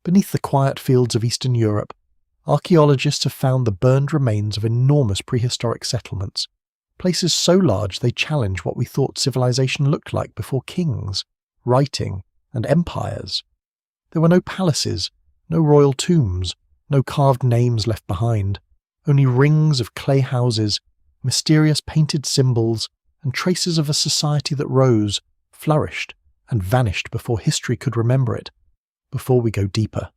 Beneath the quiet fields of Eastern Europe, archaeologists have found the burned remains of enormous prehistoric settlements, places so large they challenge what we thought civilization looked like before kings, writing, and empires. There were no palaces, no royal tombs, no carved names left behind, only rings of clay houses, mysterious painted symbols, and traces of a society that rose, flourished, and vanished before history could remember it. Before we go deeper,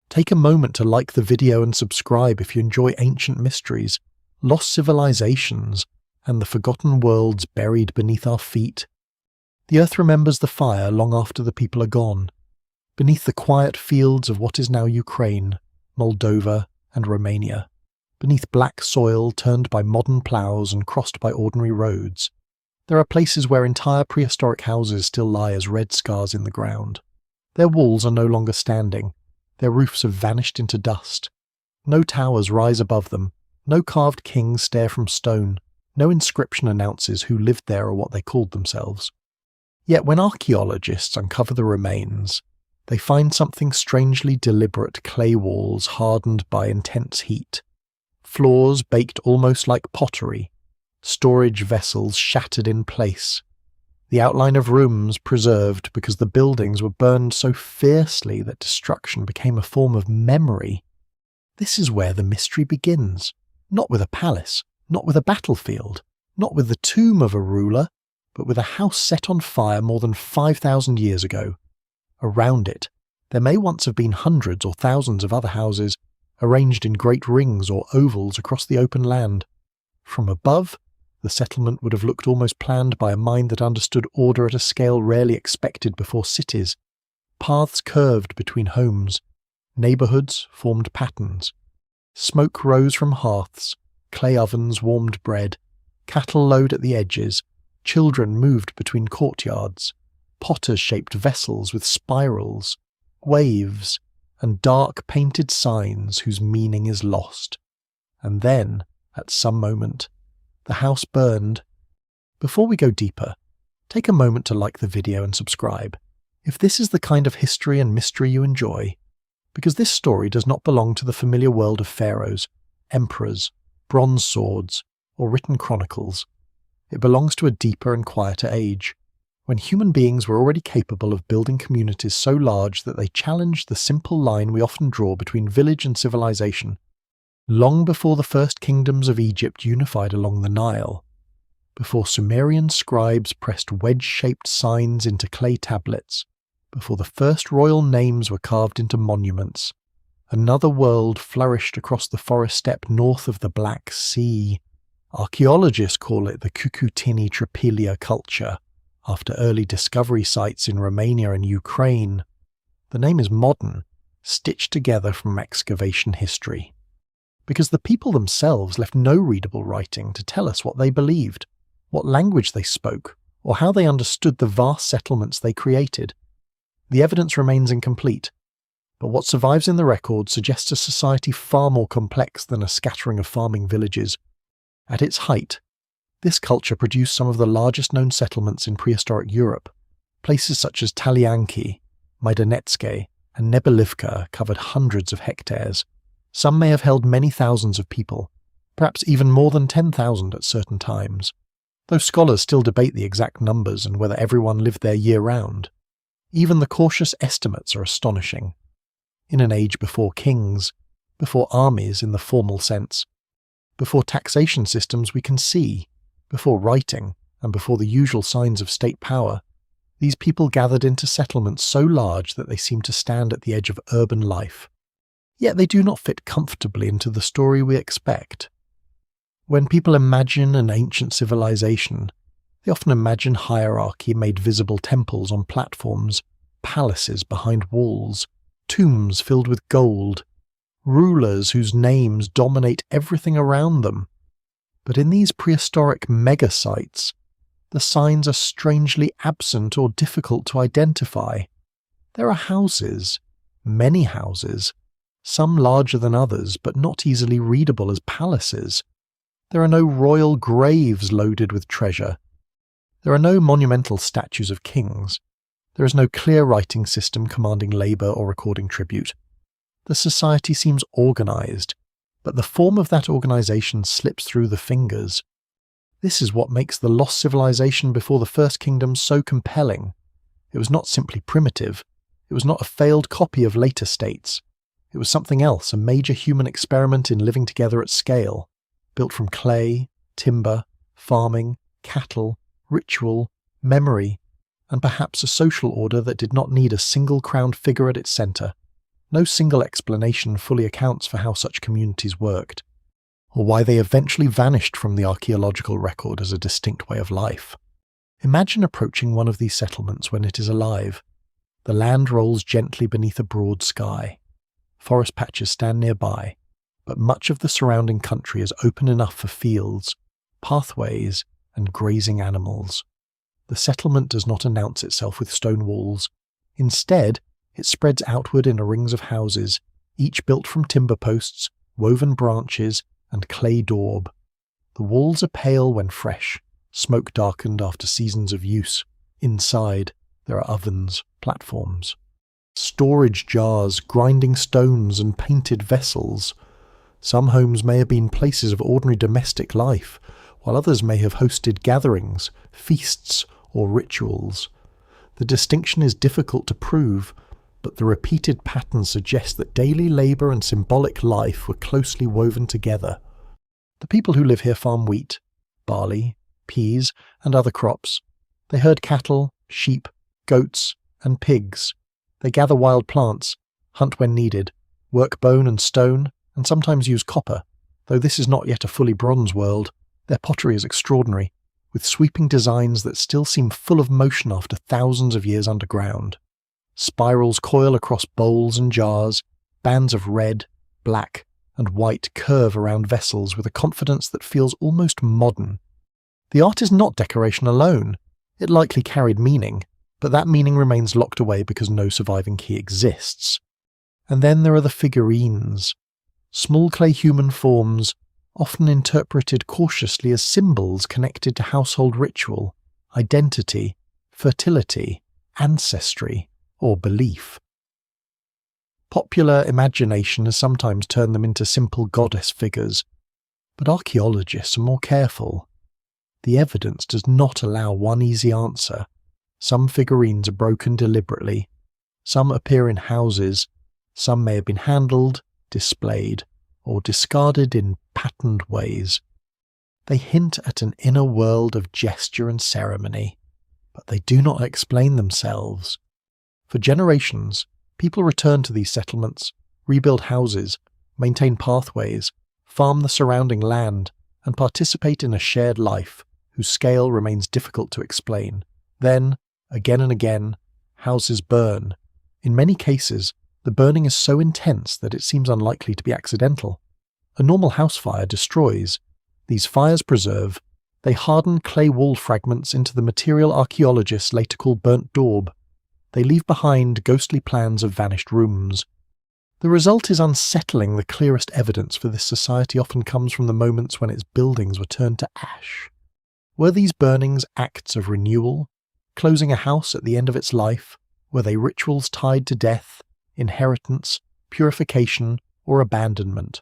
take a moment to like the video and subscribe if you enjoy ancient mysteries, lost civilizations, and the forgotten worlds buried beneath our feet. The earth remembers the fire long after the people are gone. Beneath the quiet fields of what is now Ukraine, Moldova, and Romania, beneath black soil turned by modern ploughs and crossed by ordinary roads, there are places where entire prehistoric houses still lie as red scars in the ground. Their walls are no longer standing, their roofs have vanished into dust. No towers rise above them, no carved kings stare from stone, no inscription announces who lived there or what they called themselves. Yet when archaeologists uncover the remains, they find something strangely deliberate: clay walls hardened by intense heat, floors baked almost like pottery, storage vessels shattered in place, the outline of rooms preserved because the buildings were burned so fiercely that destruction became a form of memory. This is where the mystery begins, not with a palace, not with a battlefield, not with the tomb of a ruler, but with a house set on fire more than 5,000 years ago. Around it, there may once have been hundreds or thousands of other houses, arranged in great rings or ovals across the open land. From above, the settlement would have looked almost planned by a mind that understood order at a scale rarely expected before cities. Paths curved between homes. Neighbourhoods formed patterns. Smoke rose from hearths. Clay ovens warmed bread. Cattle lowed at the edges. Children moved between courtyards. Potters shaped vessels with spirals, waves, and dark painted signs whose meaning is lost. And then, at some moment, the house burned. Before we go deeper, take a moment to like the video and subscribe if this is the kind of history and mystery you enjoy, because this story does not belong to the familiar world of pharaohs, emperors, bronze swords, or written chronicles. It belongs to a deeper and quieter age, when human beings were already capable of building communities so large that they challenged the simple line we often draw between village and civilization. Long before the first kingdoms of Egypt unified along the Nile, before Sumerian scribes pressed wedge-shaped signs into clay tablets, before the first royal names were carved into monuments, another world flourished across the forest steppe north of the Black Sea. Archaeologists call it the Cucuteni Tripilia culture, after early discovery sites in Romania and Ukraine. The name is modern, stitched together from excavation history, because the people themselves left no readable writing to tell us what they believed, what language they spoke, or how they understood the vast settlements they created. The evidence remains incomplete, but what survives in the record suggests a society far more complex than a scattering of farming villages. At its height, this culture produced some of the largest known settlements in prehistoric Europe. Places such as Talianki, Majdaneckie, and Nebelivka covered hundreds of hectares. Some may have held many thousands of people, perhaps even more than 10,000 at certain times, though scholars still debate the exact numbers and whether everyone lived there year-round. Even the cautious estimates are astonishing. In an age before kings, before armies in the formal sense, before taxation systems we can see, before writing, and before the usual signs of state power, these people gathered into settlements so large that they seem to stand at the edge of urban life. Yet they do not fit comfortably into the story we expect. When people imagine an ancient civilization, they often imagine hierarchy made visible temples on platforms, palaces behind walls, tombs filled with gold, rulers whose names dominate everything around them. But in these prehistoric mega-sites, the signs are strangely absent or difficult to identify. There are houses, many houses, some larger than others but not easily readable as palaces. There are no royal graves loaded with treasure. There are no monumental statues of kings. There is no clear writing system commanding labour or recording tribute. The society seems organised, but the form of that organisation slips through the fingers. This is what makes the lost civilization before the First Kingdom so compelling. It was not simply primitive. It was not a failed copy of later states. It was something else, a major human experiment in living together at scale, built from clay, timber, farming, cattle, ritual, memory, and perhaps a social order that did not need a single crowned figure at its centre. No single explanation fully accounts for how such communities worked, or why they eventually vanished from the archaeological record as a distinct way of life. Imagine approaching one of these settlements when it is alive. The land rolls gently beneath a broad sky. Forest patches stand nearby, but much of the surrounding country is open enough for fields, pathways, and grazing animals. The settlement does not announce itself with stone walls. Instead, it spreads outward in rings of houses, each built from timber posts, woven branches, and clay daub. The walls are pale when fresh, smoke darkened after seasons of use. Inside, there are ovens, platforms, storage jars, grinding stones, and painted vessels. Some homes may have been places of ordinary domestic life, while others may have hosted gatherings, feasts, or rituals. The distinction is difficult to prove, but the repeated pattern suggests that daily labour and symbolic life were closely woven together. The people who live here farm wheat, barley, peas, and other crops. They herd cattle, sheep, goats, and pigs. They gather wild plants, hunt when needed, work bone and stone, and sometimes use copper. Though this is not yet a fully bronze world, their pottery is extraordinary, with sweeping designs that still seem full of motion after thousands of years underground. Spirals coil across bowls and jars, bands of red, black, and white curve around vessels with a confidence that feels almost modern. The art is not decoration alone. It likely carried meaning, but that meaning remains locked away because no surviving key exists. And then there are the figurines. Small clay human forms, often interpreted cautiously as symbols connected to household ritual, identity, fertility, ancestry, or belief. Popular imagination has sometimes turned them into simple goddess figures, but archaeologists are more careful. The evidence does not allow one easy answer. Some figurines are broken deliberately, some appear in houses, some may have been handled, displayed, or discarded in patterned ways. They hint at an inner world of gesture and ceremony, but they do not explain themselves. For generations, people return to these settlements, rebuild houses, maintain pathways, farm the surrounding land, and participate in a shared life whose scale remains difficult to explain. Then, again and again, houses burn. In many cases, the burning is so intense that it seems unlikely to be accidental. A normal house fire destroys. These fires preserve. They harden clay wall fragments into the material archaeologists later call burnt daub. They leave behind ghostly plans of vanished rooms. The result is unsettling. The clearest evidence for this society often comes from the moments when its buildings were turned to ash. Were these burnings acts of renewal, closing a house at the end of its life? Were they rituals tied to death, inheritance, purification, or abandonment?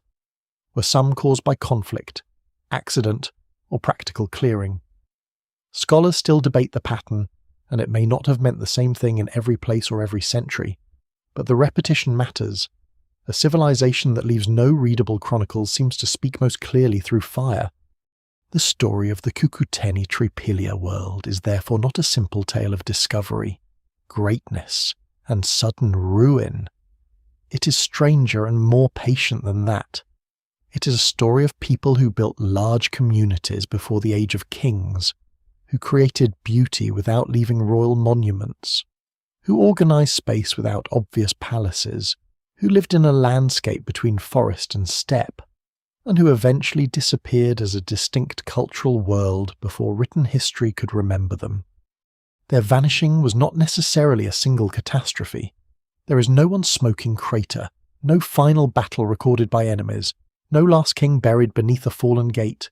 Were some caused by conflict, accident, or practical clearing? Scholars still debate the pattern, and it may not have meant the same thing in every place or every century, but the repetition matters. A civilization that leaves no readable chronicles seems to speak most clearly through fire. The story of the Cucuteni Tripilia world is therefore not a simple tale of discovery, greatness, and sudden ruin. It is stranger and more patient than that. It is a story of people who built large communities before the age of kings, who created beauty without leaving royal monuments, who organized space without obvious palaces, who lived in a landscape between forest and steppe, and who eventually disappeared as a distinct cultural world before written history could remember them. Their vanishing was not necessarily a single catastrophe. There is no unsmoking crater, no final battle recorded by enemies, no last king buried beneath a fallen gate.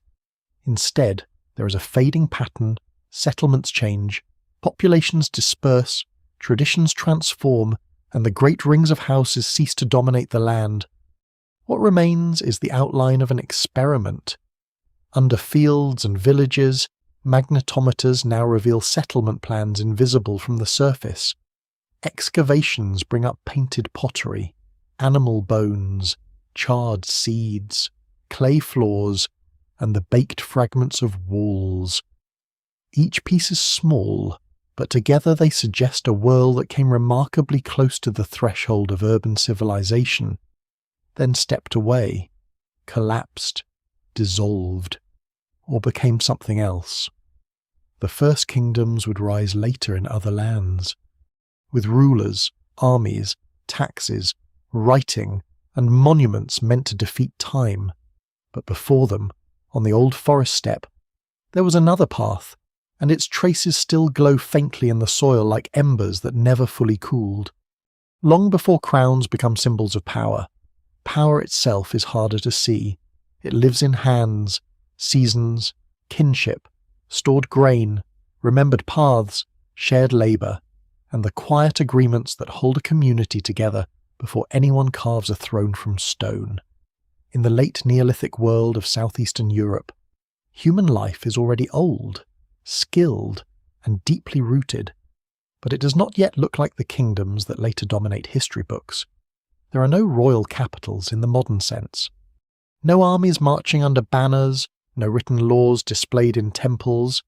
Instead, there is a fading pattern, settlements change, populations disperse, traditions transform, and the great rings of houses cease to dominate the land, what remains is the outline of an experiment. Under fields and villages, magnetometers now reveal settlement plans invisible from the surface. Excavations bring up painted pottery, animal bones, charred seeds, clay floors, and the baked fragments of walls. Each piece is small, but together they suggest a world that came remarkably close to the threshold of urban civilization, then stepped away, collapsed, dissolved, or became something else. The first kingdoms would rise later in other lands, with rulers, armies, taxes, writing, and monuments meant to defeat time. But before them, on the old forest steppe, there was another path, and its traces still glow faintly in the soil like embers that never fully cooled. Long before crowns become symbols of power, power itself is harder to see. It lives in hands, seasons, kinship, stored grain, remembered paths, shared labour, and the quiet agreements that hold a community together before anyone carves a throne from stone. In the late Neolithic world of southeastern Europe, human life is already old, skilled, and deeply rooted, but it does not yet look like the kingdoms that later dominate history books. There are no royal capitals in the modern sense. No armies marching under banners, no written laws displayed in temples.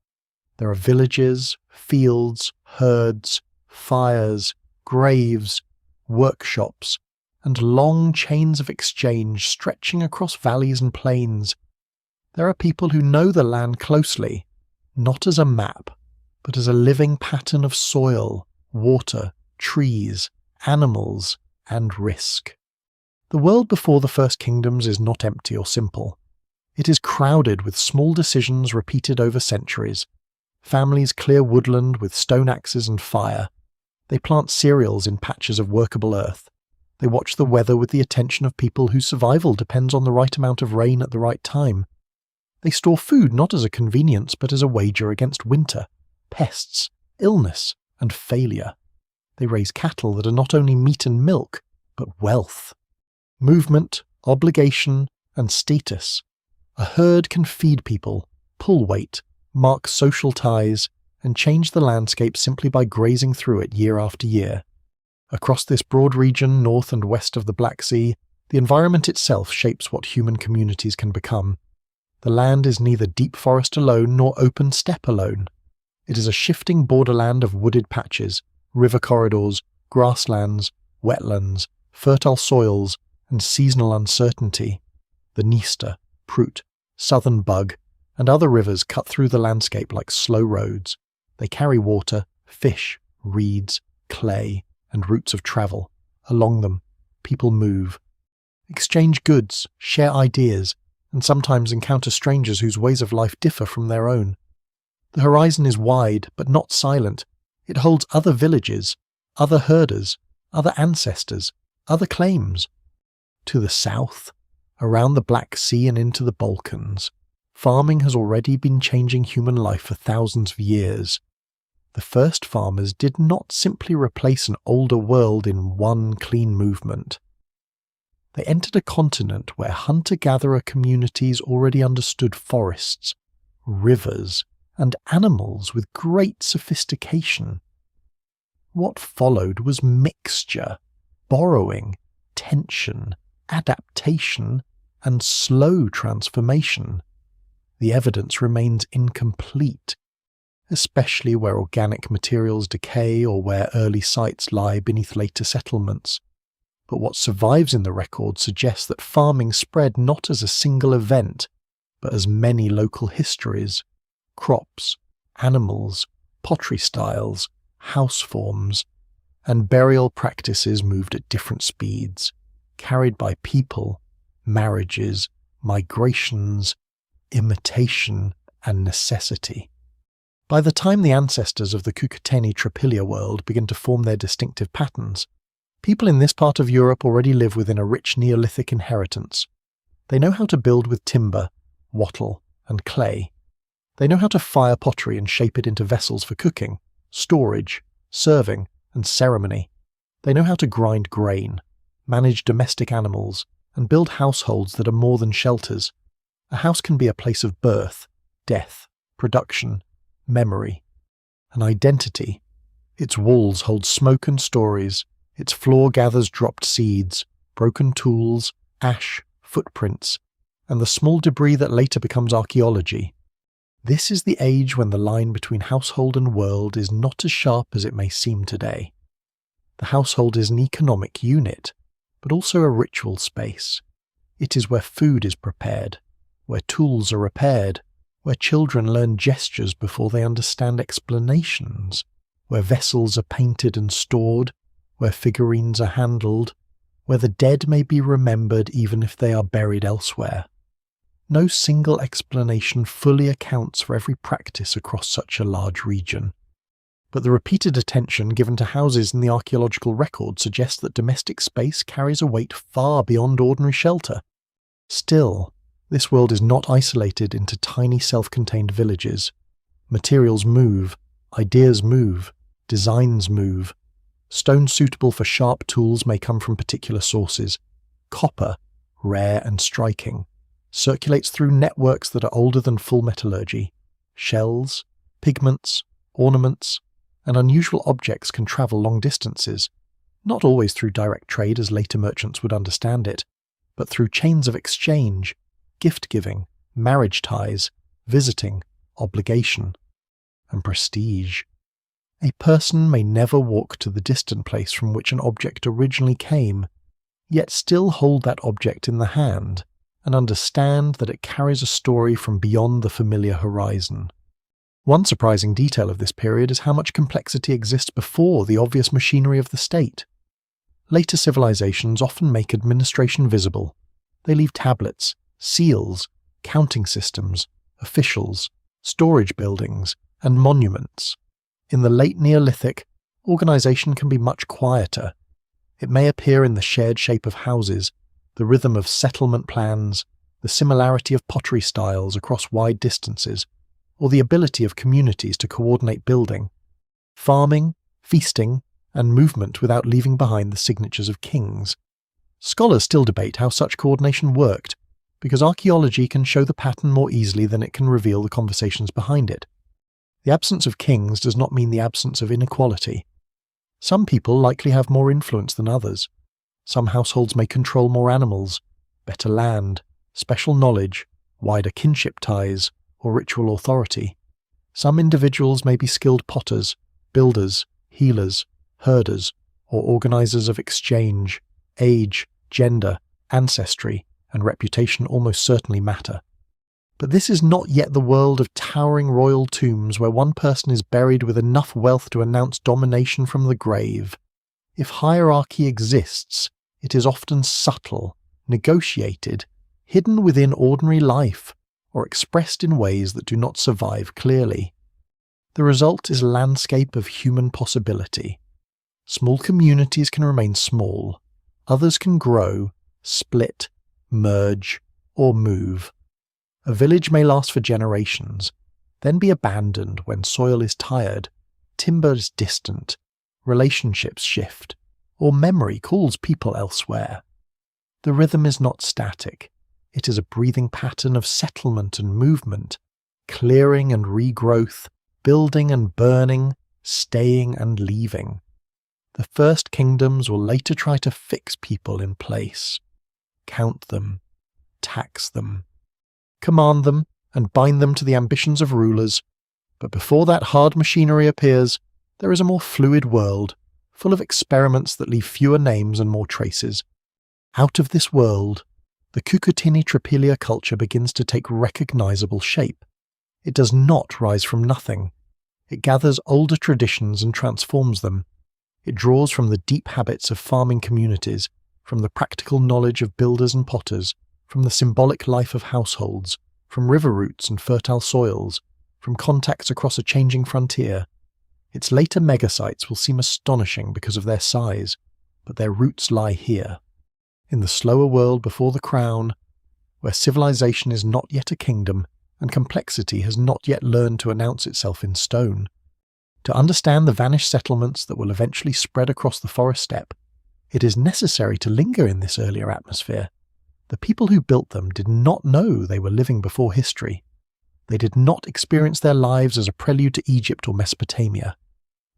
There are villages, fields, herds, fires, graves, workshops, and long chains of exchange stretching across valleys and plains. There are people who know the land closely, not as a map, but as a living pattern of soil, water, trees, animals, and risk. The world before the First Kingdoms is not empty or simple. It is crowded with small decisions repeated over centuries. Families clear woodland with stone axes and fire. They plant cereals in patches of workable earth. They watch the weather with the attention of people whose survival depends on the right amount of rain at the right time. They store food not as a convenience but as a wager against winter, pests, illness, and failure. They raise cattle that are not only meat and milk, but wealth. Movement, obligation, and status. A herd can feed people, pull weight, mark social ties, and change the landscape simply by grazing through it year after year. Across this broad region north and west of the Black Sea, the environment itself shapes what human communities can become. The land is neither deep forest alone nor open steppe alone. It is a shifting borderland of wooded patches, river corridors, grasslands, wetlands, fertile soils, and seasonal uncertainty. The Dniester, Prut, Southern Bug, and other rivers cut through the landscape like slow roads. They carry water, fish, reeds, clay, and routes of travel. Along them, people move, exchange goods, share ideas, and sometimes encounter strangers whose ways of life differ from their own. The horizon is wide, but not silent. It holds other villages, other herders, other ancestors, other claims. To the south, around the Black Sea and into the Balkans, farming has already been changing human life for thousands of years. The first farmers did not simply replace an older world in one clean movement. They entered a continent where hunter-gatherer communities already understood forests, rivers, and animals with great sophistication. What followed was mixture, borrowing, tension, adaptation, and slow transformation. The evidence remains incomplete, especially where organic materials decay or where early sites lie beneath later settlements. But what survives in the record suggests that farming spread not as a single event, but as many local histories, crops, animals, pottery styles, house forms, and burial practices moved at different speeds, carried by people, marriages, migrations, imitation, and necessity. By the time the ancestors of the Cucuteni-Tripilia world begin to form their distinctive patterns, people in this part of Europe already live within a rich Neolithic inheritance. They know how to build with timber, wattle, and clay. They know how to fire pottery and shape it into vessels for cooking, storage, serving, and ceremony. They know how to grind grain, manage domestic animals, and build households that are more than shelters. A house can be a place of birth, death, production, memory, an identity. Its walls hold smoke and stories, its floor gathers dropped seeds, broken tools, ash, footprints, and the small debris that later becomes archaeology. This is the age when the line between household and world is not as sharp as it may seem today. The household is an economic unit, but also a ritual space. It is where food is prepared, where tools are repaired, where children learn gestures before they understand explanations, where vessels are painted and stored, where figurines are handled, where the dead may be remembered even if they are buried elsewhere. No single explanation fully accounts for every practice across such a large region. But the repeated attention given to houses in the archaeological record suggests that domestic space carries a weight far beyond ordinary shelter. Still, this world is not isolated into tiny self-contained villages. Materials move, ideas move, designs move. Stone suitable for sharp tools may come from particular sources. Copper, rare and striking, circulates through networks that are older than full metallurgy. Shells, pigments, ornaments, and unusual objects can travel long distances, not always through direct trade as later merchants would understand it, but through chains of exchange, gift-giving, marriage ties, visiting, obligation, and prestige. A person may never walk to the distant place from which an object originally came, yet still hold that object in the hand and understand that it carries a story from beyond the familiar horizon. One surprising detail of this period is how much complexity exists before the obvious machinery of the state. Later civilizations often make administration visible. They leave tablets, seals, counting systems, officials, storage buildings, and monuments. In the late Neolithic, organization can be much quieter. It may appear in the shared shape of houses, the rhythm of settlement plans, the similarity of pottery styles across wide distances, or the ability of communities to coordinate building, farming, feasting, and movement without leaving behind the signatures of kings. Scholars still debate how such coordination worked, because archaeology can show the pattern more easily than it can reveal the conversations behind it. The absence of kings does not mean the absence of inequality. Some people likely have more influence than others. Some households may control more animals, better land, special knowledge, wider kinship ties, or ritual authority. Some individuals may be skilled potters, builders, healers, herders, or organizers of exchange. Age, gender, ancestry, and reputation almost certainly matter. But this is not yet the world of towering royal tombs where one person is buried with enough wealth to announce domination from the grave. If hierarchy exists, it is often subtle, negotiated, hidden within ordinary life, or expressed in ways that do not survive clearly. The result is a landscape of human possibility. Small communities can remain small, others can grow, split, merge, or move. A village may last for generations, then be abandoned when soil is tired, timber is distant, relationships shift, or memory calls people elsewhere. The rhythm is not static. It is a breathing pattern of settlement and movement, clearing and regrowth, building and burning, staying and leaving. The first kingdoms will later try to fix people in place, count them, tax them, command them, and bind them to the ambitions of rulers. But before that hard machinery appears, there is a more fluid world, full of experiments that leave fewer names and more traces. Out of this world, the Cucutini Tripilia culture begins to take recognizable shape. It does not rise from nothing. It gathers older traditions and transforms them. It draws from the deep habits of farming communities, from the practical knowledge of builders and potters, from the symbolic life of households, from river routes and fertile soils, from contacts across a changing frontier. Its later megasites will seem astonishing because of their size, but their roots lie here, in the slower world before the crown, where civilization is not yet a kingdom and complexity has not yet learned to announce itself in stone. To understand the vanished settlements that will eventually spread across the forest steppe, it is necessary to linger in this earlier atmosphere. The people who built them did not know they were living before history. They did not experience their lives as a prelude to Egypt or Mesopotamia.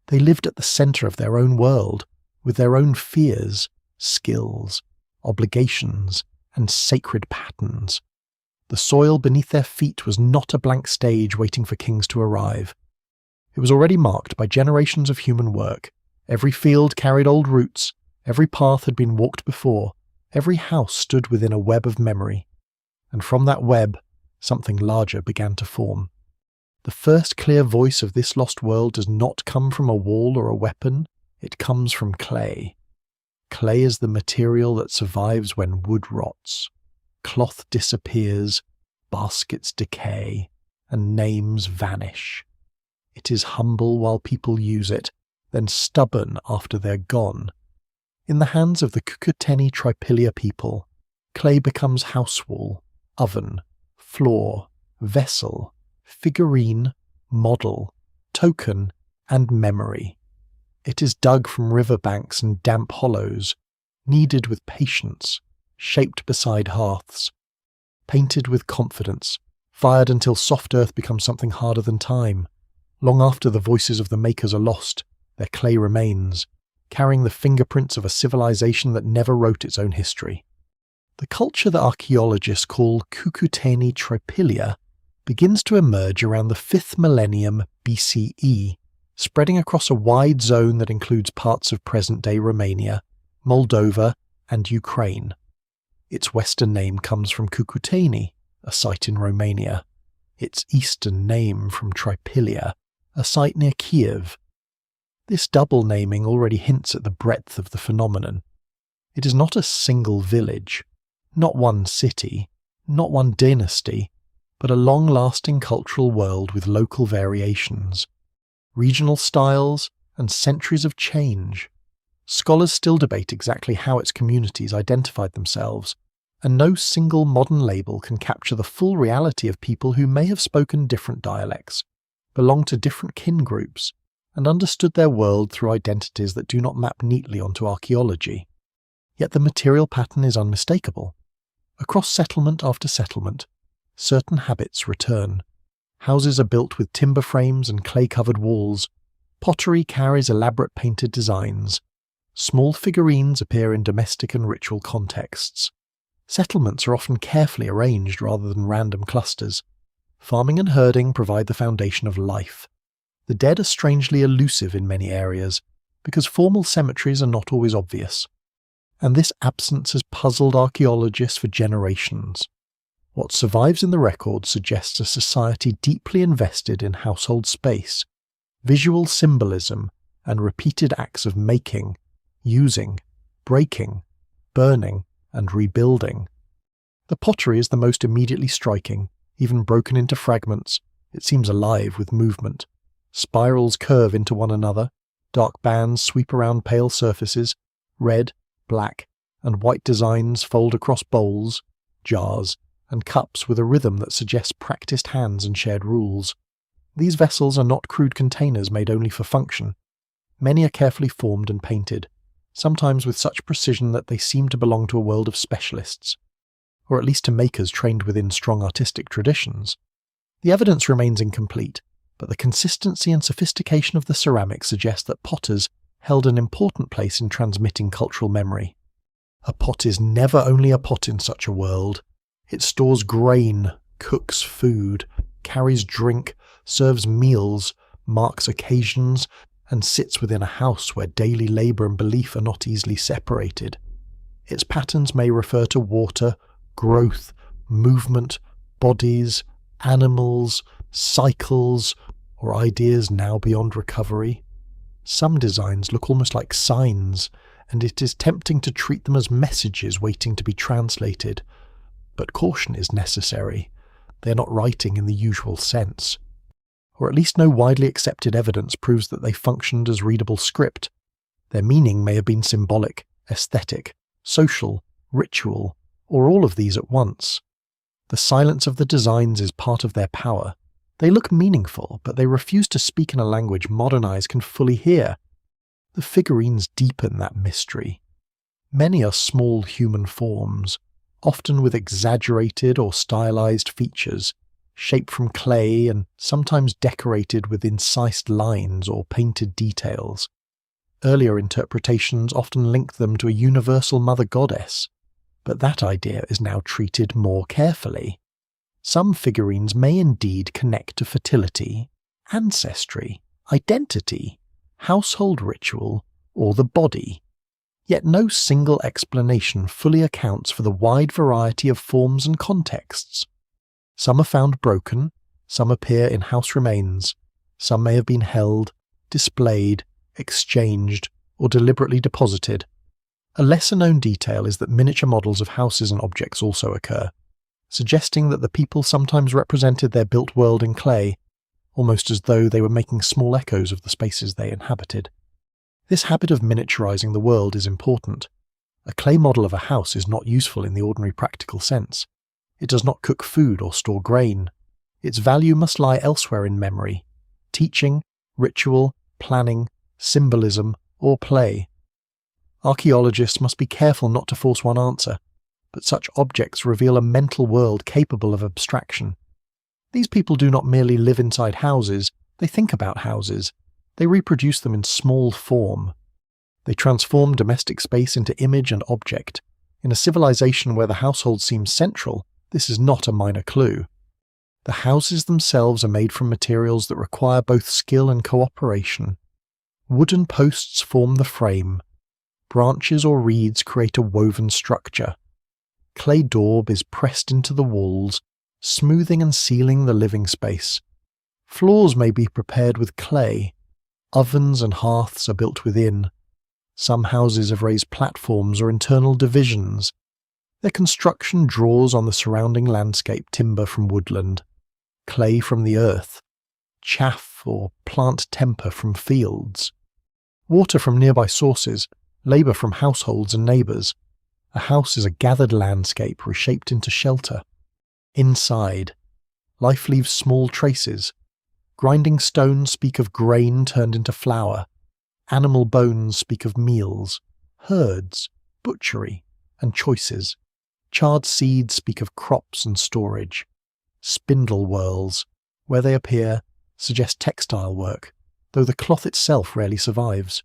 They lived at the centre of their own world, with their own fears, skills, obligations, and sacred patterns. The soil beneath their feet was not a blank stage waiting for kings to arrive. It was already marked by generations of human work. Every field carried old roots, every path had been walked before, every house stood within a web of memory. And from that web, something larger began to form. The first clear voice of this lost world does not come from a wall or a weapon, it comes from clay. Clay is the material that survives when wood rots. Cloth disappears, baskets decay, and names vanish. It is humble while people use it, then stubborn after they're gone. In the hands of the Cucuteni Tripilia people, clay becomes house wall, oven, floor, vessel, figurine, model, token, and memory. It is dug from riverbanks and damp hollows, kneaded with patience, shaped beside hearths, painted with confidence, fired until soft earth becomes something harder than time. Long after the voices of the makers are lost, their clay remains, carrying the fingerprints of a civilization that never wrote its own history. The culture that archaeologists call Cucuteni Tripilia begins to emerge around the 5th millennium BCE, spreading across a wide zone that includes parts of present-day Romania, Moldova, and Ukraine. Its western name comes from Cucuteni, a site in Romania. Its eastern name from Tripilia, a site near Kiev. This double naming already hints at the breadth of the phenomenon. It is not a single village, not one city, not one dynasty, but a long-lasting cultural world with local variations, regional styles, and centuries of change. Scholars still debate exactly how its communities identified themselves, and no single modern label can capture the full reality of people who may have spoken different dialects, belonged to different kin groups, and understood their world through identities that do not map neatly onto archaeology. Yet the material pattern is unmistakable. Across settlement after settlement, certain habits return. Houses are built with timber frames and clay-covered walls. Pottery carries elaborate painted designs. Small figurines appear in domestic and ritual contexts. Settlements are often carefully arranged rather than random clusters. Farming and herding provide the foundation of life. The dead are strangely elusive in many areas, because formal cemeteries are not always obvious. And this absence has puzzled archaeologists for generations. What survives in the record suggests a society deeply invested in household space, visual symbolism, and repeated acts of making, using, breaking, burning, and rebuilding. The pottery is the most immediately striking. Even broken into fragments, it seems alive with movement. Spirals curve into one another, dark bands sweep around pale surfaces, red, black, and white designs fold across bowls, jars, and cups with a rhythm that suggests practiced hands and shared rules. These vessels are not crude containers made only for function. Many are carefully formed and painted, sometimes with such precision that they seem to belong to a world of specialists, or at least to makers trained within strong artistic traditions. The evidence remains incomplete, but the consistency and sophistication of the ceramics suggest that potters held an important place in transmitting cultural memory. A pot is never only a pot in such a world. It stores grain, cooks food, carries drink, serves meals, marks occasions, and sits within a house where daily labour and belief are not easily separated. Its patterns may refer to water, growth, movement, bodies, animals, cycles, or ideas now beyond recovery. Some designs look almost like signs, and it is tempting to treat them as messages waiting to be translated. But caution is necessary. They are not writing in the usual sense. Or at least no widely accepted evidence proves that they functioned as readable script. Their meaning may have been symbolic, aesthetic, social, ritual, or all of these at once. The silence of the designs is part of their power. They look meaningful, but they refuse to speak in a language modern eyes can fully hear. The figurines deepen that mystery. Many are small human forms, often with exaggerated or stylized features, shaped from clay and sometimes decorated with incised lines or painted details. Earlier interpretations often link them to a universal mother goddess, but that idea is now treated more carefully. Some figurines may indeed connect to fertility, ancestry, identity, household ritual, or the body. Yet no single explanation fully accounts for the wide variety of forms and contexts. Some are found broken, some appear in house remains, some may have been held, displayed, exchanged, or deliberately deposited. A lesser-known detail is that miniature models of houses and objects also occur, suggesting that the people sometimes represented their built world in clay, almost as though they were making small echoes of the spaces they inhabited. This habit of miniaturizing the world is important. A clay model of a house is not useful in the ordinary practical sense. It does not cook food or store grain. Its value must lie elsewhere in memory, teaching, ritual, planning, symbolism, or play. Archaeologists must be careful not to force one answer, but such objects reveal a mental world capable of abstraction. These people do not merely live inside houses, they think about houses. They reproduce them in small form. They transform domestic space into image and object. In a civilization where the household seems central, this is not a minor clue. The houses themselves are made from materials that require both skill and cooperation. Wooden posts form the frame. Branches or reeds create a woven structure. Clay daub is pressed into the walls, smoothing and sealing the living space. Floors may be prepared with clay. Ovens and hearths are built within. Some houses have raised platforms or internal divisions. Their construction draws on the surrounding landscape timber from woodland, clay from the earth, chaff or plant temper from fields, water from nearby sources, labour from households and neighbours. A house is a gathered landscape reshaped into shelter. Inside, life leaves small traces. Grinding stones speak of grain turned into flour. Animal bones speak of meals, herds, butchery, and choices. Charred seeds speak of crops and storage. Spindle whorls, where they appear, suggest textile work, though the cloth itself rarely survives.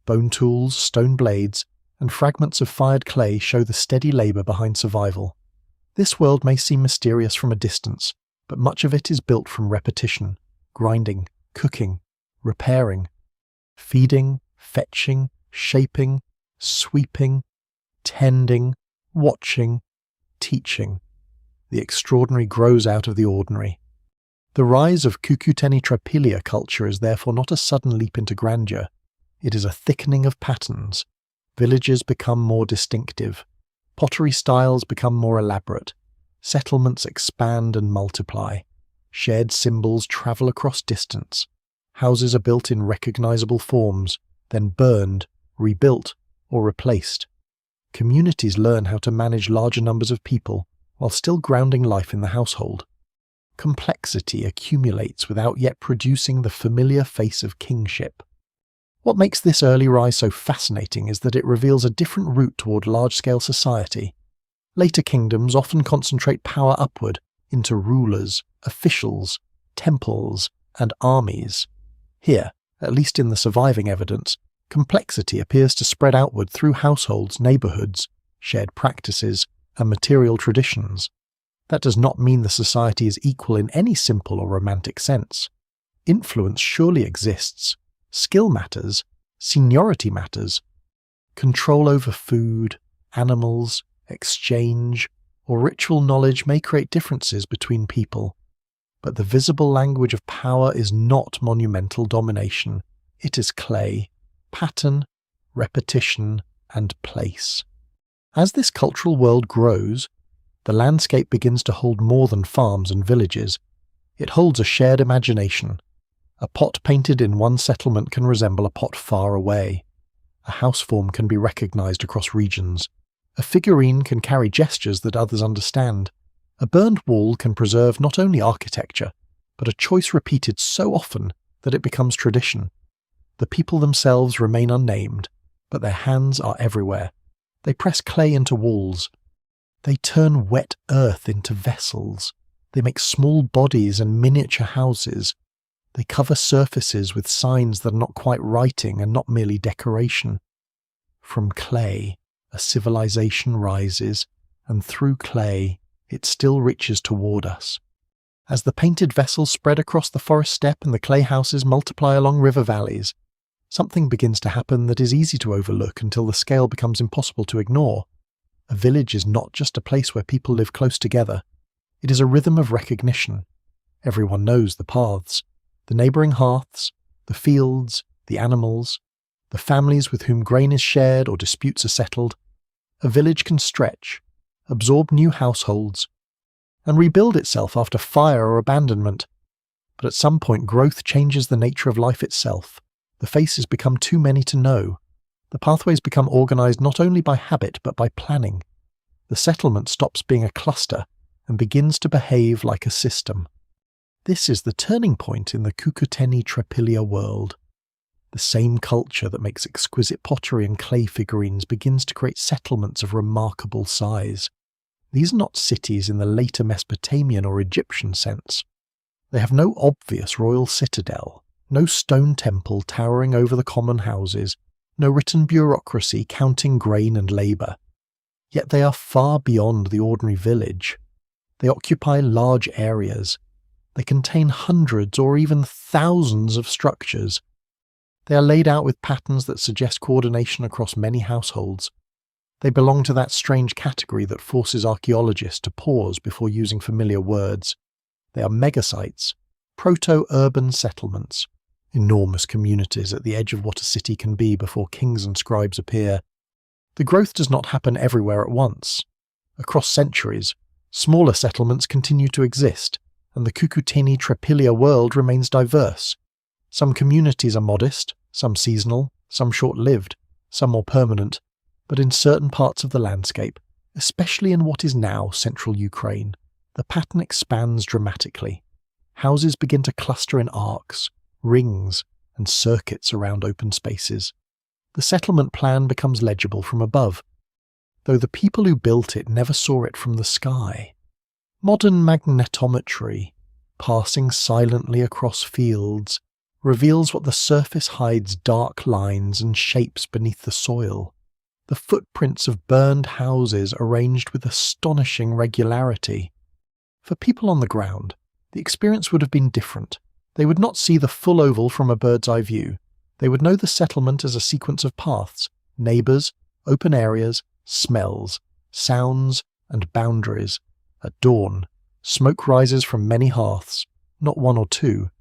Bone tools, stone blades, and fragments of fired clay show the steady labour behind survival. This world may seem mysterious from a distance, but much of it is built from repetition, grinding, cooking, repairing, feeding, fetching, shaping, sweeping, tending, watching, teaching. The extraordinary grows out of the ordinary. The rise of Cucuteni Trapilia culture is therefore not a sudden leap into grandeur. It is a thickening of patterns. Villages become more distinctive. Pottery styles become more elaborate. Settlements expand and multiply. Shared symbols travel across distance. Houses are built in recognizable forms, then burned, rebuilt, or replaced. Communities learn how to manage larger numbers of people while still grounding life in the household. Complexity accumulates without yet producing the familiar face of kingship. What makes this early rise so fascinating is that it reveals a different route toward large-scale society. Later kingdoms often concentrate power upward into rulers, officials, temples, and armies. Here, at least in the surviving evidence, complexity appears to spread outward through households, neighbourhoods, shared practices, and material traditions. That does not mean the society is equal in any simple or romantic sense. Influence surely exists. Skill matters. Seniority matters. Control over food, animals, exchange, or ritual knowledge may create differences between people. But the visible language of power is not monumental domination. It is clay, pattern, repetition, and place. As this cultural world grows, the landscape begins to hold more than farms and villages. It holds a shared imagination. A pot painted in one settlement can resemble a pot far away. A house form can be recognized across regions. A figurine can carry gestures that others understand. A burned wall can preserve not only architecture, but a choice repeated so often that it becomes tradition. The people themselves remain unnamed, but their hands are everywhere. They press clay into walls. They turn wet earth into vessels. They make small bodies and miniature houses. They cover surfaces with signs that are not quite writing and not merely decoration. From clay, a civilization rises, and through clay, it still reaches toward us. As the painted vessels spread across the forest steppe and the clay houses multiply along river valleys, something begins to happen that is easy to overlook until the scale becomes impossible to ignore. A village is not just a place where people live close together. It is a rhythm of recognition. Everyone knows the paths, the neighbouring hearths, the fields, the animals, the families with whom grain is shared or disputes are settled. A village can stretch, absorb new households, and rebuild itself after fire or abandonment. But at some point growth changes the nature of life itself. The faces become too many to know. The pathways become organised not only by habit but by planning. The settlement stops being a cluster and begins to behave like a system. This is the turning point in the Cucuteni Trepilia world. The same culture that makes exquisite pottery and clay figurines begins to create settlements of remarkable size. These are not cities in the later Mesopotamian or Egyptian sense. They have no obvious royal citadel, no stone temple towering over the common houses, no written bureaucracy counting grain and labour. Yet they are far beyond the ordinary village. They occupy large areas. They contain hundreds or even thousands of structures. They are laid out with patterns that suggest coordination across many households. They belong to that strange category that forces archaeologists to pause before using familiar words. They are megasites, proto-urban settlements, enormous communities at the edge of what a city can be before kings and scribes appear. The growth does not happen everywhere at once. Across centuries, smaller settlements continue to exist, and the Cucuteni Trepilia world remains diverse. Some communities are modest, some seasonal, some short-lived, some more permanent, but in certain parts of the landscape, especially in what is now central Ukraine, the pattern expands dramatically. Houses begin to cluster in arcs, rings, and circuits around open spaces. The settlement plan becomes legible from above, though the people who built it never saw it from the sky. Modern magnetometry, passing silently across fields, reveals what the surface hides: dark lines and shapes beneath the soil. The footprints of burned houses arranged with astonishing regularity. For people on the ground, the experience would have been different. They would not see the full oval from a bird's eye view. They would know the settlement as a sequence of paths, neighbours, open areas, smells, sounds, and boundaries. At dawn, smoke rises from many hearths, not one or two.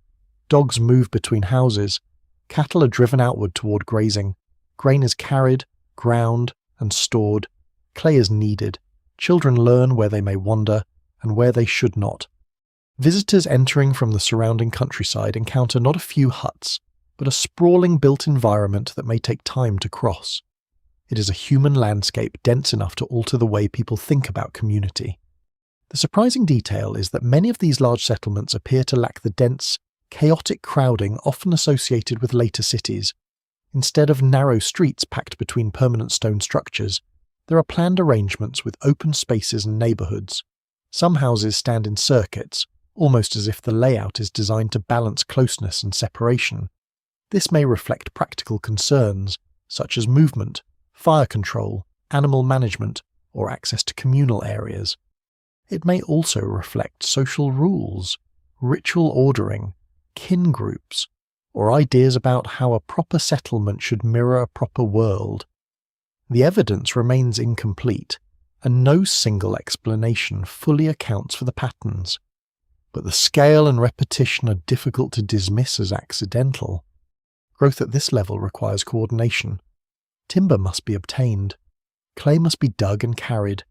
Dogs move between houses. Cattle are driven outward toward grazing. Grain is carried, ground, and stored. Clay is kneaded. Children learn where they may wander and where they should not. Visitors entering from the surrounding countryside encounter not a few huts, but a sprawling built environment that may take time to cross. It is a human landscape dense enough to alter the way people think about community. The surprising detail is that many of these large settlements appear to lack the dense, chaotic crowding often associated with later cities. Instead of narrow streets packed between permanent stone structures, there are planned arrangements with open spaces and neighbourhoods. Some houses stand in circuits, almost as if the layout is designed to balance closeness and separation. This may reflect practical concerns, such as movement, fire control, animal management, or access to communal areas. It may also reflect social rules, ritual ordering, kin groups, or ideas about how a proper settlement should mirror a proper world. The evidence remains incomplete, and no single explanation fully accounts for the patterns. But the scale and repetition are difficult to dismiss as accidental. Growth at this level requires coordination. Timber must be obtained. Clay must be dug and carried.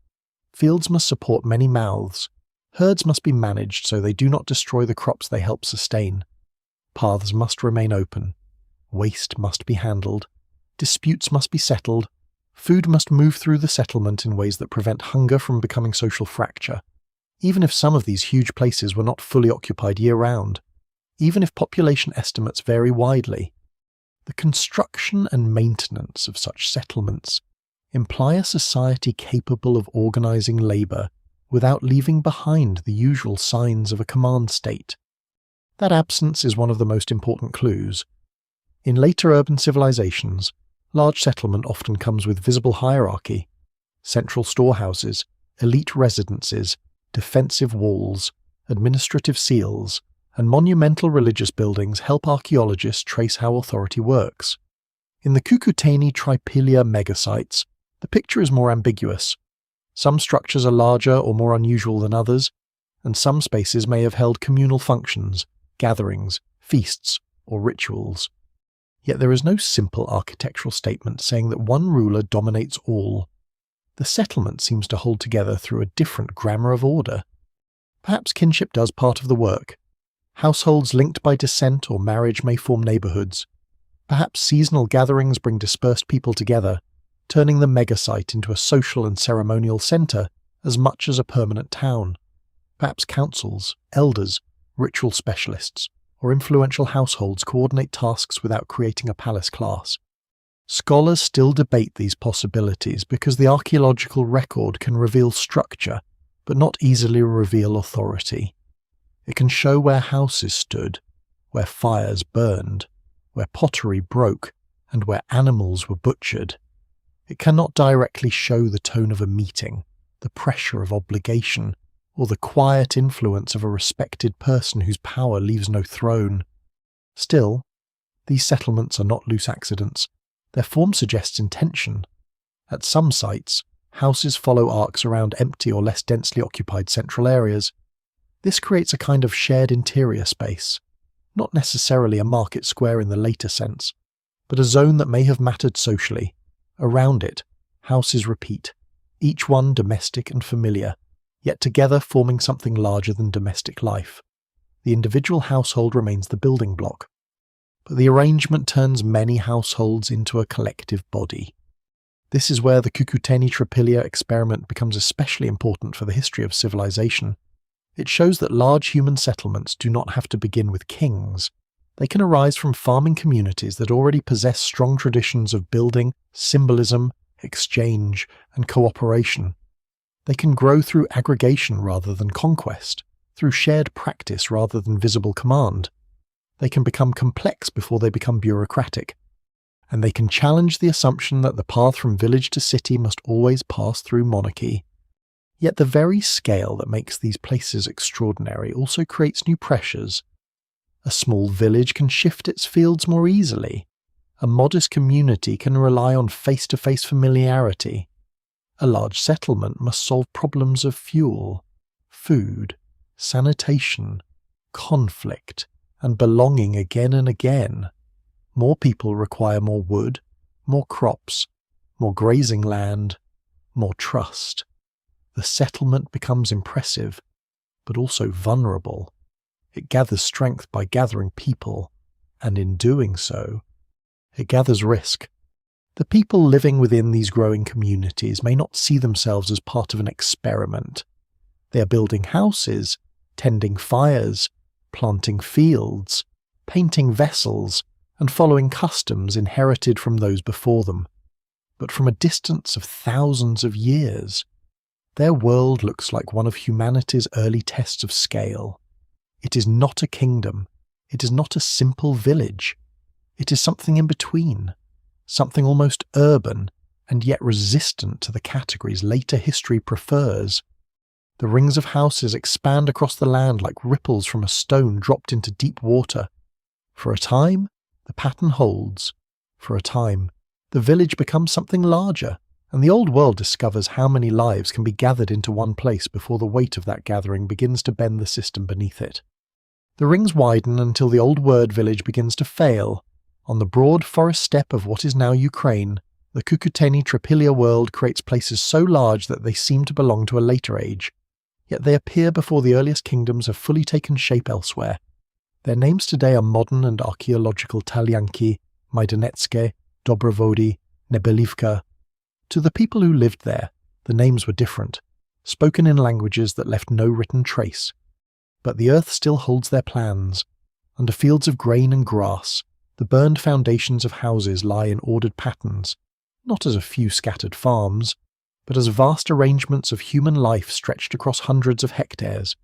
Fields must support many mouths. Herds must be managed so they do not destroy the crops they help sustain. Paths must remain open. Waste must be handled. Disputes must be settled. Food must move through the settlement in ways that prevent hunger from becoming social fracture. Even if some of these huge places were not fully occupied year-round, even if population estimates vary widely, the construction and maintenance of such settlements imply a society capable of organizing labor without leaving behind the usual signs of a command state. That absence is one of the most important clues. In later urban civilizations, large settlement often comes with visible hierarchy, central storehouses, elite residences, defensive walls, administrative seals, and monumental religious buildings help archaeologists trace how authority works. In the Cucuteni Tripilia megasites, the picture is more ambiguous. Some structures are larger or more unusual than others, and some spaces may have held communal functions, gatherings, feasts, or rituals. Yet there is no simple architectural statement saying that one ruler dominates all. The settlement seems to hold together through a different grammar of order. Perhaps kinship does part of the work. Households linked by descent or marriage may form neighborhoods. Perhaps seasonal gatherings bring dispersed people together, turning the megasite into a social and ceremonial center as much as a permanent town. Perhaps councils, elders, ritual specialists, or influential households coordinate tasks without creating a palace class. Scholars still debate these possibilities because the archaeological record can reveal structure, but not easily reveal authority. It can show where houses stood, where fires burned, where pottery broke, and where animals were butchered. It cannot directly show the tone of a meeting, the pressure of obligation, or the quiet influence of a respected person whose power leaves no throne. Still, these settlements are not loose accidents. Their form suggests intention. At some sites, houses follow arcs around empty or less densely occupied central areas. This creates a kind of shared interior space, not necessarily a market square in the later sense, but a zone that may have mattered socially. Around it, houses repeat, each one domestic and familiar, yet together forming something larger than domestic life. The individual household remains the building block, but the arrangement turns many households into a collective body. This is where the Cucuteni Tripilia experiment becomes especially important for the history of civilization. It shows that large human settlements do not have to begin with kings. They can arise from farming communities that already possess strong traditions of building, symbolism, exchange, and cooperation. They can grow through aggregation rather than conquest, through shared practice rather than visible command. They can become complex before they become bureaucratic. And they can challenge the assumption that the path from village to city must always pass through monarchy. Yet the very scale that makes these places extraordinary also creates new pressures. A small village can shift its fields more easily. A modest community can rely on face-to-face familiarity. A large settlement must solve problems of fuel, food, sanitation, conflict, and belonging again and again. More people require more wood, more crops, more grazing land, more trust. The settlement becomes impressive, but also vulnerable. It gathers strength by gathering people, and in doing so, it gathers risk. The people living within these growing communities may not see themselves as part of an experiment. They are building houses, tending fires, planting fields, painting vessels, and following customs inherited from those before them. But from a distance of thousands of years, their world looks like one of humanity's early tests of scale. It is not a kingdom. It is not a simple village. It is something in between, something almost urban and yet resistant to the categories later history prefers. The rings of houses expand across the land like ripples from a stone dropped into deep water. For a time, the pattern holds. For a time, the village becomes something larger, and the old world discovers how many lives can be gathered into one place before the weight of that gathering begins to bend the system beneath it. The rings widen until the old word village begins to fail. On the broad forest steppe of what is now Ukraine, the Cucuteni Tripilia world creates places so large that they seem to belong to a later age, yet they appear before the earliest kingdoms have fully taken shape elsewhere. Their names today are modern and archaeological Talyanki, Majdaneckie, Dobrovody, Nebelivka. To the people who lived there, the names were different. spoken in languages that left no written trace. But the earth still holds their plans. Under fields of grain and grass, the burned foundations of houses lie in ordered patterns, not as a few scattered farms, but as vast arrangements of human life stretched across hundreds of hectares.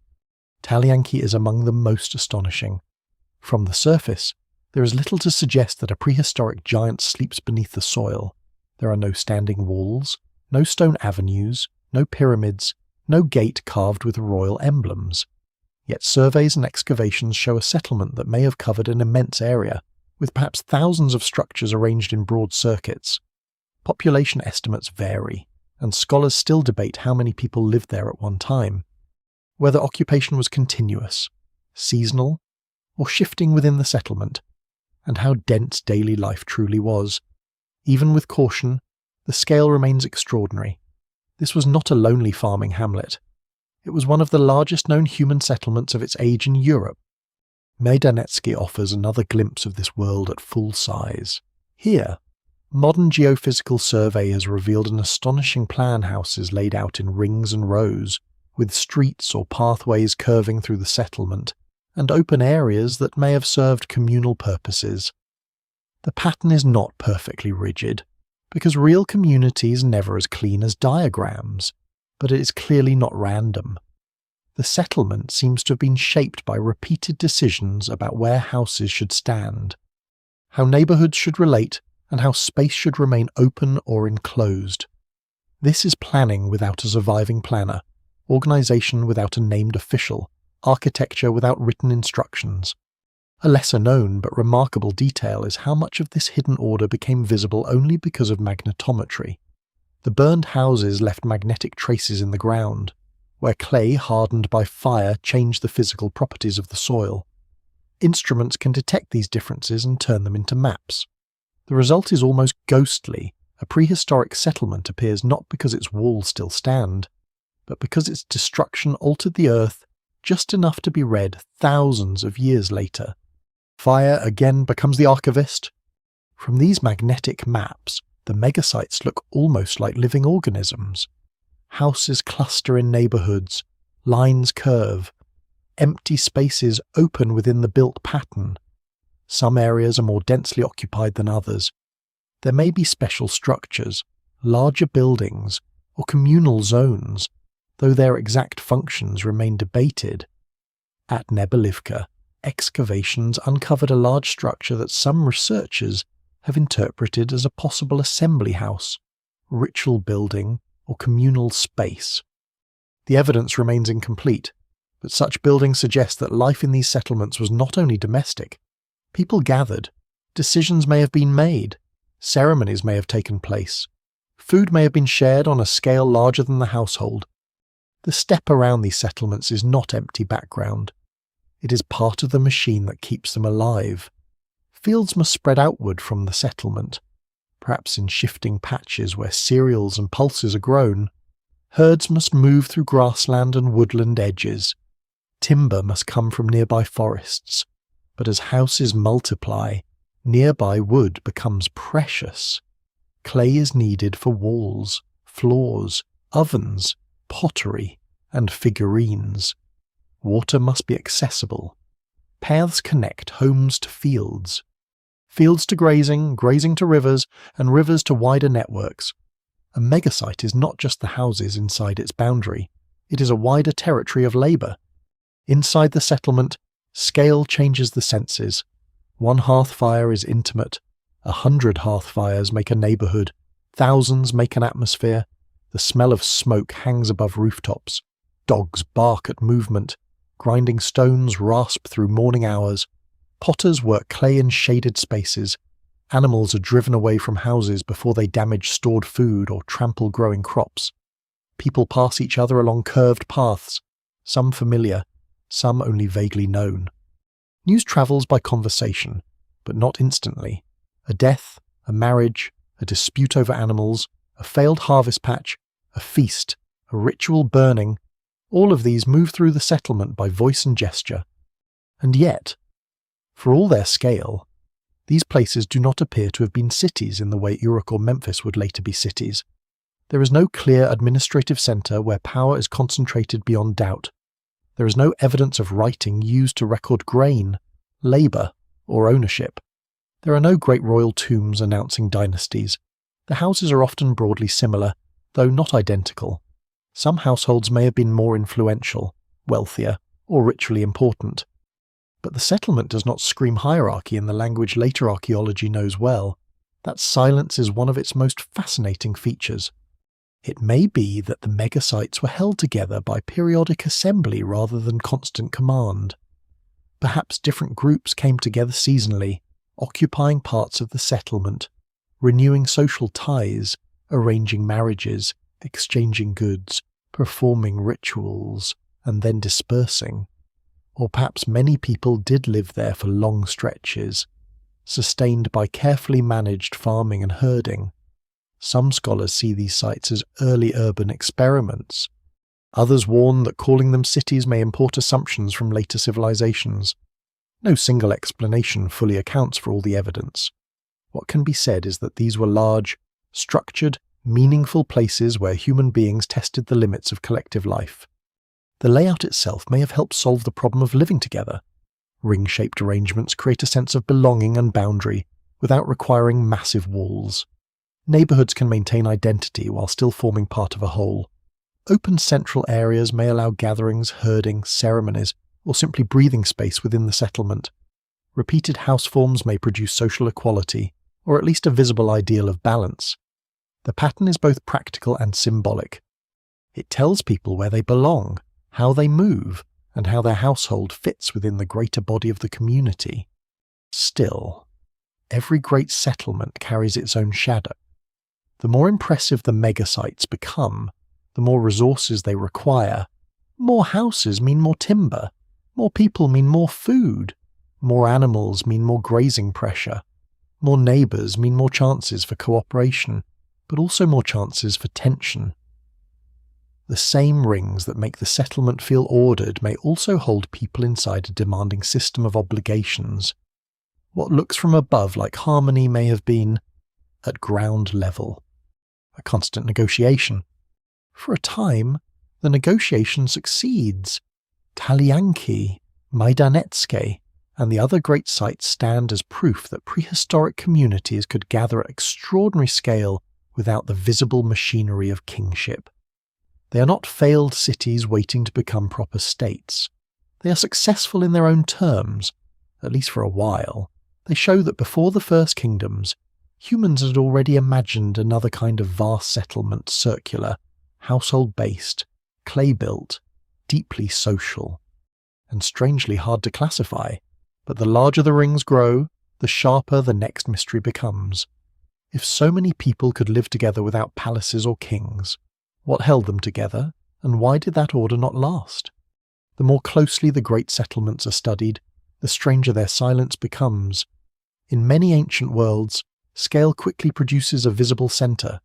Talyanki is among the most astonishing. From the surface, there is little to suggest that a prehistoric giant sleeps beneath the soil. There are no standing walls, no stone avenues, no pyramids, no gate carved with royal emblems. Yet surveys and excavations show a settlement that may have covered an immense area, with perhaps thousands of structures arranged in broad circuits. Population estimates vary, and scholars still debate how many people lived there at one time, whether occupation was continuous, seasonal, or shifting within the settlement, and how dense daily life truly was. Even with caution, the scale remains extraordinary. This was not a lonely farming hamlet. It was one of the largest known human settlements of its age in Europe. Maidanetsky offers another glimpse of this world at full size. Here, modern geophysical survey has revealed an astonishing plan houses laid out in rings and rows, with streets or pathways curving through the settlement, and open areas that may have served communal purposes. The pattern is not perfectly rigid, because real communities are never as clean as diagrams, but it is clearly not random. The settlement seems to have been shaped by repeated decisions about where houses should stand, how neighbourhoods should relate, and how space should remain open or enclosed. This is planning without a surviving planner, organisation without a named official, architecture without written instructions. A lesser-known but remarkable detail is how much of this hidden order became visible only because of magnetometry. The burned houses left magnetic traces in the ground, where clay hardened by fire changed the physical properties of the soil. Instruments can detect these differences and turn them into maps. The result is almost ghostly. A prehistoric settlement appears not because its walls still stand, but because its destruction altered the earth just enough to be read thousands of years later. Fire again becomes the archivist. From these magnetic maps, the megasites look almost like living organisms. Houses cluster in neighbourhoods, lines curve, empty spaces open within the built pattern. Some areas are more densely occupied than others. There may be special structures, larger buildings, or communal zones, though their exact functions remain debated. At Nebelivka, excavations uncovered a large structure that some researchers have interpreted as a possible assembly house, ritual building, or communal space. The evidence remains incomplete, but such buildings suggest that life in these settlements was not only domestic. People gathered, decisions may have been made, ceremonies may have taken place, food may have been shared on a scale larger than the household. The steppe around these settlements is not empty background. It is part of the machine that keeps them alive. Fields must spread outward from the settlement, perhaps in shifting patches where cereals and pulses are grown. Herds must move through grassland and woodland edges. Timber must come from nearby forests, but as houses multiply, nearby wood becomes precious. Clay is needed for walls, floors, ovens, pottery, and figurines. Water must be accessible. Paths connect homes to fields. Fields to grazing, grazing to rivers, and rivers to wider networks. A megasite is not just the houses inside its boundary, it is a wider territory of labour. Inside the settlement, scale changes the senses. One hearth fire is intimate, 100 hearth fires make a neighbourhood, thousands make an atmosphere. The smell of smoke hangs above rooftops. Dogs bark at movement. Grinding stones rasp through morning hours. Potters work clay in shaded spaces. Animals are driven away from houses before they damage stored food or trample growing crops. People pass each other along curved paths, some familiar, some only vaguely known. News travels by conversation, but not instantly. A death, a marriage, a dispute over animals, a failed harvest patch, a feast, a ritual burning, all of these move through the settlement by voice and gesture. And yet, for all their scale, these places do not appear to have been cities in the way Uruk or Memphis would later be cities. There is no clear administrative centre where power is concentrated beyond doubt. There is no evidence of writing used to record grain, labour, or ownership. There are no great royal tombs announcing dynasties. The houses are often broadly similar, though not identical. Some households may have been more influential, wealthier, or ritually important. But the settlement does not scream hierarchy in the language later archaeology knows well. That silence is one of its most fascinating features. It may be that the megasites were held together by periodic assembly rather than constant command. Perhaps different groups came together seasonally, occupying parts of the settlement, renewing social ties, arranging marriages, exchanging goods, performing rituals, and then dispersing. Or perhaps many people did live there for long stretches, sustained by carefully managed farming and herding. Some scholars see these sites as early urban experiments. Others warn that calling them cities may import assumptions from later civilizations. No single explanation fully accounts for all the evidence. What can be said is that these were large, structured, meaningful places where human beings tested the limits of collective life. The layout itself may have helped solve the problem of living together. Ring-shaped arrangements create a sense of belonging and boundary without requiring massive walls. Neighbourhoods can maintain identity while still forming part of a whole. Open central areas may allow gatherings, herding, ceremonies, or simply breathing space within the settlement. Repeated house forms may produce social equality, or at least a visible ideal of balance. The pattern is both practical and symbolic. It tells people where they belong, how they move, and how their household fits within the greater body of the community. Still, every great settlement carries its own shadow. The more impressive the megasites become, the more resources they require. More houses mean more timber. More people mean more food. More animals mean more grazing pressure. More neighbours mean more chances for cooperation, but also more chances for tension. The same rings that make the settlement feel ordered may also hold people inside a demanding system of obligations. What looks from above like harmony may have been, at ground level, a constant negotiation. For a time, the negotiation succeeds. Talianki, Majdanetske, and the other great sites stand as proof that prehistoric communities could gather at extraordinary scale without the visible machinery of kingship. They are not failed cities waiting to become proper states. They are successful in their own terms, at least for a while. They show that before the first kingdoms, humans had already imagined another kind of vast settlement, circular, household-based, clay-built, deeply social, and strangely hard to classify. But the larger the rings grow, the sharper the next mystery becomes. If so many people could live together without palaces or kings, what held them together, and why did that order not last? The more closely the great settlements are studied, the stranger their silence becomes. In many ancient worlds, scale quickly produces a visible centre.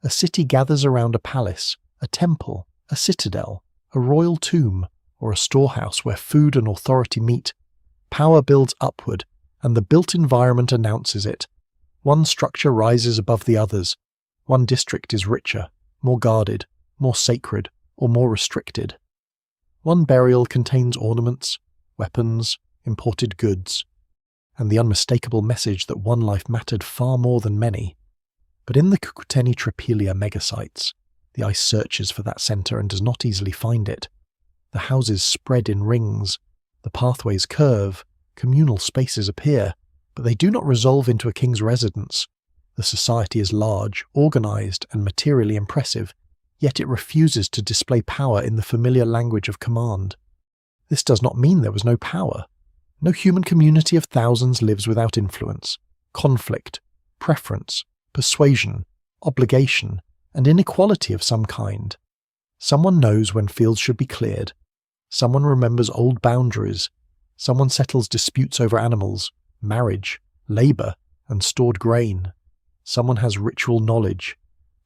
A city gathers around a palace, a temple, a citadel, a royal tomb, or a storehouse where food and authority meet. Power builds upward, and the built environment announces it. One structure rises above the others. One district is richer, more guarded, more sacred, or more restricted. One burial contains ornaments, weapons, imported goods, and the unmistakable message that one life mattered far more than many. But in the Cucuteni Tripelia megasites, the eye searches for that centre and does not easily find it. The houses spread in rings, the pathways curve, communal spaces appear, but they do not resolve into a king's residence. The society is large, organised, and materially impressive, yet it refuses to display power in the familiar language of command. This does not mean there was no power. No human community of thousands lives without influence, conflict, preference, persuasion, obligation, and inequality of some kind. Someone knows when fields should be cleared. Someone remembers old boundaries. Someone settles disputes over animals, marriage, labour, and stored grain. Someone has ritual knowledge,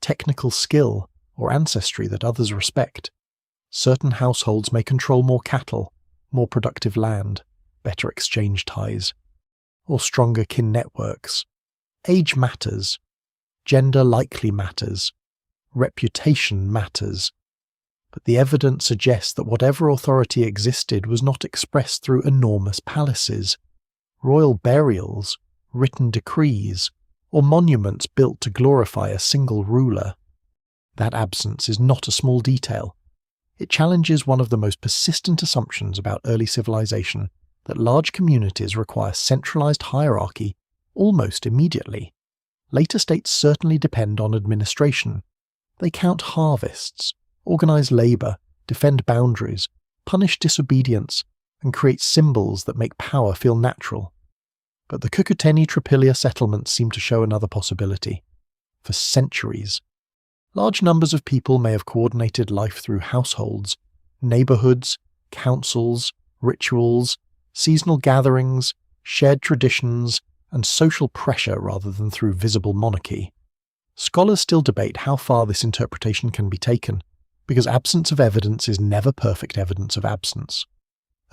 technical skill, or ancestry that others respect. Certain households may control more cattle, more productive land, better exchange ties, or stronger kin networks. Age matters. Gender likely matters. reputation matters. But the evidence suggests that whatever authority existed was not expressed through enormous palaces, royal burials, written decrees, or monuments built to glorify a single ruler. That absence is not a small detail. It challenges one of the most persistent assumptions about early civilization, that large communities require centralized hierarchy almost immediately. Later states certainly depend on administration. They count harvests, organize labor, defend boundaries, punish disobedience, and create symbols that make power feel natural. But the Cucuteni-Tripilia settlements seem to show another possibility. For centuries, large numbers of people may have coordinated life through households, neighborhoods, councils, rituals, seasonal gatherings, shared traditions, and social pressure rather than through visible monarchy. Scholars still debate how far this interpretation can be taken, because absence of evidence is never perfect evidence of absence.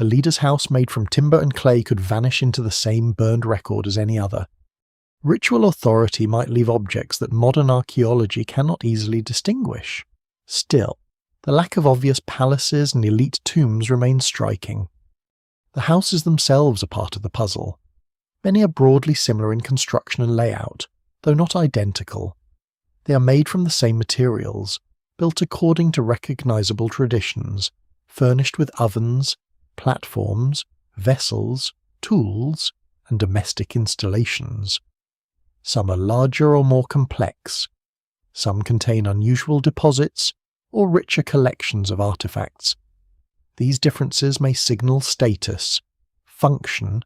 A leader's house made from timber and clay could vanish into the same burned record as any other. Ritual authority might leave objects that modern archaeology cannot easily distinguish. Still, the lack of obvious palaces and elite tombs remains striking. The houses themselves are part of the puzzle. Many are broadly similar in construction and layout, though not identical. They are made from the same materials, built according to recognizable traditions, furnished with ovens, platforms, vessels, tools, and domestic installations. Some are larger or more complex. Some contain unusual deposits or richer collections of artifacts. These differences may signal status, function,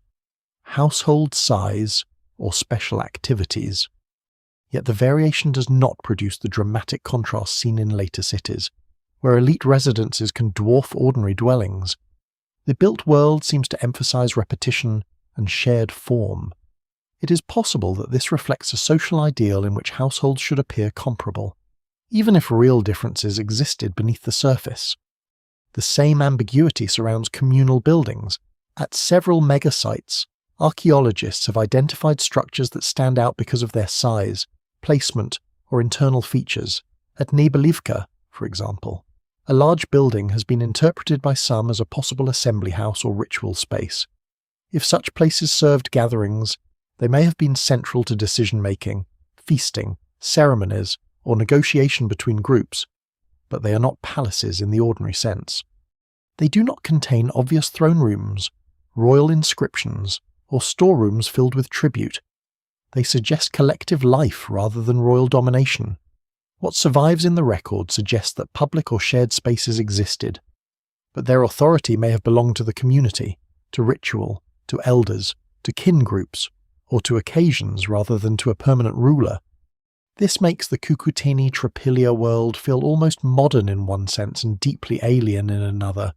household size, or special activities. Yet the variation does not produce the dramatic contrast seen in later cities, where elite residences can dwarf ordinary dwellings. The built world seems to emphasize repetition and shared form. It is possible that this reflects a social ideal in which households should appear comparable, even if real differences existed beneath the surface. The same ambiguity surrounds communal buildings. At several megasites, archaeologists have identified structures that stand out because of their size, placement, or internal features. At Nebelivka, for example, a large building has been interpreted by some as a possible assembly house or ritual space. If such places served gatherings, they may have been central to decision-making, feasting, ceremonies, or negotiation between groups, but they are not palaces in the ordinary sense. They do not contain obvious throne rooms, royal inscriptions, or storerooms filled with tribute. They suggest collective life rather than royal domination. What survives in the record suggests that public or shared spaces existed, but their authority may have belonged to the community, to ritual, to elders, to kin groups, or to occasions rather than to a permanent ruler. This makes the Cucuteni-Tripilia world feel almost modern in one sense and deeply alien in another.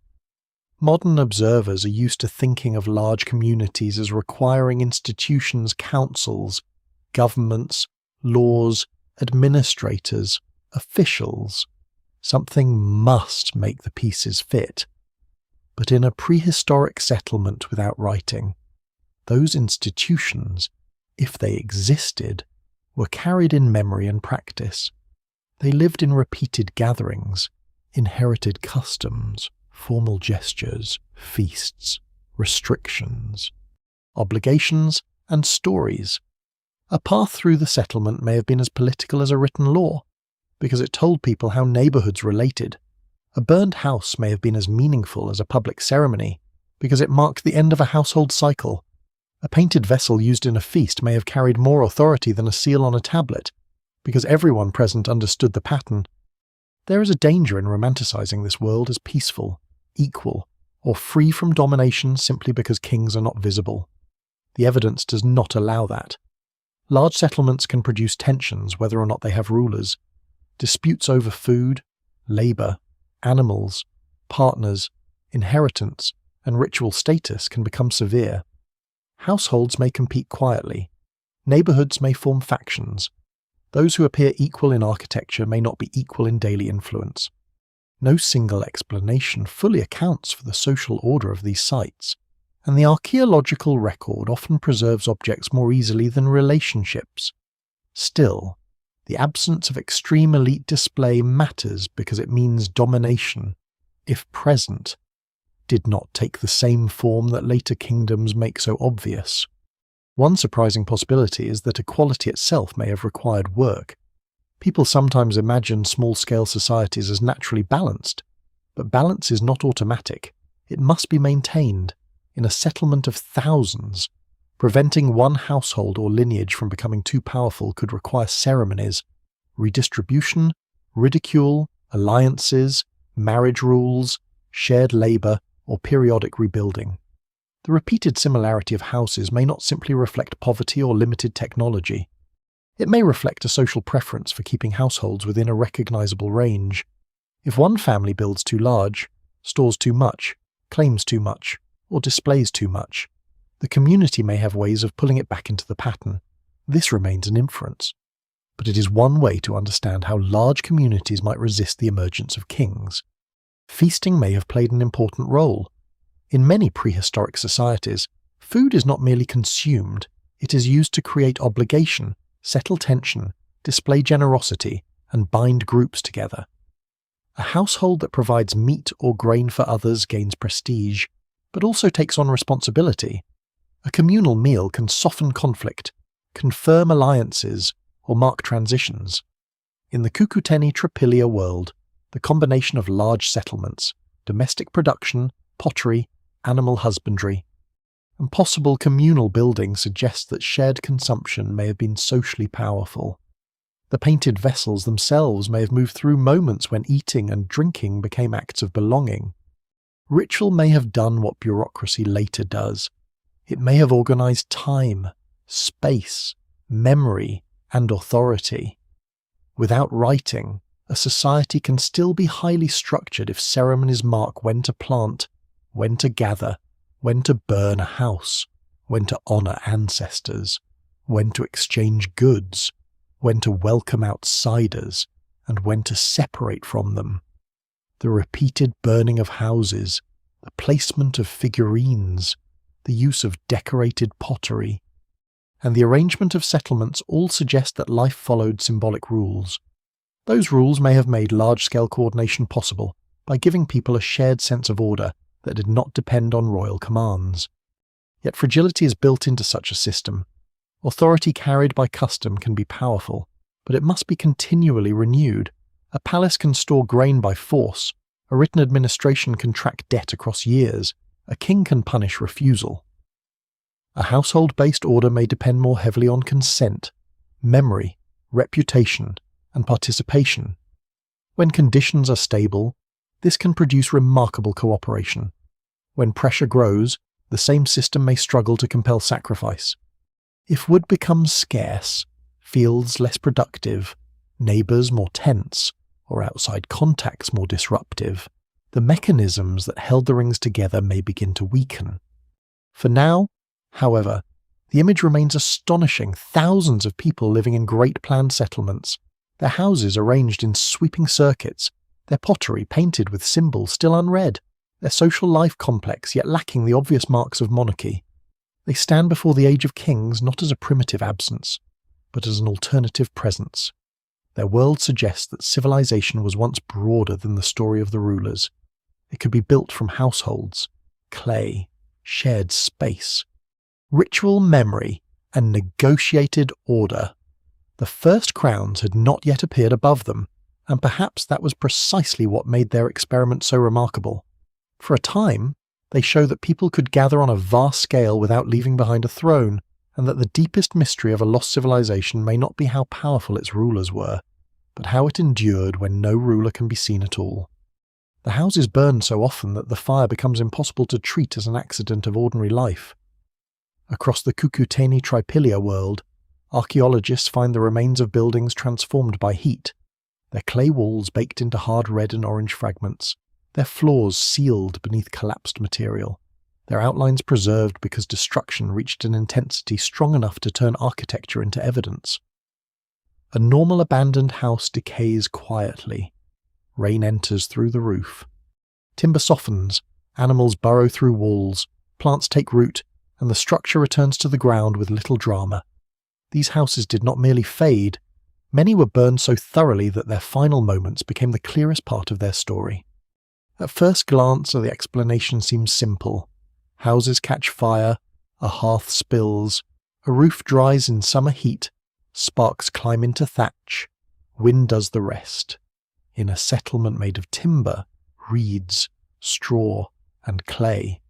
Modern observers are used to thinking of large communities as requiring institutions, councils, governments, laws, administrators, officials. Something must make the pieces fit. But in a prehistoric settlement without writing, those institutions, if they existed, were carried in memory and practice. They lived in repeated gatherings, inherited customs, formal gestures, feasts, restrictions, obligations, and stories. A path through the settlement may have been as political as a written law, because it told people how neighborhoods related. A burned house may have been as meaningful as a public ceremony, because it marked the end of a household cycle. A painted vessel used in a feast may have carried more authority than a seal on a tablet, because everyone present understood the pattern. There is a danger in romanticizing this world as peaceful, equal, or free from domination simply because kings are not visible. The evidence does not allow that. Large settlements can produce tensions whether or not they have rulers. Disputes over food, labor, animals, partners, inheritance, and ritual status can become severe. Households may compete quietly. Neighborhoods may form factions. Those who appear equal in architecture may not be equal in daily influence. No single explanation fully accounts for the social order of these sites, and the archaeological record often preserves objects more easily than relationships. Still, The absence of extreme elite display matters because it means domination, if present, did not take the same form that later kingdoms make so obvious. One surprising possibility is that equality itself may have required work. People sometimes imagine small-scale societies as naturally balanced, but balance is not automatic. It must be maintained in a settlement of thousands. Preventing one household or lineage from becoming too powerful could require ceremonies, redistribution, ridicule, alliances, marriage rules, shared labour, or periodic rebuilding. The repeated similarity of houses may not simply reflect poverty or limited technology. It may reflect a social preference for keeping households within a recognisable range. If one family builds too large, stores too much, claims too much, or displays too much, the community may have ways of pulling it back into the pattern. This remains an inference, but it is one way to understand how large communities might resist the emergence of kings. Feasting may have played an important role. In many prehistoric societies, food is not merely consumed, it is used to create obligation, settle tension, display generosity, and bind groups together. A household that provides meat or grain for others gains prestige, but also takes on responsibility. A communal meal can soften conflict, confirm alliances, or mark transitions. In the Cucuteni Tripilia world, the combination of large settlements, domestic production, pottery, animal husbandry, and possible communal building suggests that shared consumption may have been socially powerful. The painted vessels themselves may have moved through moments when eating and drinking became acts of belonging. Ritual may have done what bureaucracy later does. It may have organised time, space, memory, and authority. Without writing, a society can still be highly structured if ceremonies mark when to plant, when to gather, when to burn a house, when to honour ancestors, when to exchange goods, when to welcome outsiders, and when to separate from them. The repeated burning of houses, the placement of figurines, the use of decorated pottery, and the arrangement of settlements all suggest that life followed symbolic rules. Those rules may have made large-scale coordination possible by giving people a shared sense of order that did not depend on royal commands. Yet fragility is built into such a system. Authority carried by custom can be powerful, but it must be continually renewed. A palace can store grain by force, a written administration can track debt across years, a king can punish refusal. A household-based order may depend more heavily on consent, memory, reputation, and participation. When conditions are stable, this can produce remarkable cooperation. When pressure grows, the same system may struggle to compel sacrifice. If wood becomes scarce, fields less productive, neighbours more tense, or outside contacts more disruptive, the mechanisms that held the rings together may begin to weaken. For now, however, the image remains astonishing. Thousands of people living in great planned settlements, their houses arranged in sweeping circuits, their pottery painted with symbols still unread, their social life complex yet lacking the obvious marks of monarchy. They stand before the age of kings not as a primitive absence, but as an alternative presence. Their world suggests that civilization was once broader than the story of the rulers. It could be built from households, clay, shared space, ritual memory, and negotiated order. The first crowns had not yet appeared above them, and perhaps that was precisely what made their experiment so remarkable. For a time, they show that people could gather on a vast scale without leaving behind a throne, and that the deepest mystery of a lost civilization may not be how powerful its rulers were, but how it endured when no ruler can be seen at all. The houses burn so often that the fire becomes impossible to treat as an accident of ordinary life. Across the Cucuteni Tripilia world, archaeologists find the remains of buildings transformed by heat, their clay walls baked into hard red and orange fragments, their floors sealed beneath collapsed material, their outlines preserved because destruction reached an intensity strong enough to turn architecture into evidence. A normal abandoned house decays quietly. Rain enters through the roof. Timber softens, animals burrow through walls, plants take root, and the structure returns to the ground with little drama. These houses did not merely fade, Many were burned so thoroughly that their final moments became the clearest part of their story. At first glance, the explanation seems simple. Houses catch fire, a hearth spills, a roof dries in summer heat, sparks climb into thatch, wind does the rest. In a settlement made of timber, reeds, straw, and clay,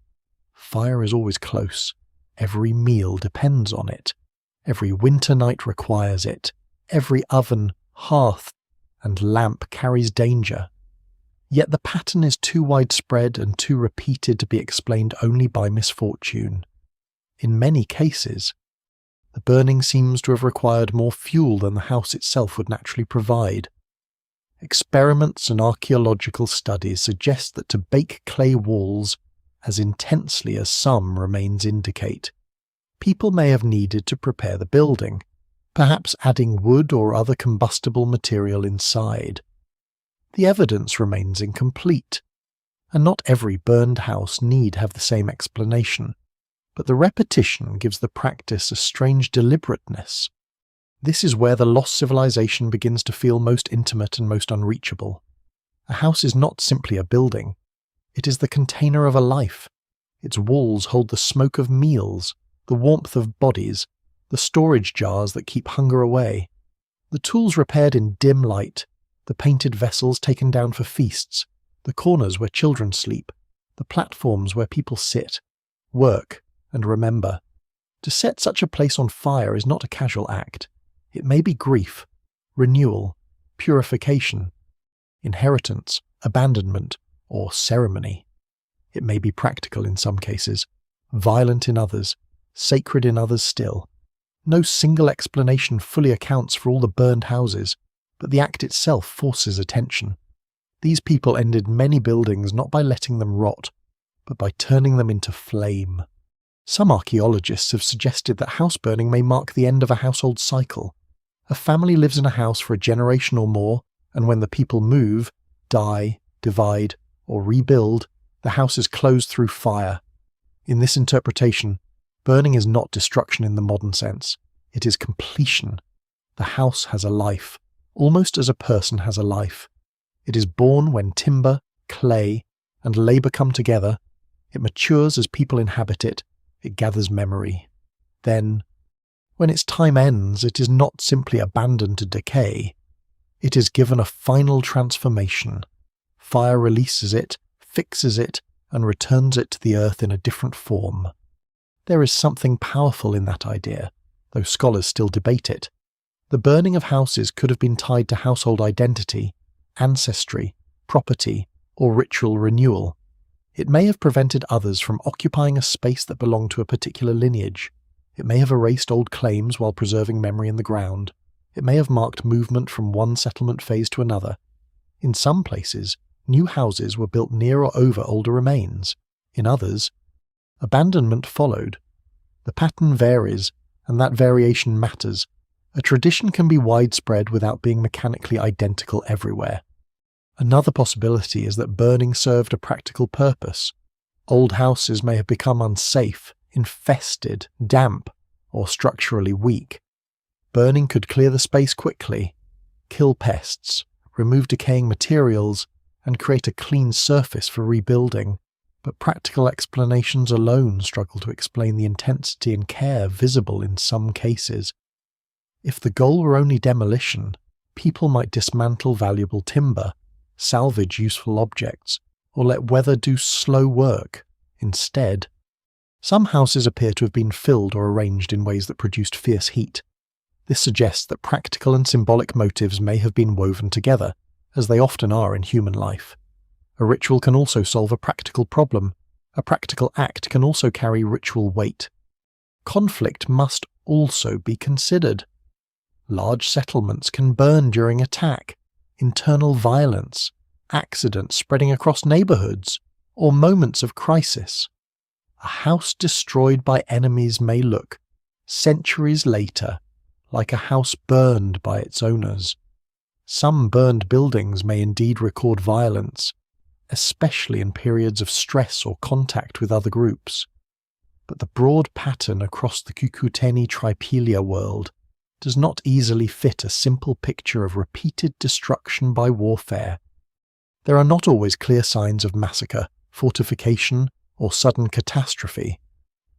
fire is always close. Every meal depends on it. Every winter night requires it. Every oven, hearth, and lamp carries danger. Yet the pattern is too widespread and too repeated to be explained only by misfortune. In many cases, the burning seems to have required more fuel than the house itself would naturally provide. Experiments and archaeological studies suggest that to bake clay walls as intensely as some remains indicate, people may have needed to prepare the building, perhaps adding wood or other combustible material inside. The evidence remains incomplete, and not every burned house need have the same explanation, but the repetition gives the practice a strange deliberateness. This is where the lost civilization begins to feel most intimate and most unreachable. A house is not simply a building. It is the container of a life. Its walls hold the smoke of meals, the warmth of bodies, the storage jars that keep hunger away, the tools repaired in dim light, the painted vessels taken down for feasts, the corners where children sleep, the platforms where people sit, work, and remember. To set such a place on fire is not a casual act. It may be grief, renewal, purification, inheritance, abandonment, or ceremony. It may be practical in some cases, violent in others, sacred in others still. No single explanation fully accounts for all the burned houses, but the act itself forces attention. These people ended many buildings not by letting them rot, but by turning them into flame. Some archaeologists have suggested that house burning may mark the end of a household cycle. A family lives in a house for a generation or more, and when the people move, die, divide, or rebuild, the house is closed through fire. In this interpretation, burning is not destruction in the modern sense. It is completion. The house has a life, almost as a person has a life. It is born when timber, clay, and labour come together. It matures as people inhabit it. It gathers memory. Then, when its time ends, it is not simply abandoned to decay. It is given a final transformation. Fire releases it, fixes it, and returns it to the earth in a different form. There is something powerful in that idea, though scholars still debate it. The burning of houses could have been tied to household identity, ancestry, property, or ritual renewal. It may have prevented others from occupying a space that belonged to a particular lineage. It may have erased old claims while preserving memory in the ground. It may have marked movement from one settlement phase to another. In some places, new houses were built near or over older remains. In others, abandonment followed. The pattern varies, and that variation matters. A tradition can be widespread without being mechanically identical everywhere. Another possibility is that burning served a practical purpose. Old houses may have become unsafe, infested, damp, or structurally weak. Burning could clear the space quickly, kill pests, remove decaying materials, and create a clean surface for rebuilding. But practical explanations alone struggle to explain the intensity and care visible in some cases. If the goal were only demolition, people might dismantle valuable timber, salvage useful objects, or let weather do slow work instead. Some houses appear to have been filled or arranged in ways that produced fierce heat. This suggests that practical and symbolic motives may have been woven together, as they often are in human life. A ritual can also solve a practical problem. A practical act can also carry ritual weight. Conflict must also be considered. Large settlements can burn during attack, internal violence, accidents spreading across neighbourhoods, or moments of crisis. A house destroyed by enemies may look, centuries later, like a house burned by its owners. Some burned buildings may indeed record violence, especially in periods of stress or contact with other groups. But the broad pattern across the Cucuteni Tripelia world does not easily fit a simple picture of repeated destruction by warfare. There are not always clear signs of massacre, fortification, or sudden catastrophe.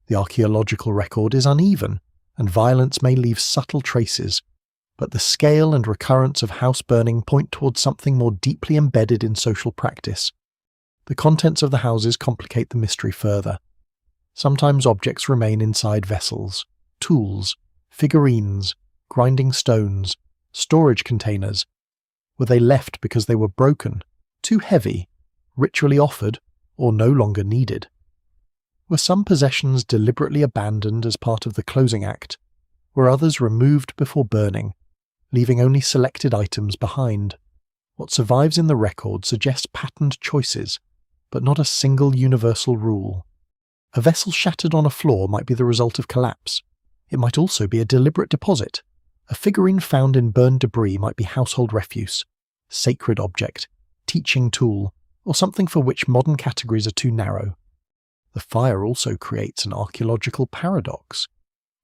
The archaeological record is uneven, and violence may leave subtle traces, but the scale and recurrence of house burning point towards something more deeply embedded in social practice. The contents of the houses complicate the mystery further. Sometimes objects remain inside vessels, tools, figurines, grinding stones, storage containers. Were they left because they were broken, too heavy, ritually offered, or no longer needed? Were some possessions deliberately abandoned as part of the closing act? Were others removed before burning, leaving only selected items behind? What survives in the record suggests patterned choices, but not a single universal rule. A vessel shattered on a floor might be the result of collapse. It might also be a deliberate deposit. A figurine found in burned debris might be household refuse, sacred object, teaching tool, or something for which modern categories are too narrow. The fire also creates an archaeological paradox.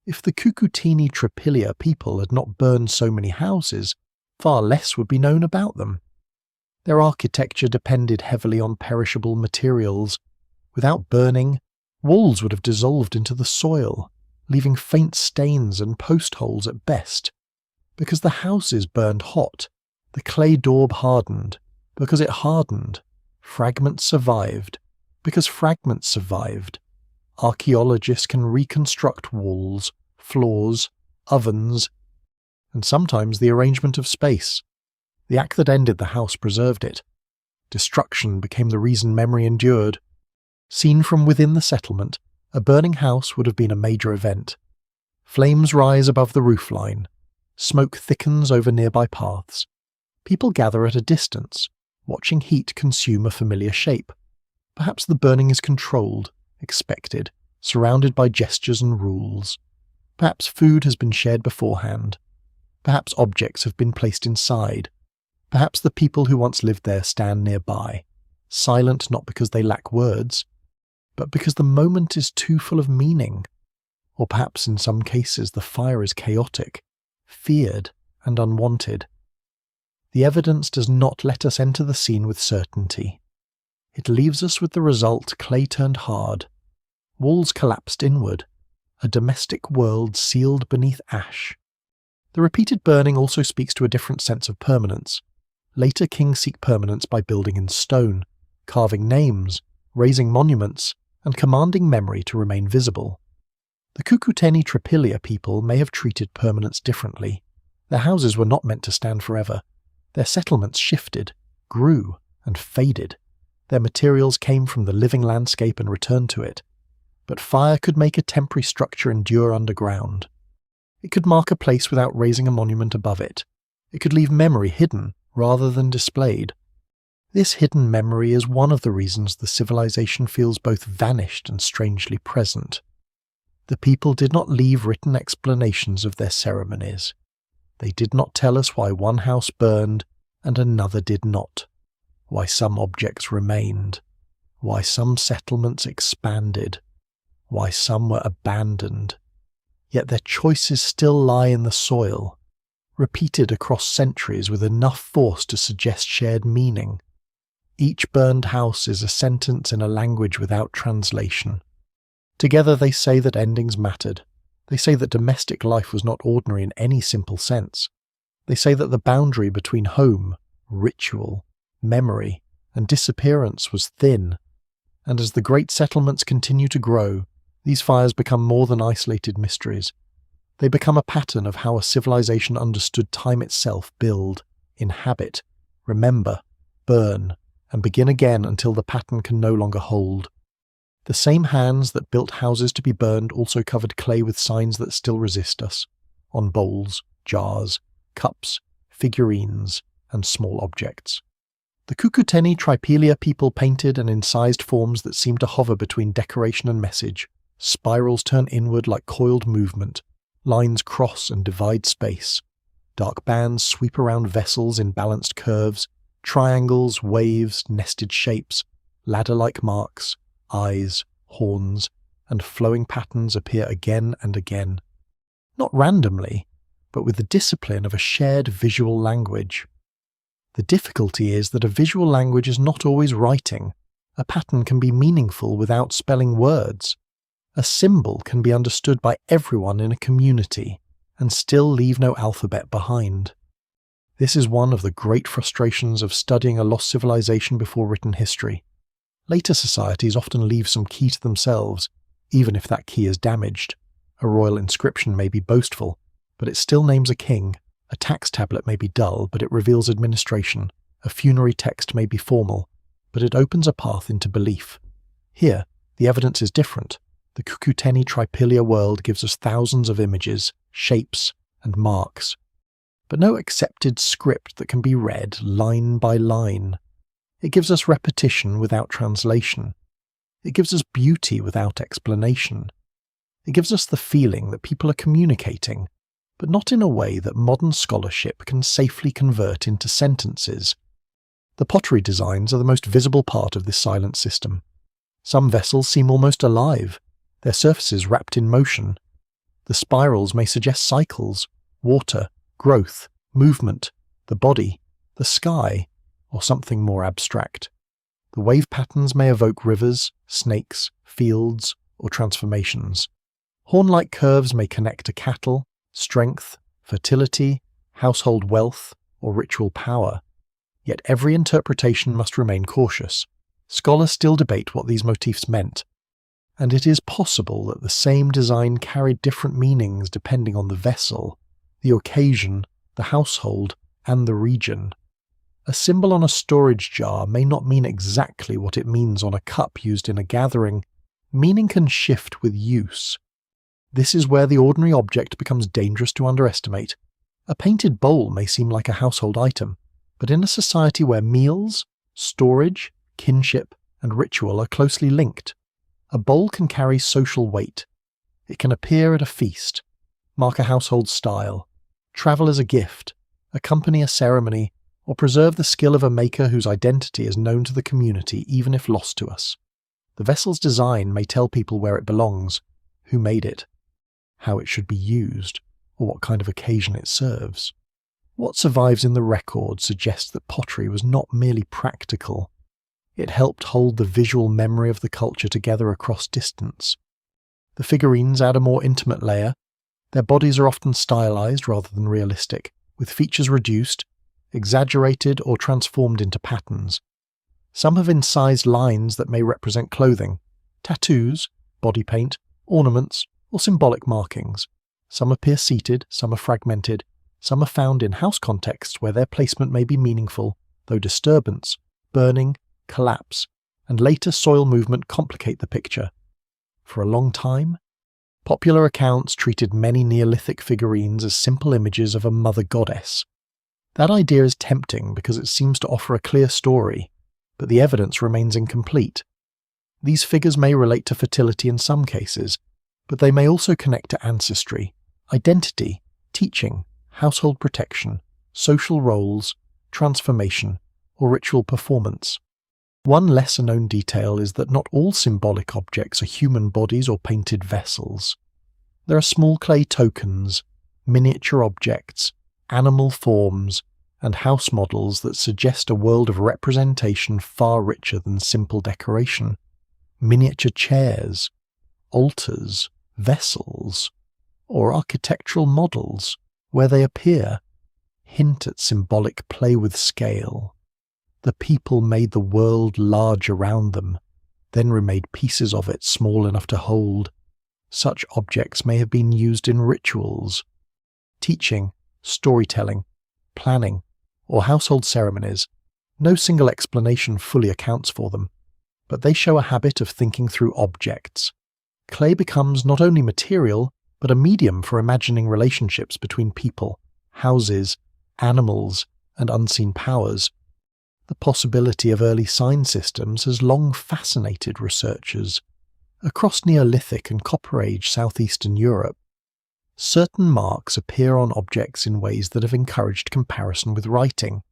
If the Cucuteni Tripilia people had not burned so many houses, far less would be known about them. Their architecture depended heavily on perishable materials. Without burning, walls would have dissolved into the soil, leaving faint stains and post holes at best. Because the houses burned hot, the clay daub hardened. Because it hardened, fragments survived. Because fragments survived, archaeologists can reconstruct walls, floors, ovens, and sometimes the arrangement of space. The act that ended the house preserved it. Destruction became the reason memory endured. Seen from within the settlement, a burning house would have been a major event. Flames rise above the roofline. Smoke thickens over nearby paths. People gather at a distance, watching heat consume a familiar shape. Perhaps the burning is controlled, expected, surrounded by gestures and rules. Perhaps food has been shared beforehand. Perhaps objects have been placed inside. Perhaps the people who once lived there stand nearby, silent not because they lack words, but because the moment is too full of meaning. Or perhaps in some cases the fire is chaotic, feared, and unwanted. The evidence does not let us enter the scene with certainty. It leaves us with the result clay turned hard, walls collapsed inward, a domestic world sealed beneath ash. The repeated burning also speaks to a different sense of permanence. Later kings seek permanence by building in stone, carving names, raising monuments, and commanding memory to remain visible. The Cucuteni Tripilia people may have treated permanence differently. Their houses were not meant to stand forever. Their settlements shifted, grew, and faded. Their materials came from the living landscape and returned to it. But fire could make a temporary structure endure underground. It could mark a place without raising a monument above it. It could leave memory hidden rather than displayed. This hidden memory is one of the reasons the civilization feels both vanished and strangely present. The people did not leave written explanations of their ceremonies. They did not tell us why one house burned and another did not, why some objects remained, why some settlements expanded, why some were abandoned. Yet their choices still lie in the soil, repeated across centuries with enough force to suggest shared meaning. Each burned house is a sentence in a language without translation. Together they say that endings mattered. They say that domestic life was not ordinary in any simple sense. They say that the boundary between home, ritual, memory, and disappearance was thin. And as the great settlements continue to grow, these fires become more than isolated mysteries. They become a pattern of how a civilization understood time itself build, inhabit, remember, burn, and begin again until the pattern can no longer hold. The same hands that built houses to be burned also covered clay with signs that still resist us, on bowls, jars, cups, figurines, and small objects. The Cucuteni Tripilia people painted and incised forms that seem to hover between decoration and message. Spirals turn inward like coiled movement. Lines cross and divide space. Dark bands sweep around vessels in balanced curves. Triangles, waves, nested shapes, ladder-like marks, eyes, horns, and flowing patterns appear again and again. Not randomly, but with the discipline of a shared visual language. The difficulty is that a visual language is not always writing. A pattern can be meaningful without spelling words. A symbol can be understood by everyone in a community and still leave no alphabet behind. This is one of the great frustrations of studying a lost civilization before written history. Later societies often leave some key to themselves, even if that key is damaged. A royal inscription may be boastful, but it still names a king. A tax tablet may be dull, but it reveals administration. A funerary text may be formal, but it opens a path into belief. Here, the evidence is different. The Cucuteni Tripilia world gives us thousands of images, shapes, and marks, but no accepted script that can be read line by line. It gives us repetition without translation. It gives us beauty without explanation. It gives us the feeling that people are communicating, but not in a way that modern scholarship can safely convert into sentences. The pottery designs are the most visible part of this silent system. Some vessels seem almost alive, their surfaces wrapped in motion. The spirals may suggest cycles, water, growth, movement, the body, the sky, or something more abstract. The wave patterns may evoke rivers, snakes, fields, or transformations. Horn-like curves may connect to cattle, strength, fertility, household wealth, or ritual power. Yet every interpretation must remain cautious. Scholars still debate what these motifs meant, and it is possible that the same design carried different meanings depending on the vessel, the occasion, the household, and the region. A symbol on a storage jar may not mean exactly what it means on a cup used in a gathering. Meaning can shift with use. This is where the ordinary object becomes dangerous to underestimate. A painted bowl may seem like a household item, but in a society where meals, storage, kinship, and ritual are closely linked, a bowl can carry social weight. It can appear at a feast, mark a household style, travel as a gift, accompany a ceremony, or preserve the skill of a maker whose identity is known to the community even if lost to us. The vessel's design may tell people where it belongs, who made it, how it should be used, or what kind of occasion it serves. What survives in the record suggests that pottery was not merely practical. It helped hold the visual memory of the culture together across distance. The figurines add a more intimate layer. Their bodies are often stylized rather than realistic, with features reduced, exaggerated, or transformed into patterns. Some have incised lines that may represent clothing, tattoos, body paint, ornaments, or symbolic markings. Some appear seated, some are fragmented, some are found in house contexts where their placement may be meaningful, though disturbance, burning, collapse, and later soil movement complicate the picture. For a long time, popular accounts treated many Neolithic figurines as simple images of a mother goddess. That idea is tempting because it seems to offer a clear story, but the evidence remains incomplete. These figures may relate to fertility in some cases, but they may also connect to ancestry, identity, teaching, household protection, social roles, transformation, or ritual performance. One lesser-known detail is that not all symbolic objects are human bodies or painted vessels. There are small clay tokens, miniature objects, animal forms, and house models that suggest a world of representation far richer than simple decoration. Miniature chairs, altars, vessels, or architectural models, where they appear, hint at symbolic play with scale. The people made the world large around them, then remade pieces of it small enough to hold. Such objects may have been used in rituals, teaching, storytelling, planning, or household ceremonies. No single explanation fully accounts for them, but they show a habit of thinking through objects. Clay becomes not only material, but a medium for imagining relationships between people, houses, animals, and unseen powers. The possibility of early sign systems has long fascinated researchers. Across Neolithic and Copper Age southeastern Europe, certain marks appear on objects in ways that have encouraged comparison with writing.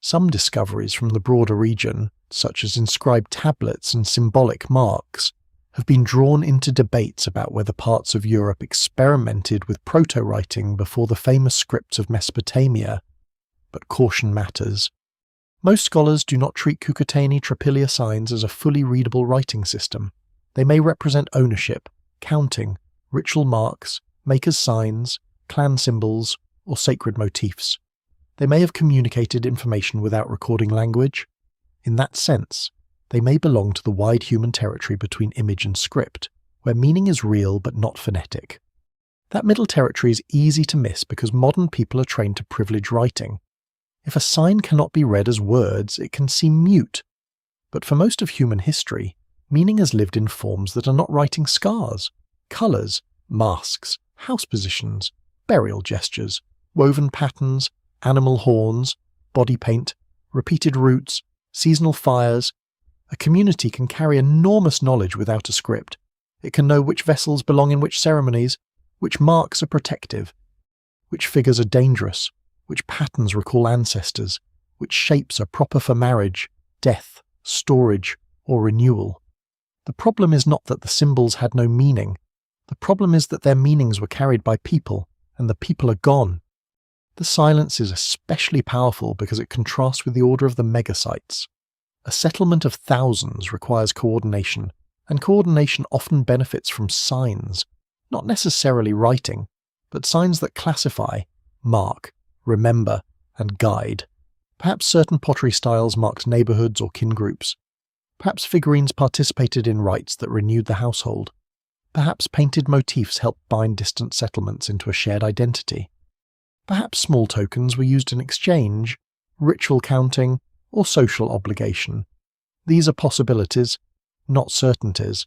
Some discoveries from the broader region, such as inscribed tablets and symbolic marks, have been drawn into debates about whether parts of Europe experimented with proto-writing before the famous scripts of Mesopotamia, but caution matters. Most scholars do not treat Cucuteni Trapilia signs as a fully readable writing system. They may represent ownership, counting, ritual marks, makers' signs, clan symbols, or sacred motifs. They may have communicated information without recording language. In that sense, they may belong to the wide human territory between image and script, where meaning is real but not phonetic. That middle territory is easy to miss because modern people are trained to privilege writing. If a sign cannot be read as words, it can seem mute. But for most of human history, meaning has lived in forms that are not writing scars, colours, masks, house positions, burial gestures, woven patterns, animal horns, body paint, repeated roots, seasonal fires. A community can carry enormous knowledge without a script. It can know which vessels belong in which ceremonies, which marks are protective, which figures are dangerous, which patterns recall ancestors, which shapes are proper for marriage, death, storage, or renewal. The problem is not that the symbols had no meaning. The problem is that their meanings were carried by people, and the people are gone. The silence is especially powerful because it contrasts with the order of the megasites. A settlement of thousands requires coordination, and coordination often benefits from signs, not necessarily writing, but signs that classify, mark, remember, and guide. Perhaps certain pottery styles marked neighbourhoods or kin groups. Perhaps figurines participated in rites that renewed the household. Perhaps painted motifs helped bind distant settlements into a shared identity. Perhaps small tokens were used in exchange, ritual counting, or social obligation. These are possibilities, not certainties.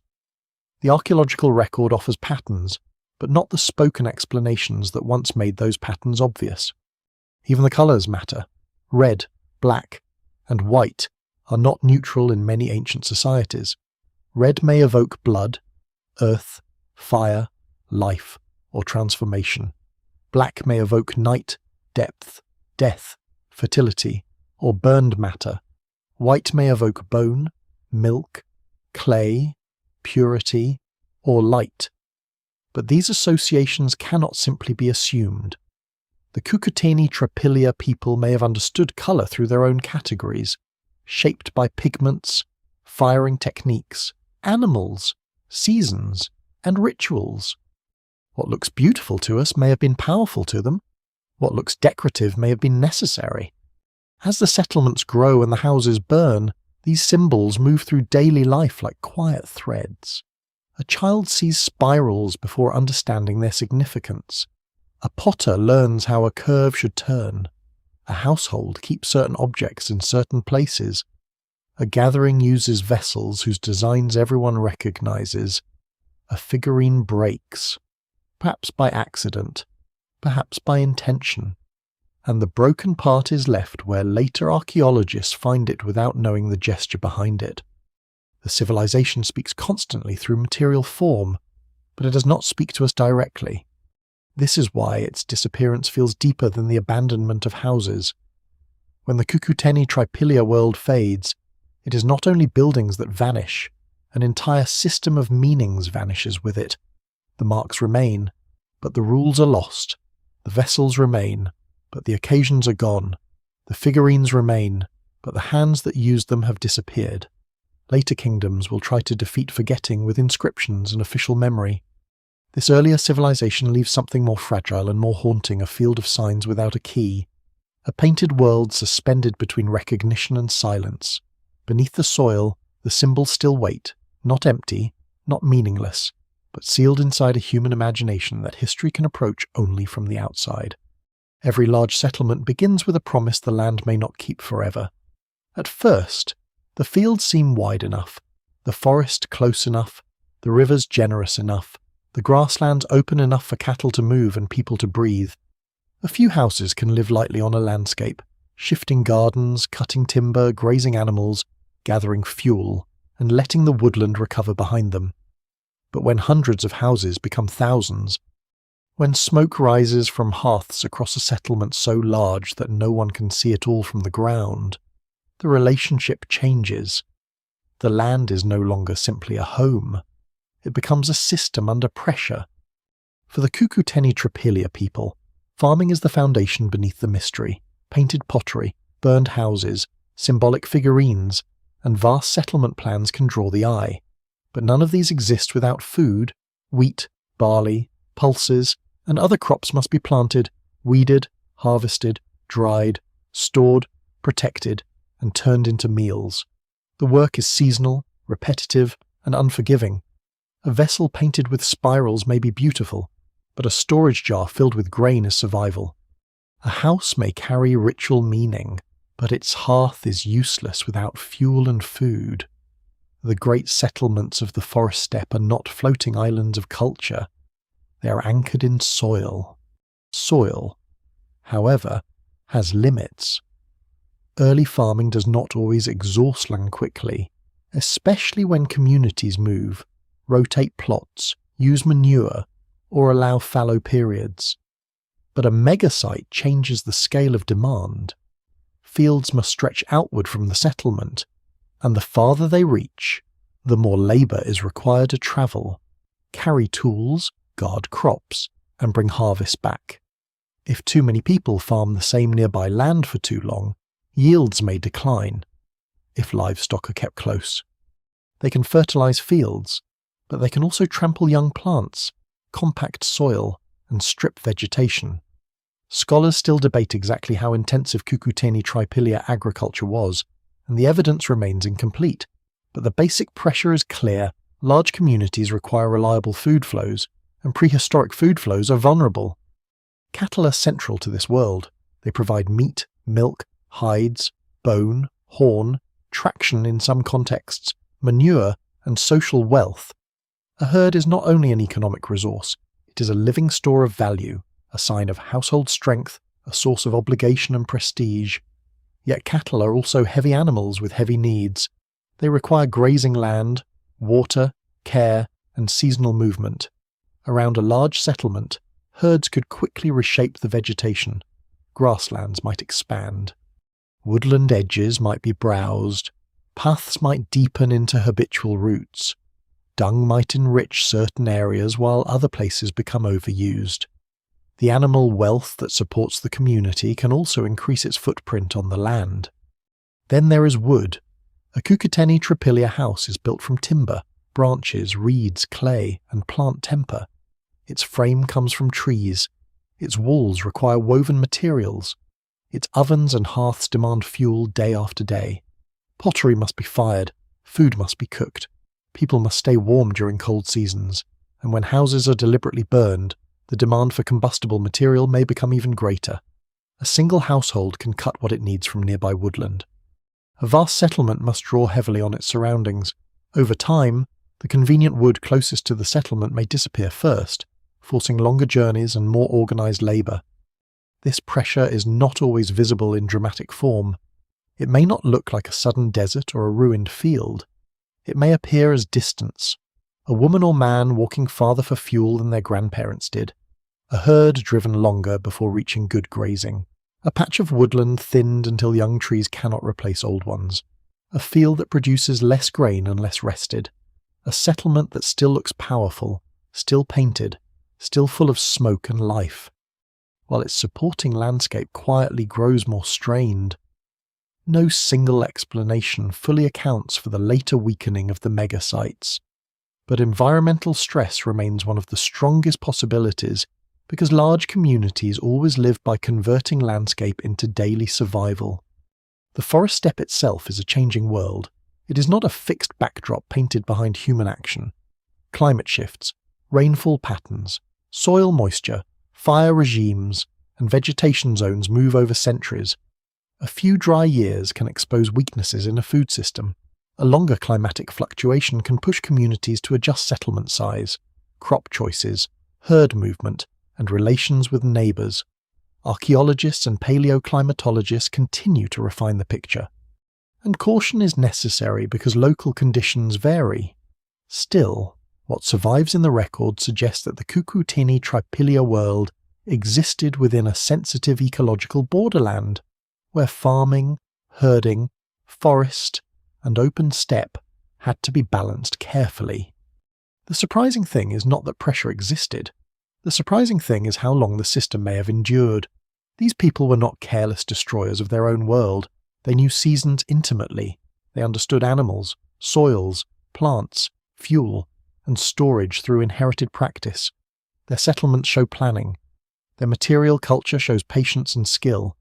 The archaeological record offers patterns, but not the spoken explanations that once made those patterns obvious. Even the colours matter. Red, black, and white are not neutral in many ancient societies. Red may evoke blood, earth, fire, life, or transformation. Black may evoke night, depth, death, fertility, or burned matter. White may evoke bone, milk, clay, purity, or light. But these associations cannot simply be assumed. The Cucuteni Trapilia people may have understood colour through their own categories, shaped by pigments, firing techniques, animals, seasons, and rituals. What looks beautiful to us may have been powerful to them. What looks decorative may have been necessary. As the settlements grow and the houses burn, these symbols move through daily life like quiet threads. A child sees spirals before understanding their significance. A potter learns how a curve should turn. A household keeps certain objects in certain places. A gathering uses vessels whose designs everyone recognizes. A figurine breaks, perhaps by accident, perhaps by intention, and the broken part is left where later archaeologists find it without knowing the gesture behind it. The civilization speaks constantly through material form, but it does not speak to us directly. This is why its disappearance feels deeper than the abandonment of houses. When the Cucuteni Trapilia world fades, it is not only buildings that vanish, an entire system of meanings vanishes with it. The marks remain, but the rules are lost. The vessels remain, but the occasions are gone. The figurines remain, but the hands that used them have disappeared. Later kingdoms will try to defeat forgetting with inscriptions and official memory. This earlier civilization leaves something more fragile and more haunting, a field of signs without a key. A painted world suspended between recognition and silence. Beneath the soil, the symbols still wait, not empty, not meaningless, but sealed inside a human imagination that history can approach only from the outside. Every large settlement begins with a promise the land may not keep forever. At first, the fields seem wide enough, the forest close enough, the rivers generous enough, the grasslands open enough for cattle to move and people to breathe. A few houses can live lightly on a landscape, shifting gardens, cutting timber, grazing animals, gathering fuel, and letting the woodland recover behind them. But when hundreds of houses become thousands, when smoke rises from hearths across a settlement so large that no one can see it all from the ground, the relationship changes. The land is no longer simply a home. it becomes a system under pressure. For the Cucuteni-Trapilia people, farming is the foundation beneath the mystery. Painted pottery, burned houses, symbolic figurines, and vast settlement plans can draw the eye. But none of these exist without food. Wheat, barley, pulses, and other crops must be planted, weeded, harvested, dried, stored, protected, and turned into meals. The work is seasonal, repetitive, and unforgiving. A vessel painted with spirals may be beautiful, but a storage jar filled with grain is survival. A house may carry ritual meaning, but its hearth is useless without fuel and food. The great settlements of the forest steppe are not floating islands of culture. They are anchored in soil. Soil, however, has limits. Early farming does not always exhaust land quickly, especially when communities move, rotate plots, use manure, or allow fallow periods. But a megasite changes the scale of demand. Fields must stretch outward from the settlement, and the farther they reach, the more labour is required to travel, carry tools, guard crops, and bring harvests back. If too many people farm the same nearby land for too long, yields may decline, if livestock are kept close. They can fertilise fields, but they can also trample young plants, compact soil, and strip vegetation. Scholars still debate exactly how intensive Cucuteni-Trapilia agriculture was, and the evidence remains incomplete. But the basic pressure is clear: large communities require reliable food flows, and prehistoric food flows are vulnerable. Cattle are central to this world. They provide meat, milk, hides, bone, horn, traction in some contexts, manure, and social wealth. A herd is not only an economic resource, it is a living store of value, a sign of household strength, a source of obligation and prestige. Yet cattle are also heavy animals with heavy needs. They require grazing land, water, care, and seasonal movement. Around a large settlement, herds could quickly reshape the vegetation. Grasslands might expand. Woodland edges might be browsed. Paths might deepen into habitual routes. Dung might enrich certain areas while other places become overused. The animal wealth that supports the community can also increase its footprint on the land. Then there is wood. A Cucuteni-Trapilia house is built from timber, branches, reeds, clay, and plant temper. Its frame comes from trees. Its walls require woven materials. Its ovens and hearths demand fuel day after day. Pottery must be fired. Food must be cooked. People must stay warm during cold seasons. And when houses are deliberately burned, the demand for combustible material may become even greater. A single household can cut what it needs from nearby woodland. A vast settlement must draw heavily on its surroundings. Over time, the convenient wood closest to the settlement may disappear first, forcing longer journeys and more organised labour. This pressure is not always visible in dramatic form. It may not look like a sudden desert or a ruined field. It may appear as distance. A woman or man walking farther for fuel than their grandparents did. A herd driven longer before reaching good grazing. A patch of woodland thinned until young trees cannot replace old ones. A field that produces less grain unless rested. A settlement that still looks powerful, still painted, still full of smoke and life, while its supporting landscape quietly grows more strained. No single explanation fully accounts for the later weakening of the megasites, but environmental stress remains one of the strongest possibilities because large communities always live by converting landscape into daily survival. The forest steppe itself is a changing world. It is not a fixed backdrop painted behind human action. Climate shifts, rainfall patterns, soil moisture, fire regimes, and vegetation zones move over centuries. A few dry years can expose weaknesses in a food system. A longer climatic fluctuation can push communities to adjust settlement size, crop choices, herd movement, and relations with neighbours. Archaeologists and paleoclimatologists continue to refine the picture. And caution is necessary because local conditions vary. Still, what survives in the record suggests that the Cucuteni-Trapilia world existed within a sensitive ecological borderland, where farming, herding, forest, and open steppe had to be balanced carefully. The surprising thing is not that pressure existed. The surprising thing is how long the system may have endured. These people were not careless destroyers of their own world. They knew seasons intimately. They understood animals, soils, plants, fuel, and storage through inherited practice. Their settlements show planning. Their material culture shows patience and skill.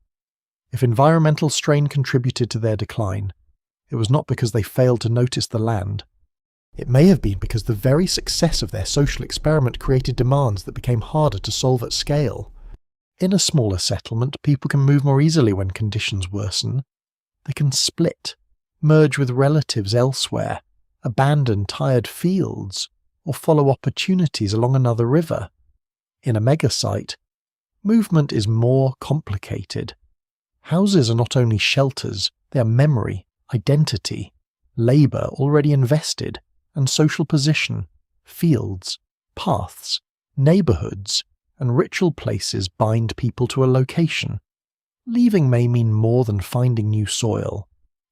If environmental strain contributed to their decline, it was not because they failed to notice the land. It may have been because the very success of their social experiment created demands that became harder to solve at scale. In a smaller settlement, people can move more easily when conditions worsen. They can split, merge with relatives elsewhere, abandon tired fields, or follow opportunities along another river. In a megasite, movement is more complicated. Houses are not only shelters, they are memory, identity, labour already invested, and social position. Fields, paths, neighbourhoods, and ritual places bind people to a location. Leaving may mean more than finding new soil.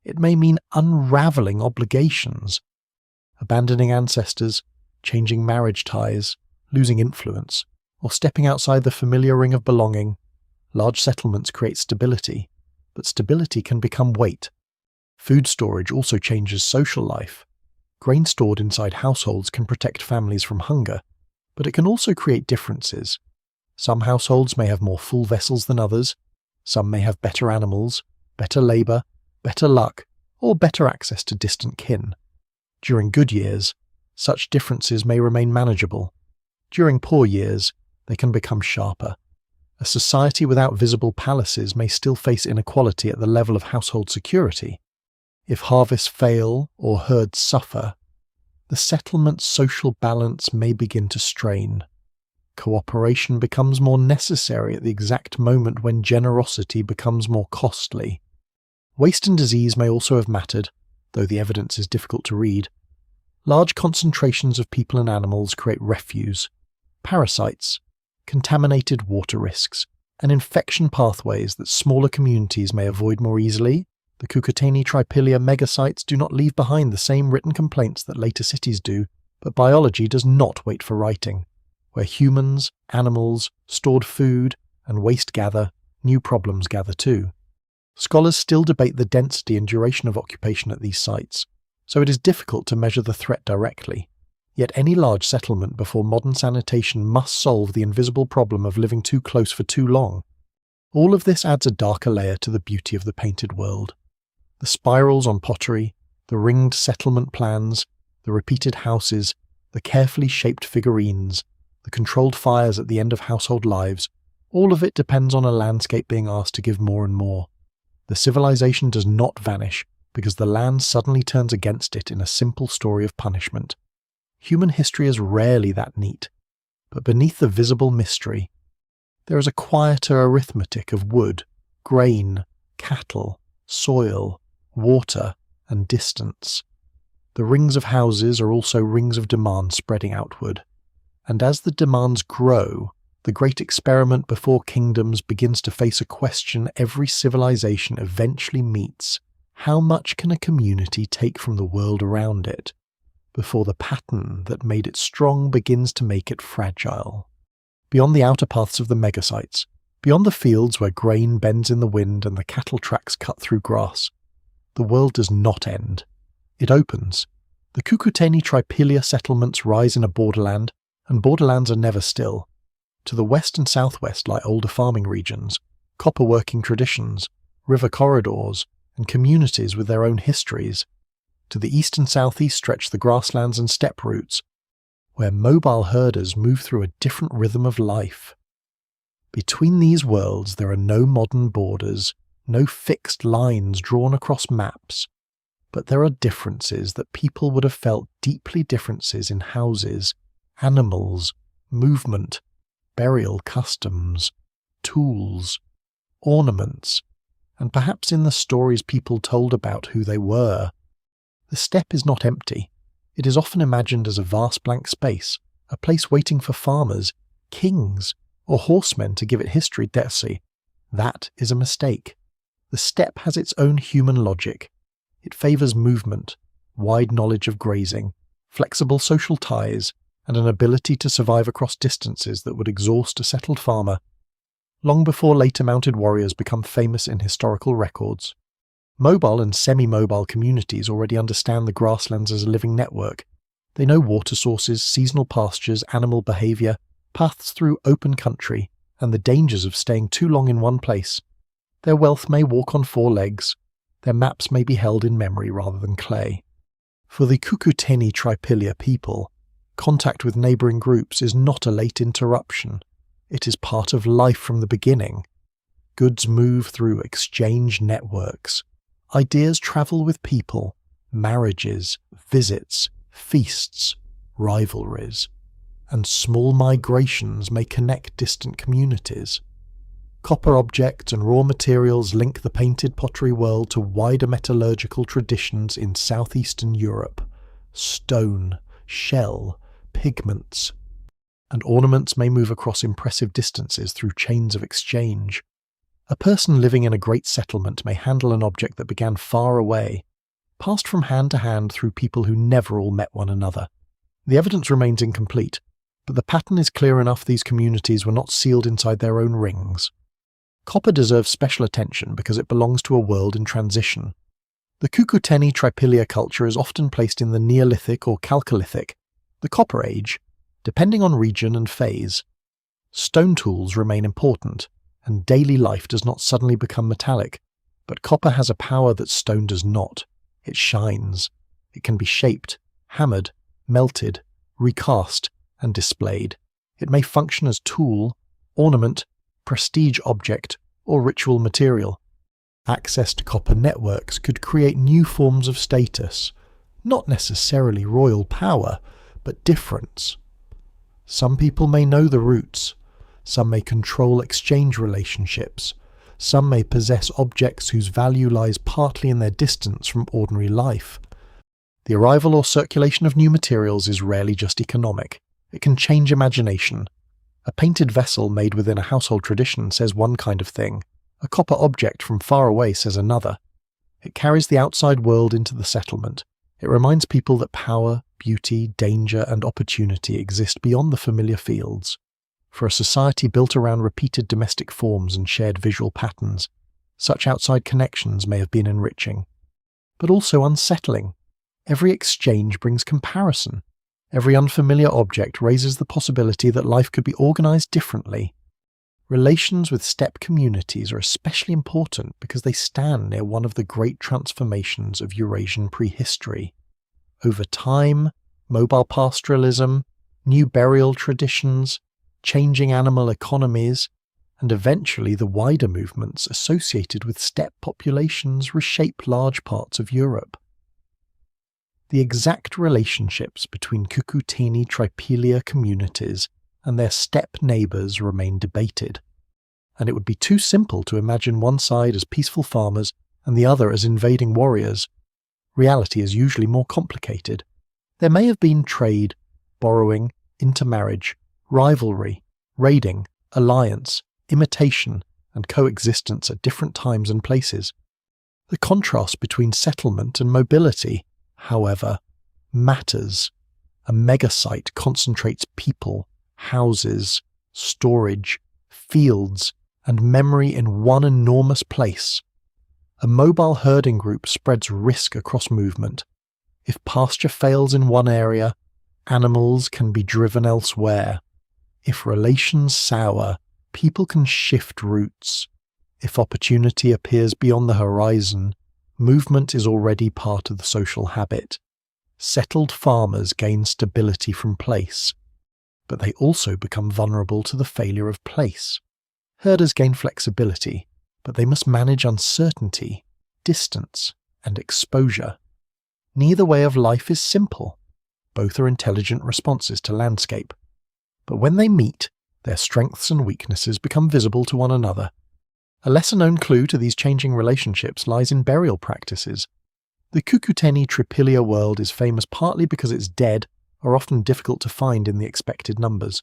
It may mean unravelling obligations, abandoning ancestors, changing marriage ties, losing influence, or stepping outside the familiar ring of belonging. Large settlements create stability, but stability can become weight. Food storage also changes social life. Grain stored inside households can protect families from hunger, but it can also create differences. Some households may have more full vessels than others. Some may have better animals, better labour, better luck, or better access to distant kin. During good years, such differences may remain manageable. During poor years, they can become sharper. A society without visible palaces may still face inequality at the level of household security. If harvests fail or herds suffer, the settlement's social balance may begin to strain. Cooperation becomes more necessary at the exact moment when generosity becomes more costly. Waste and disease may also have mattered, though the evidence is difficult to read. Large concentrations of people and animals create refuse, parasites, contaminated water risks, and infection pathways that smaller communities may avoid more easily. The Cucuteni Tripilia megasites do not leave behind the same written complaints that later cities do, but biology does not wait for writing. Where humans, animals, stored food, and waste gather, new problems gather too. Scholars still debate the density and duration of occupation at these sites, so it is difficult to measure the threat directly. Yet any large settlement before modern sanitation must solve the invisible problem of living too close for too long. All of this adds a darker layer to the beauty of the painted world. The spirals on pottery, the ringed settlement plans, the repeated houses, the carefully shaped figurines, the controlled fires at the end of household lives, all of it depends on a landscape being asked to give more and more. The civilization does not vanish because the land suddenly turns against it in a simple story of punishment. Human history is rarely that neat, but beneath the visible mystery, there is a quieter arithmetic of wood, grain, cattle, soil, water, and distance. The rings of houses are also rings of demand spreading outward. And as the demands grow, the great experiment before kingdoms begins to face a question every civilization eventually meets. How much can a community take from the world around it, before the pattern that made it strong begins to make it fragile? Beyond the outer paths of the megasites, beyond the fields where grain bends in the wind and the cattle tracks cut through grass, the world does not end. It opens. The Cucuteni Tripilia settlements rise in a borderland, and borderlands are never still. To the west and southwest lie older farming regions, copper-working traditions, river corridors, and communities with their own histories. To the east and southeast stretch the grasslands and steppe routes, where mobile herders move through a different rhythm of life. Between these worlds there are no modern borders, no fixed lines drawn across maps, but there are differences that people would have felt deeply differences in houses, animals, movement, burial customs, tools, ornaments, and perhaps in the stories people told about who they were. The steppe is not empty. It is often imagined as a vast blank space, a place waiting for farmers, kings, or horsemen to give it history. That is a mistake. The steppe has its own human logic. It favours movement, wide knowledge of grazing, flexible social ties, and an ability to survive across distances that would exhaust a settled farmer, long before later mounted warriors become famous in historical records. Mobile and semi-mobile communities already understand the grasslands as a living network. They know water sources, seasonal pastures, animal behaviour, paths through open country, and the dangers of staying too long in one place. Their wealth may walk on four legs. Their maps may be held in memory rather than clay. For the Kukuteni Tripilia people, contact with neighbouring groups is not a late interruption. It is part of life from the beginning. Goods move through exchange networks. Ideas travel with people. Marriages, visits, feasts, rivalries, and small migrations may connect distant communities. Copper objects and raw materials link the painted pottery world to wider metallurgical traditions in southeastern Europe. Stone, shell, pigments, and ornaments may move across impressive distances through chains of exchange. A person living in a great settlement may handle an object that began far away, passed from hand to hand through people who never all met one another. The evidence remains incomplete, but the pattern is clear enough these communities were not sealed inside their own rings. Copper deserves special attention because it belongs to a world in transition. The Kukuteni Tripilia culture is often placed in the Neolithic or Chalcolithic, the Copper Age, depending on region and phase. Stone tools remain important, and daily life does not suddenly become metallic, but copper has a power that stone does not. It shines. It can be shaped, hammered, melted, recast, and displayed. It may function as tool, ornament, prestige object, or ritual material. Access to copper networks could create new forms of status, not necessarily royal power, but difference. Some people may know the roots, some may control exchange relationships, some may possess objects whose value lies partly in their distance from ordinary life. The arrival or circulation of new materials is rarely just economic. It can change imagination. A painted vessel made within a household tradition says one kind of thing. A copper object from far away says another. It carries the outside world into the settlement. It reminds people that power, beauty, danger, and opportunity exist beyond the familiar fields. For a society built around repeated domestic forms and shared visual patterns, such outside connections may have been enriching, but also unsettling. Every exchange brings comparison. Every unfamiliar object raises the possibility that life could be organized differently. Relations with steppe communities are especially important because they stand near one of the great transformations of Eurasian prehistory. Over time, mobile pastoralism, new burial traditions, changing animal economies, and eventually the wider movements associated with steppe populations reshape large parts of Europe. The exact relationships between Kukuteni Tripilia communities and their steppe neighbours remain debated, and it would be too simple to imagine one side as peaceful farmers and the other as invading warriors. Reality is usually more complicated. There may have been trade, borrowing, intermarriage, rivalry, raiding, alliance, imitation, and coexistence at different times and places. The contrast between settlement and mobility, however, matters. A megasite concentrates people, houses, storage, fields, and memory in one enormous place. A mobile herding group spreads risk across movement. If pasture fails in one area, animals can be driven elsewhere. If relations sour, people can shift routes. If opportunity appears beyond the horizon, movement is already part of the social habit. Settled farmers gain stability from place, but they also become vulnerable to the failure of place. Herders gain flexibility, but they must manage uncertainty, distance, and exposure. Neither way of life is simple. Both are intelligent responses to landscape. But when they meet, their strengths and weaknesses become visible to one another. A lesser-known clue to these changing relationships lies in burial practices. The Kukuteni Tripilia world is famous partly because its dead are often difficult to find in the expected numbers.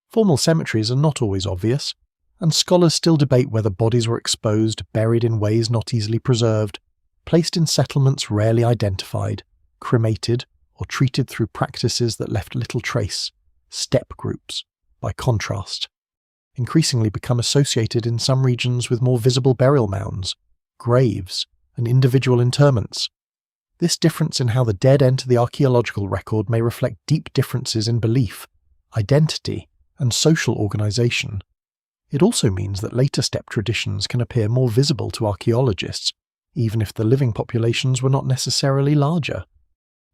Formal cemeteries are not always obvious, and scholars still debate whether bodies were exposed, buried in ways not easily preserved, placed in settlements rarely identified, cremated, or treated through practices that left little trace, step groups, by contrast, increasingly become associated in some regions with more visible burial mounds, graves, and individual interments. This difference in how the dead enter the archaeological record may reflect deep differences in belief, identity, and social organisation. It also means that later step traditions can appear more visible to archaeologists, even if the living populations were not necessarily larger.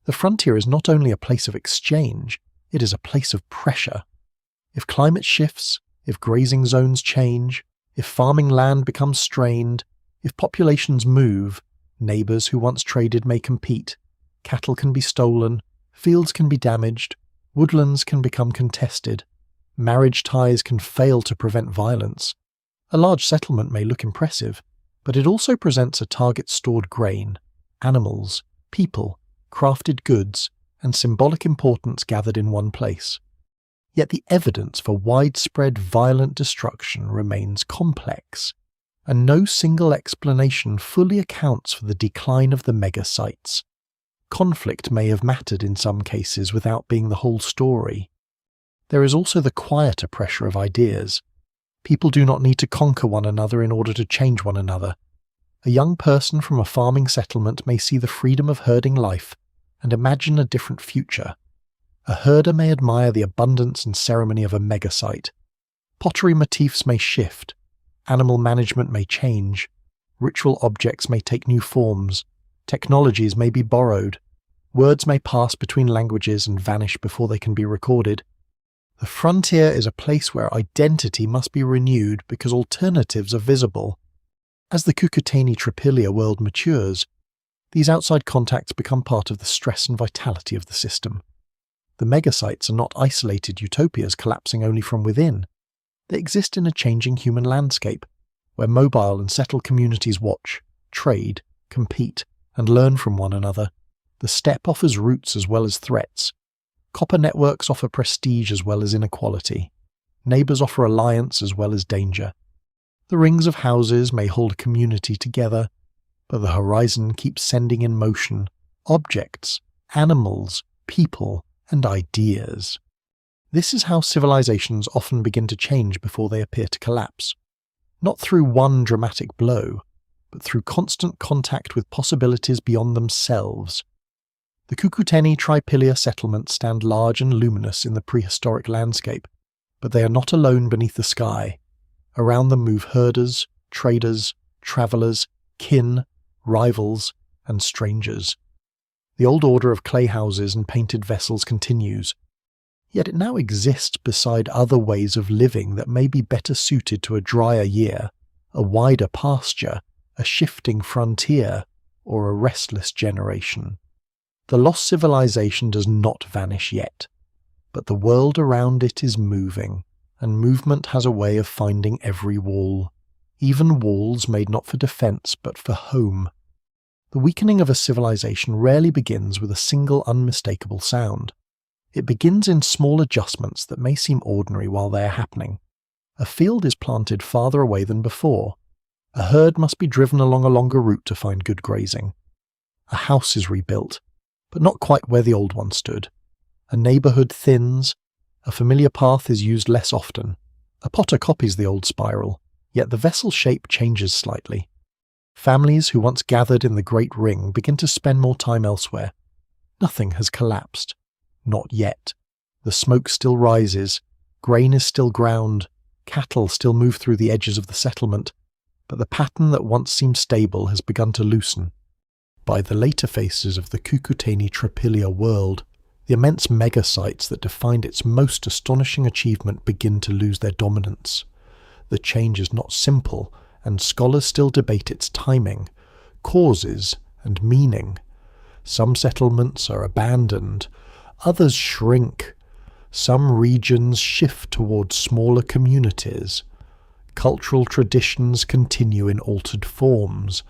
The frontier is not only a place of exchange, it is a place of pressure. If climate shifts, if grazing zones change, if farming land becomes strained, if populations move, neighbours who once traded may compete, cattle can be stolen, fields can be damaged, woodlands can become contested, marriage ties can fail to prevent violence. A large settlement may look impressive, but it also presents a target stored grain, animals, people, crafted goods, and symbolic importance gathered in one place. Yet the evidence for widespread violent destruction remains complex, and no single explanation fully accounts for the decline of the mega sites. Conflict may have mattered in some cases without being the whole story. There is also the quieter pressure of ideas. People do not need to conquer one another in order to change one another. A young person from a farming settlement may see the freedom of herding life and imagine a different future. A herder may admire the abundance and ceremony of a megasite. Pottery motifs may shift. Animal management may change. Ritual objects may take new forms. Technologies may be borrowed. Words may pass between languages and vanish before they can be recorded. The frontier is a place where identity must be renewed because alternatives are visible. As the Cucuteni Tripilia world matures, these outside contacts become part of the stress and vitality of the system. The megasites are not isolated utopias collapsing only from within. They exist in a changing human landscape, where mobile and settled communities watch, trade, compete, and learn from one another. The steppe offers roots as well as threats. Copper networks offer prestige as well as inequality. Neighbours offer alliance as well as danger. The rings of houses may hold a community together, but the horizon keeps sending in motion objects, animals, people, and ideas. This is how civilizations often begin to change before they appear to collapse. Not through one dramatic blow, but through constant contact with possibilities beyond themselves. The Cucuteni Tripilia settlements stand large and luminous in the prehistoric landscape, but they are not alone beneath the sky. Around them move herders, traders, travellers, kin, rivals, and strangers. The old order of clay houses and painted vessels continues, yet it now exists beside other ways of living that may be better suited to a drier year, a wider pasture, a shifting frontier, or a restless generation. The lost civilization does not vanish yet, but the world around it is moving, and movement has a way of finding every wall, even walls made not for defense but for home. The weakening of a civilization rarely begins with a single unmistakable sound. It begins in small adjustments that may seem ordinary while they are happening. A field is planted farther away than before. A herd must be driven along a longer route to find good grazing. A house is rebuilt, but not quite where the old one stood. A neighbourhood thins. A familiar path is used less often. A potter copies the old spiral, yet the vessel shape changes slightly. Families who once gathered in the Great Ring begin to spend more time elsewhere. Nothing has collapsed. Not yet. The smoke still rises, grain is still ground, cattle still move through the edges of the settlement, but the pattern that once seemed stable has begun to loosen. By the later phases of the Cucuteni Tripilia world, the immense megasites that defined its most astonishing achievement begin to lose their dominance. The change is not simple, and scholars still debate its timing, causes, and meaning. Some settlements are abandoned, others shrink. Some regions shift towards smaller communities. Cultural traditions continue in altered forms,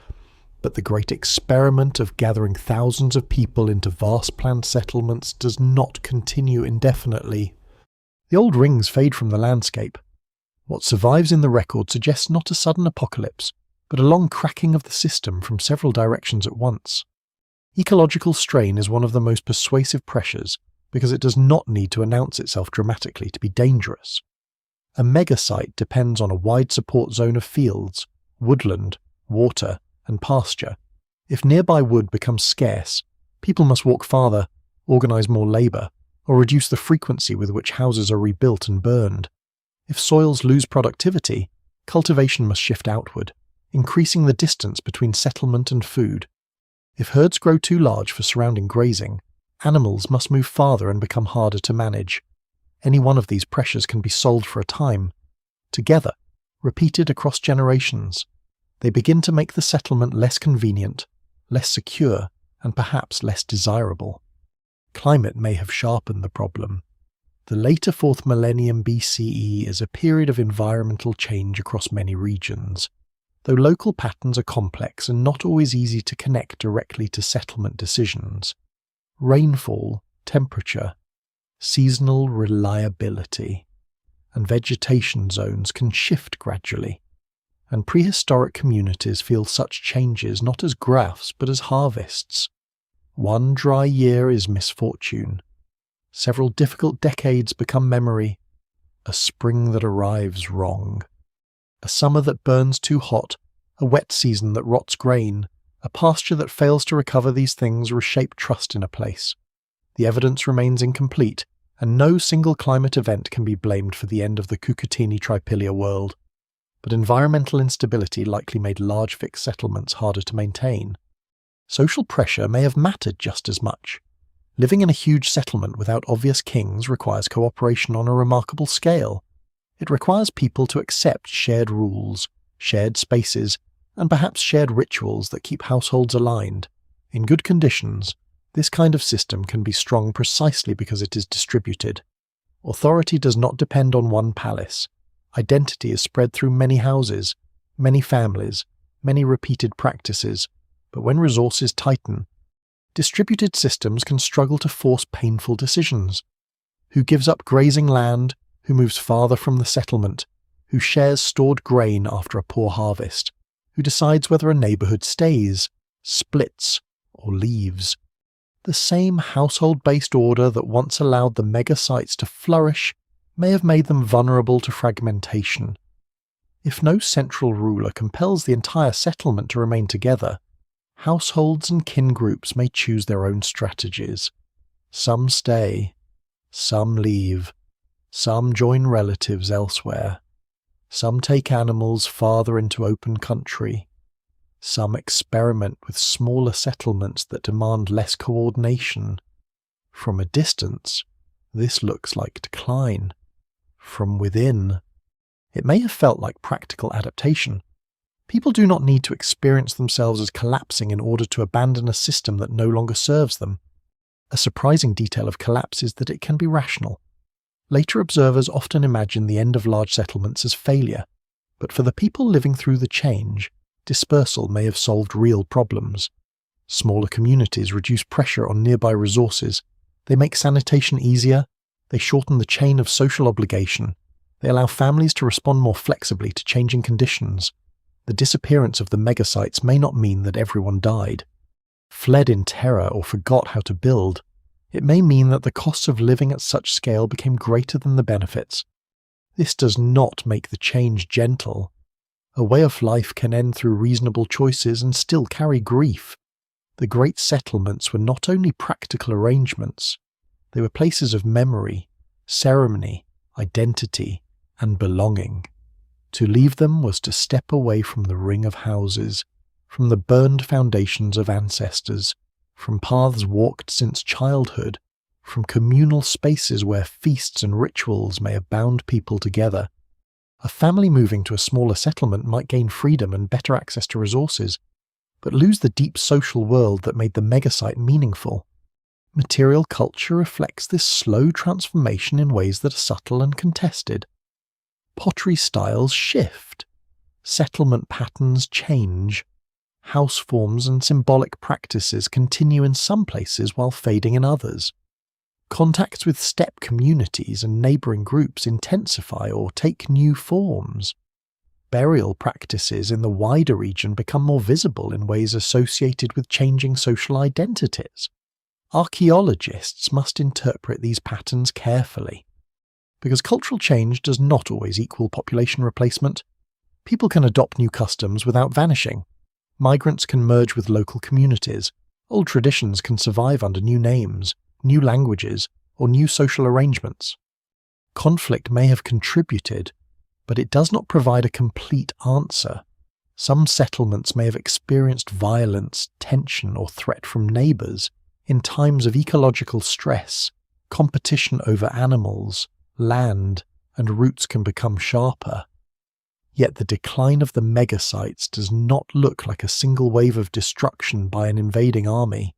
but the great experiment of gathering thousands of people into vast planned settlements does not continue indefinitely. The old rings fade from the landscape. What survives in the record suggests not a sudden apocalypse, but a long cracking of the system from several directions at once. Ecological strain is one of the most persuasive pressures because it does not need to announce itself dramatically to be dangerous. A megasite depends on a wide support zone of fields, woodland, water, and pasture. If nearby wood becomes scarce, people must walk farther, organise more labour, or reduce the frequency with which houses are rebuilt and burned. If soils lose productivity, cultivation must shift outward, increasing the distance between settlement and food. If herds grow too large for surrounding grazing, animals must move farther and become harder to manage. Any one of these pressures can be solved for a time. Together, repeated across generations, they begin to make the settlement less convenient, less secure, and perhaps less desirable. Climate may have sharpened the problem. The later 4th millennium BCE is a period of environmental change across many regions. Though local patterns are complex and not always easy to connect directly to settlement decisions. Rainfall, temperature, seasonal reliability, and vegetation zones can shift gradually, and prehistoric communities feel such changes not as graphs but as harvests. One dry year is misfortune. Several difficult decades become memory. A spring that arrives wrong. A summer that burns too hot, a wet season that rots grain, a pasture that fails to recover these things reshape trust in a place. The evidence remains incomplete, and no single climate event can be blamed for the end of the Cucutini Tripilia world. But environmental instability likely made large fixed settlements harder to maintain. Social pressure may have mattered just as much. Living in a huge settlement without obvious kings requires cooperation on a remarkable scale. It requires people to accept shared rules, shared spaces, and perhaps shared rituals that keep households aligned. In good conditions, this kind of system can be strong precisely because it is distributed. Authority does not depend on one palace. Identity is spread through many houses, many families, many repeated practices. But when resources tighten, distributed systems can struggle to force painful decisions. Who gives up grazing land? Who moves farther from the settlement? Who shares stored grain after a poor harvest? Who decides whether a neighbourhood stays, splits, or leaves? The same household-based order that once allowed the megasites to flourish may have made them vulnerable to fragmentation. If no central ruler compels the entire settlement to remain together, households and kin groups may choose their own strategies. Some stay, some leave, some join relatives elsewhere, some take animals farther into open country, some experiment with smaller settlements that demand less coordination. From a distance, this looks like decline. From within, it may have felt like practical adaptation. People do not need to experience themselves as collapsing in order to abandon a system that no longer serves them. A surprising detail of collapse is that it can be rational. Later observers often imagine the end of large settlements as failure, but for the people living through the change, dispersal may have solved real problems. Smaller communities reduce pressure on nearby resources. They make sanitation easier. They shorten the chain of social obligation. They allow families to respond more flexibly to changing conditions. The disappearance of the megasites may not mean that everyone died, fled in terror, or forgot how to build. It may mean that the costs of living at such scale became greater than the benefits. This does not make the change gentle. A way of life can end through reasonable choices and still carry grief. The great settlements were not only practical arrangements, they were places of memory, ceremony, identity, and belonging. To leave them was to step away from the ring of houses, from the burned foundations of ancestors, from paths walked since childhood, from communal spaces where feasts and rituals may have bound people together. A family moving to a smaller settlement might gain freedom and better access to resources, but lose the deep social world that made the megasite meaningful. Material culture reflects this slow transformation in ways that are subtle and contested. Pottery styles shift. Settlement patterns change. House forms and symbolic practices continue in some places while fading in others. Contacts with steppe communities and neighbouring groups intensify or take new forms. burial practices in the wider region become more visible in ways associated with changing social identities. Archaeologists must interpret these patterns carefully, because cultural change does not always equal population replacement. People can adopt new customs without vanishing. Migrants can merge with local communities. Old traditions can survive under new names, new languages, or new social arrangements. Conflict may have contributed, but it does not provide a complete answer. Some settlements may have experienced violence, tension, or threat from neighbours in times of ecological stress. Competition over animals, land, and routes can become sharper. Yet the decline of the megasites does not look like a single wave of destruction by an invading army.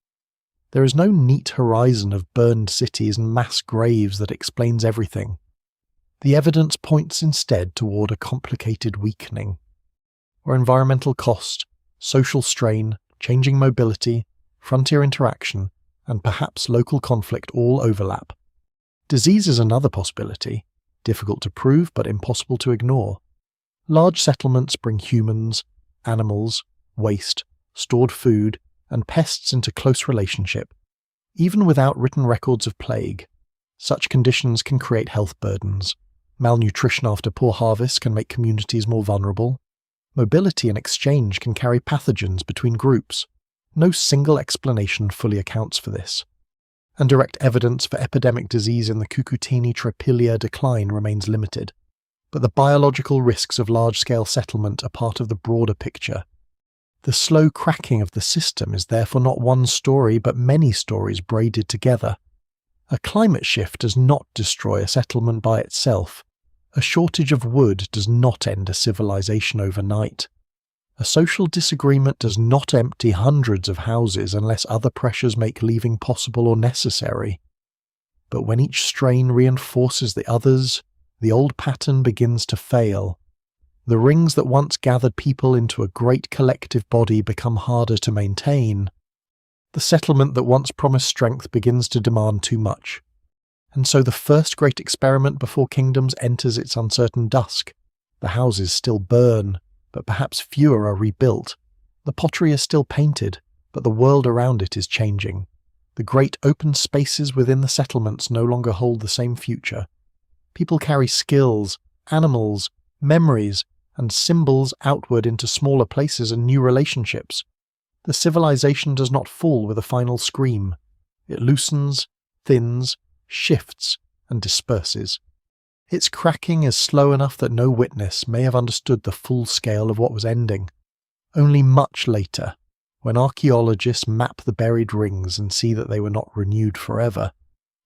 There is no neat horizon of burned cities and mass graves that explains everything. The evidence points instead toward a complicated weakening, where environmental cost, social strain, changing mobility, frontier interaction, and perhaps local conflict all overlap. Disease is another possibility, difficult to prove but impossible to ignore. Large settlements bring humans, animals, waste, stored food, and pests into close relationship. Even without written records of plague, such conditions can create health burdens. Malnutrition after poor harvests can make communities more vulnerable. Mobility and exchange can carry pathogens between groups. No single explanation fully accounts for this. And direct evidence for epidemic disease in the Cucuteni Tripilia decline remains limited. But the biological risks of large-scale settlement are part of the broader picture. The slow cracking of the system is therefore not one story but many stories braided together. A climate shift does not destroy a settlement by itself. A shortage of wood does not end a civilization overnight. A social disagreement does not empty hundreds of houses unless other pressures make leaving possible or necessary. But when each strain reinforces the others, the old pattern begins to fail. The rings that once gathered people into a great collective body become harder to maintain. The settlement that once promised strength begins to demand too much. And so the first great experiment before kingdoms enters its uncertain dusk. The houses still burn, but perhaps fewer are rebuilt. The pottery is still painted, but the world around it is changing. The great open spaces within the settlements no longer hold the same future. People carry skills, animals, memories, and symbols outward into smaller places and new relationships. The civilization does not fall with a final scream. It loosens, thins, shifts, and disperses. Its cracking is slow enough that no witness may have understood the full scale of what was ending. Only much later, when archaeologists map the buried rings and see that they were not renewed forever,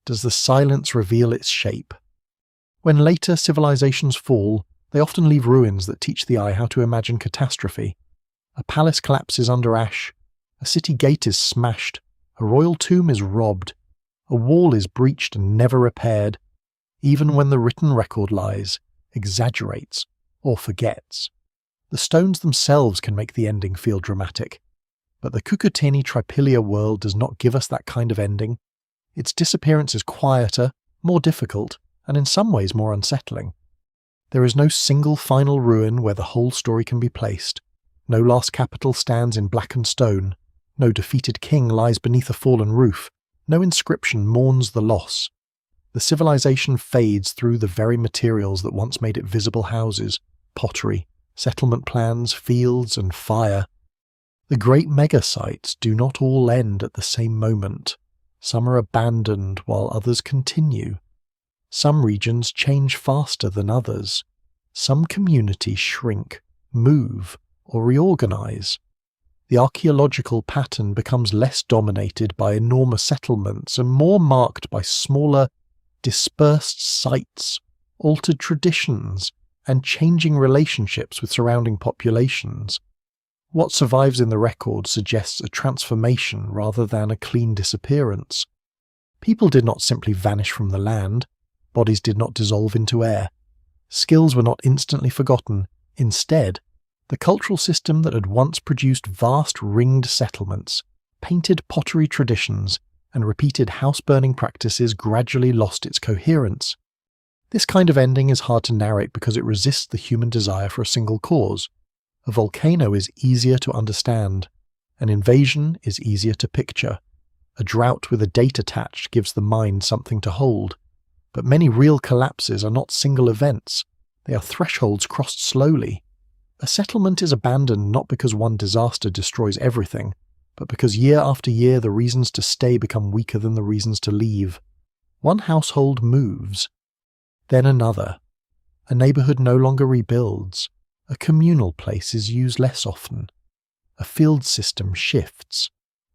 does the silence reveal its shape. When later civilizations fall, they often leave ruins that teach the eye how to imagine catastrophe. A palace collapses under ash, a city gate is smashed, a royal tomb is robbed, a wall is breached and never repaired, even when the written record lies, exaggerates, or forgets. The stones themselves can make the ending feel dramatic, but the Cucuteni Tripilia world does not give us that kind of ending. Its disappearance is quieter, more difficult, and in some ways more unsettling. There is no single final ruin where the whole story can be placed. No last capital stands in blackened stone. No defeated king lies beneath a fallen roof. No inscription mourns the loss. The civilization fades through the very materials that once made it visible: houses, pottery, settlement plans, fields, and fire. The great megasites do not all end at the same moment. Some are abandoned while others continue. Some regions change faster than others. Some communities shrink, move, or reorganize. The archaeological pattern becomes less dominated by enormous settlements and more marked by smaller, dispersed sites, altered traditions, and changing relationships with surrounding populations. What survives in the record suggests a transformation rather than a clean disappearance. People did not simply vanish from the land. Bodies did not dissolve into air. Skills were not instantly forgotten. Instead, the cultural system that had once produced vast ringed settlements, painted pottery traditions, and repeated house-burning practices gradually lost its coherence. This kind of ending is hard to narrate because it resists the human desire for a single cause. A volcano is easier to understand. An invasion is easier to picture. A drought with a date attached gives the mind something to hold. But many real collapses are not single events. They are thresholds crossed slowly. A settlement is abandoned not because one disaster destroys everything, but because year after year the reasons to stay become weaker than the reasons to leave. One household moves. Then another. A neighborhood no longer rebuilds. A communal place is used less often. A field system shifts.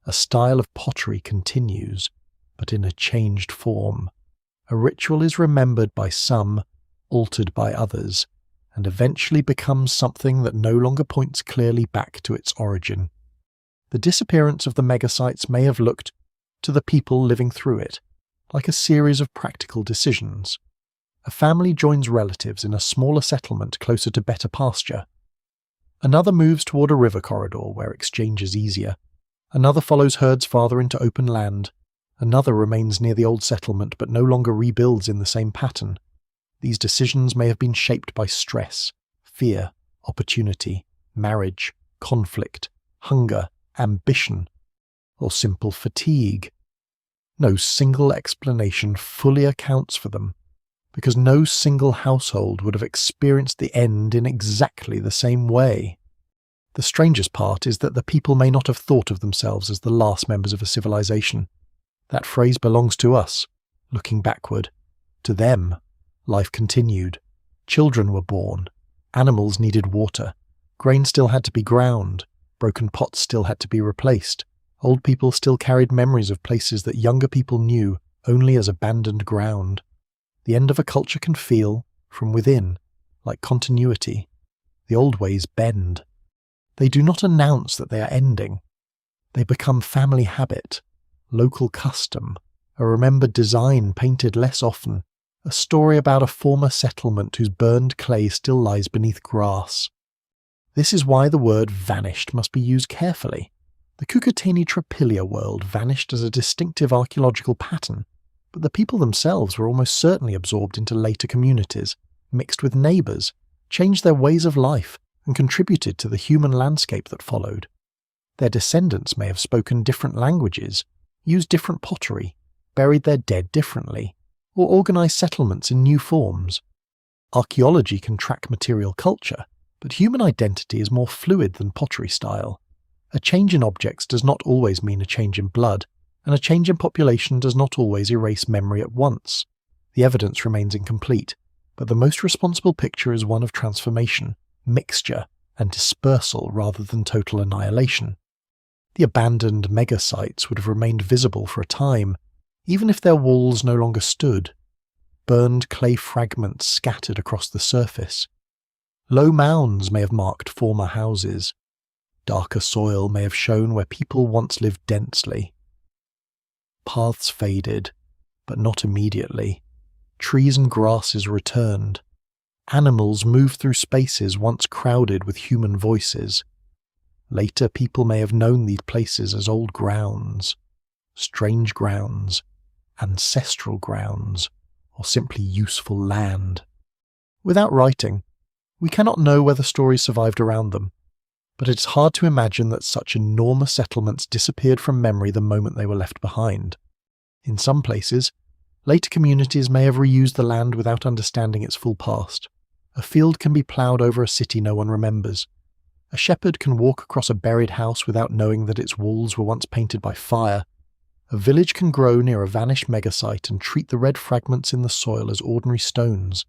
A style of pottery continues, but in a changed form. A ritual is remembered by some, altered by others, and eventually becomes something that no longer points clearly back to its origin. The disappearance of the megasites may have looked, to the people living through it, like a series of practical decisions. A family joins relatives in a smaller settlement closer to better pasture. Another moves toward a river corridor where exchange is easier. Another follows herds farther into open land. Another remains near the old settlement but no longer rebuilds in the same pattern. These decisions may have been shaped by stress, fear, opportunity, marriage, conflict, hunger, ambition, or simple fatigue. No single explanation fully accounts for them, because no single household would have experienced the end in exactly the same way. The strangest part is that the people may not have thought of themselves as the last members of a civilization. That phrase belongs to us, looking backward. To them, life continued. Children were born. Animals needed water. Grain still had to be ground. Broken pots still had to be replaced. Old people still carried memories of places that younger people knew only as abandoned ground. The end of a culture can feel, from within, like continuity. The old ways bend. They do not announce that they are ending. They become family habit, local custom, a remembered design painted less often, a story about a former settlement whose burned clay still lies beneath grass. This is why the word vanished must be used carefully. The Cucuteni Trapilia world vanished as a distinctive archaeological pattern, but the people themselves were almost certainly absorbed into later communities, mixed with neighbours, changed their ways of life, and contributed to the human landscape that followed. Their descendants may have spoken different languages, used different pottery, buried their dead differently, or organised settlements in new forms. Archaeology can track material culture, but human identity is more fluid than pottery style. A change in objects does not always mean a change in blood, and a change in population does not always erase memory at once. The evidence remains incomplete, but the most responsible picture is one of transformation, mixture, and dispersal rather than total annihilation. The abandoned megasites would have remained visible for a time, even if their walls no longer stood. Burned clay fragments scattered across the surface. Low mounds may have marked former houses. Darker soil may have shown where people once lived densely. Paths faded, but not immediately. Trees and grasses returned. Animals moved through spaces once crowded with human voices. Later, people may have known these places as old grounds, strange grounds, ancestral grounds, or simply useful land. Without writing, we cannot know whether stories survived around them, but it is hard to imagine that such enormous settlements disappeared from memory the moment they were left behind. In some places, later communities may have reused the land without understanding its full past. A field can be ploughed over a city no one remembers. A shepherd can walk across a buried house without knowing that its walls were once painted by fire. A village can grow near a vanished megasite and treat the red fragments in the soil as ordinary stones.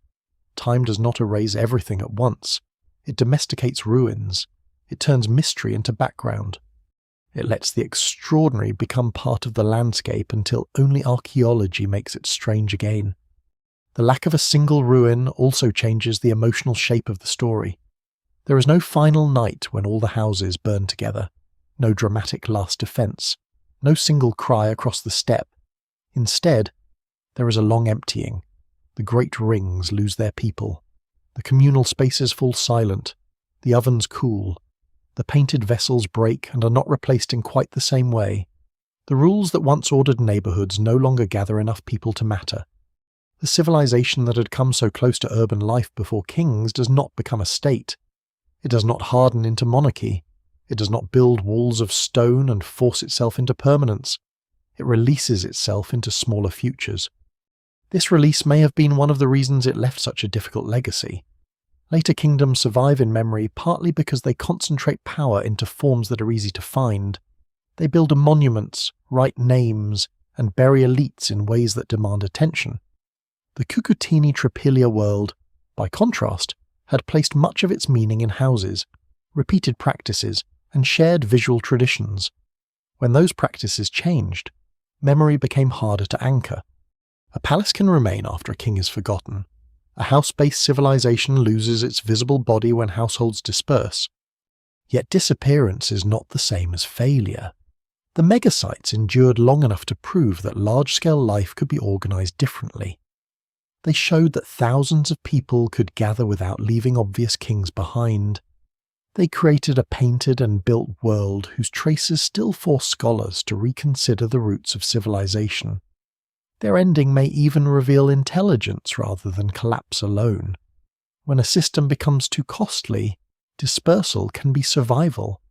Time does not erase everything at once. It domesticates ruins. It turns mystery into background. It lets the extraordinary become part of the landscape until only archaeology makes it strange again. The lack of a single ruin also changes the emotional shape of the story. There is no final night when all the houses burn together, no dramatic last defence, no single cry across the steppe. Instead, there is a long emptying. The great rings lose their people. The communal spaces fall silent. The ovens cool. The painted vessels break and are not replaced in quite the same way. The rules that once ordered neighbourhoods no longer gather enough people to matter. The civilization that had come so close to urban life before kings does not become a state. It does not harden into monarchy. It does not build walls of stone and force itself into permanence. It releases itself into smaller futures. This release may have been one of the reasons it left such a difficult legacy. Later kingdoms survive in memory partly because they concentrate power into forms that are easy to find. They build monuments, write names, and bury elites in ways that demand attention. The Cucutini Tripilia world, by contrast, had placed much of its meaning in houses, repeated practices, and shared visual traditions. When those practices changed, memory became harder to anchor. A palace can remain after a king is forgotten. A house-based civilization loses its visible body when households disperse. Yet disappearance is not the same as failure. The megasites endured long enough to prove that large-scale life could be organized differently. They showed that thousands of people could gather without leaving obvious kings behind. They created a painted and built world whose traces still force scholars to reconsider the roots of civilization. Their ending may even reveal intelligence rather than collapse alone. When a system becomes too costly, dispersal can be survival.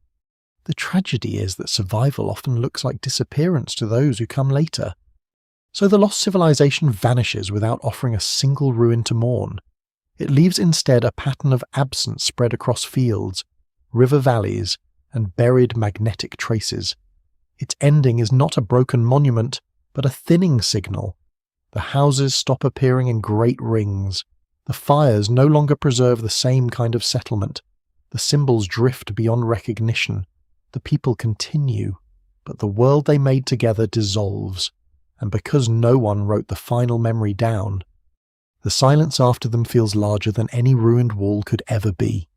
The tragedy is that survival often looks like disappearance to those who come later. So the lost civilization vanishes without offering a single ruin to mourn. It leaves instead a pattern of absence spread across fields, river valleys, and buried magnetic traces. Its ending is not a broken monument, but a thinning signal. The houses stop appearing in great rings. The fires no longer preserve the same kind of settlement. The symbols drift beyond recognition. The people continue, but the world they made together dissolves. And because no one wrote the final memory down, the silence after them feels larger than any ruined wall could ever be.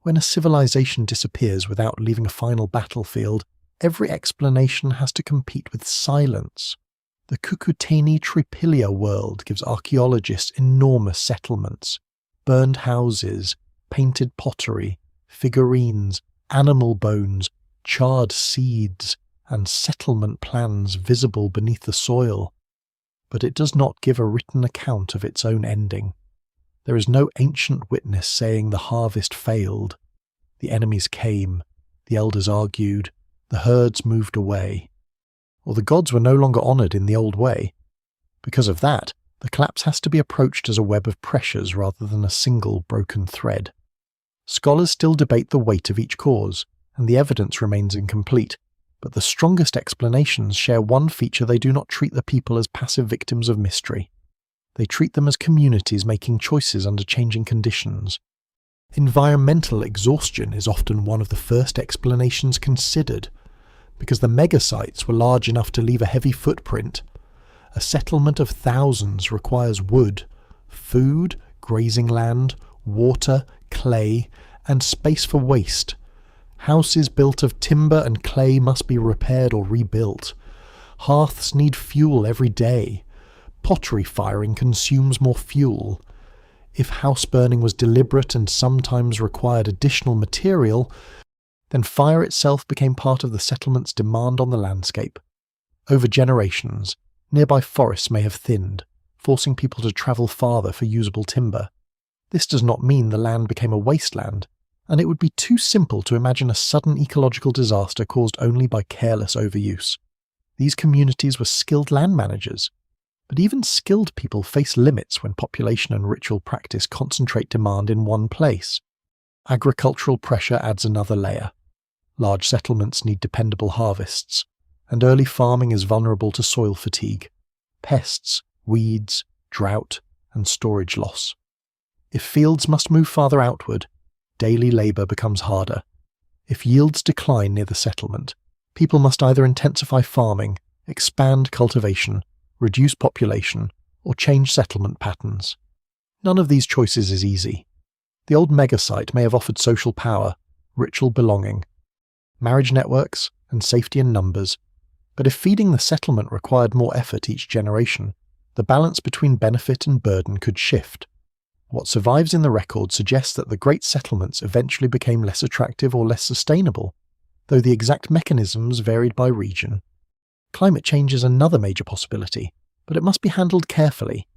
When a civilization disappears without leaving a final battlefield, every explanation has to compete with silence. The Cucuteni Tripilia world gives archaeologists enormous settlements, burned houses, painted pottery, figurines, animal bones, charred seeds, and settlement plans visible beneath the soil. But it does not give a written account of its own ending. There is no ancient witness saying the harvest failed. The enemies came, the elders argued, the herds moved away. Or the gods were no longer honoured in the old way. Because of that, the collapse has to be approached as a web of pressures rather than a single broken thread. Scholars still debate the weight of each cause, and the evidence remains incomplete. But the strongest explanations share one feature: they do not treat the people as passive victims of mystery. They treat them as communities making choices under changing conditions. Environmental exhaustion is often one of the first explanations considered. Because the megasites were large enough to leave a heavy footprint, a settlement of thousands requires wood, food, grazing land, water, clay, and space for waste. Houses built of timber and clay must be repaired or rebuilt. Hearths need fuel every day. Pottery firing consumes more fuel. If house burning was deliberate and sometimes required additional material, then fire itself became part of the settlement's demand on the landscape. Over generations, nearby forests may have thinned, forcing people to travel farther for usable timber. This does not mean the land became a wasteland, and it would be too simple to imagine a sudden ecological disaster caused only by careless overuse. These communities were skilled land managers, but even skilled people face limits when population and ritual practice concentrate demand in one place. Agricultural pressure adds another layer. Large settlements need dependable harvests, and early farming is vulnerable to soil fatigue, pests, weeds, drought, and storage loss. If fields must move farther outward, daily labour becomes harder. If yields decline near the settlement, people must either intensify farming, expand cultivation, reduce population, or change settlement patterns. None of these choices is easy. The old megasite may have offered social power, ritual belonging, marriage networks, and safety in numbers, but if feeding the settlement required more effort each generation, the balance between benefit and burden could shift. What survives in the record suggests that the great settlements eventually became less attractive or less sustainable, though the exact mechanisms varied by region. Climate change is another major possibility, but it must be handled carefully.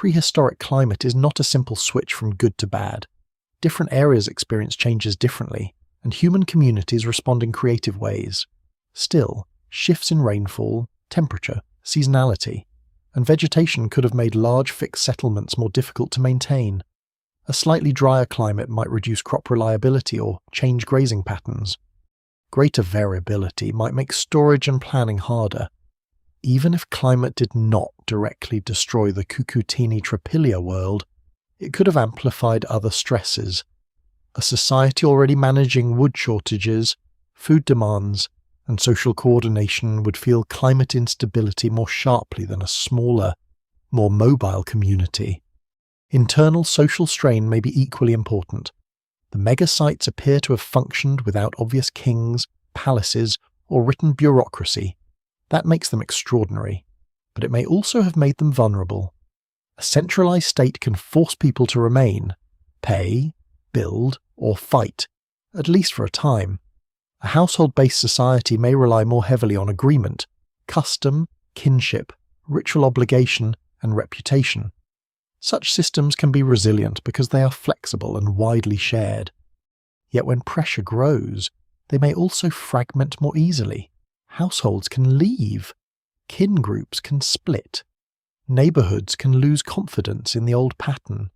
Prehistoric climate is not a simple switch from good to bad. Different areas experience changes differently, and human communities respond in creative ways. Still, shifts in rainfall, temperature, seasonality, and vegetation could have made large fixed settlements more difficult to maintain. A slightly drier climate might reduce crop reliability or change grazing patterns. Greater variability might make storage and planning harder. Even if climate did not directly destroy the Cucuteni Trapilia world, it could have amplified other stresses. A society already managing wood shortages, food demands, and social coordination would feel climate instability more sharply than a smaller, more mobile community. Internal social strain may be equally important. The megasites appear to have functioned without obvious kings, palaces, or written bureaucracy. That makes them extraordinary, but it may also have made them vulnerable. A centralized state can force people to remain, pay, build, or fight, at least for a time. A household-based society may rely more heavily on agreement, custom, kinship, ritual obligation, and reputation. Such systems can be resilient because they are flexible and widely shared. Yet when pressure grows, they may also fragment more easily. Households can leave. Kin groups can split. Neighborhoods can lose confidence in the old pattern.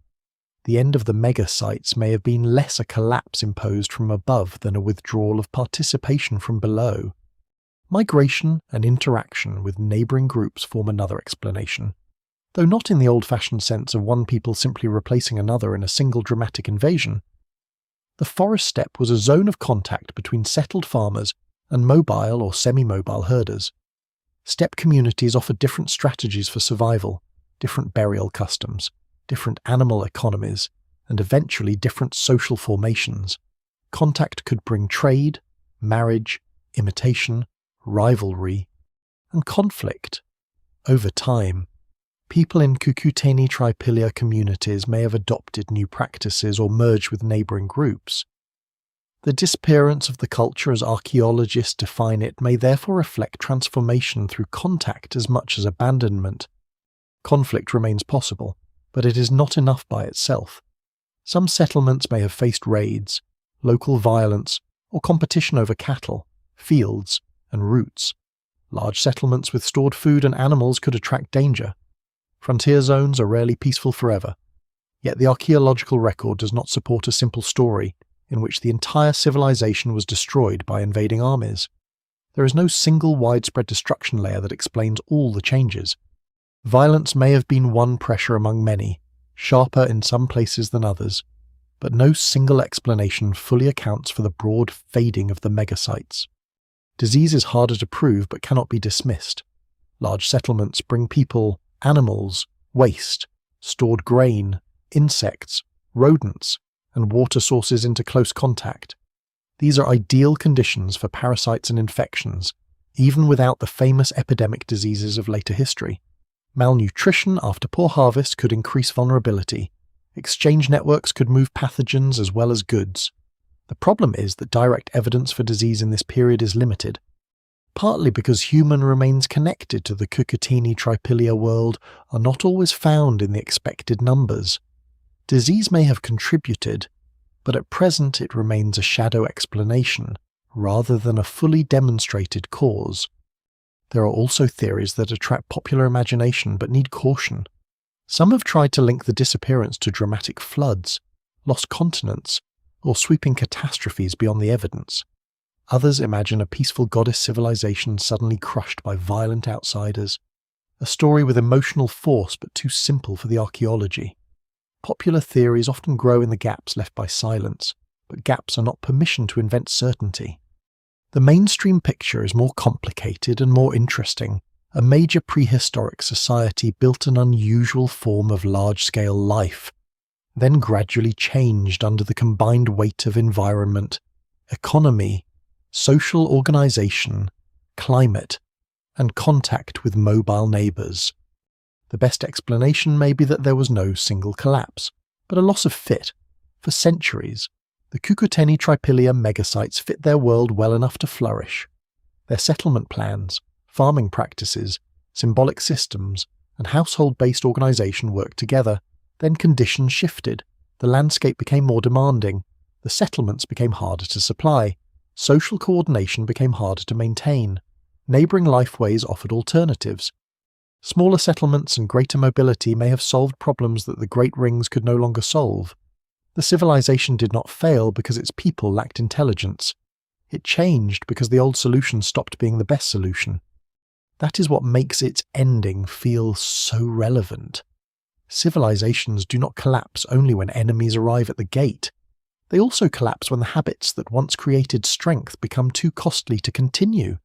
The end of the megasites may have been less a collapse imposed from above than a withdrawal of participation from below. Migration and interaction with neighboring groups form another explanation, though not in the old-fashioned sense of one people simply replacing another in a single dramatic invasion. The forest steppe was a zone of contact between settled farmers and mobile or semi-mobile herders. Steppe communities offer different strategies for survival, different burial customs, different animal economies, and eventually different social formations. Contact could bring trade, marriage, imitation, rivalry, and conflict. Over time, people in Cucuteni Trapilia communities may have adopted new practices or merged with neighbouring groups. The disappearance of the culture as archaeologists define it may therefore reflect transformation through contact as much as abandonment. Conflict remains possible, but it is not enough by itself. Some settlements may have faced raids, local violence, or competition over cattle, fields, and routes. Large settlements with stored food and animals could attract danger. Frontier zones are rarely peaceful forever. Yet the archaeological record does not support a simple story in which the entire civilization was destroyed by invading armies. There is no single widespread destruction layer that explains all the changes. Violence may have been one pressure among many, sharper in some places than others, but no single explanation fully accounts for the broad fading of the megasites. Disease is harder to prove but cannot be dismissed. Large settlements bring people, animals, waste, stored grain, insects, rodents, and water sources into close contact. These are ideal conditions for parasites and infections, even without the famous epidemic diseases of later history. Malnutrition after poor harvest could increase vulnerability. Exchange networks could move pathogens as well as goods. The problem is that direct evidence for disease in this period is limited, partly because human remains connected to the Cucuteni Trapilia world are not always found in the expected numbers. Disease may have contributed, but at present it remains a shadow explanation rather than a fully demonstrated cause. There are also theories that attract popular imagination but need caution. Some have tried to link the disappearance to dramatic floods, lost continents, or sweeping catastrophes beyond the evidence. Others imagine a peaceful goddess civilization suddenly crushed by violent outsiders, a story with emotional force but too simple for the archaeology. Popular theories often grow in the gaps left by silence, but gaps are not permission to invent certainty. The mainstream picture is more complicated and more interesting. A major prehistoric society built an unusual form of large-scale life, then gradually changed under the combined weight of environment, economy, social organization, climate, and contact with mobile neighbors. The best explanation may be that there was no single collapse, but a loss of fit. For centuries, the Cucuteni Trapilia megasites fit their world well enough to flourish. Their settlement plans, farming practices, symbolic systems, and household-based organisation worked together. Then conditions shifted. The landscape became more demanding. The settlements became harder to supply. Social coordination became harder to maintain. Neighbouring lifeways offered alternatives. Smaller settlements and greater mobility may have solved problems that the Great Rings could no longer solve. The civilization did not fail because its people lacked intelligence. It changed because the old solution stopped being the best solution. That is what makes its ending feel so relevant. Civilizations do not collapse only when enemies arrive at the gate. They also collapse when the habits that once created strength become too costly to continue.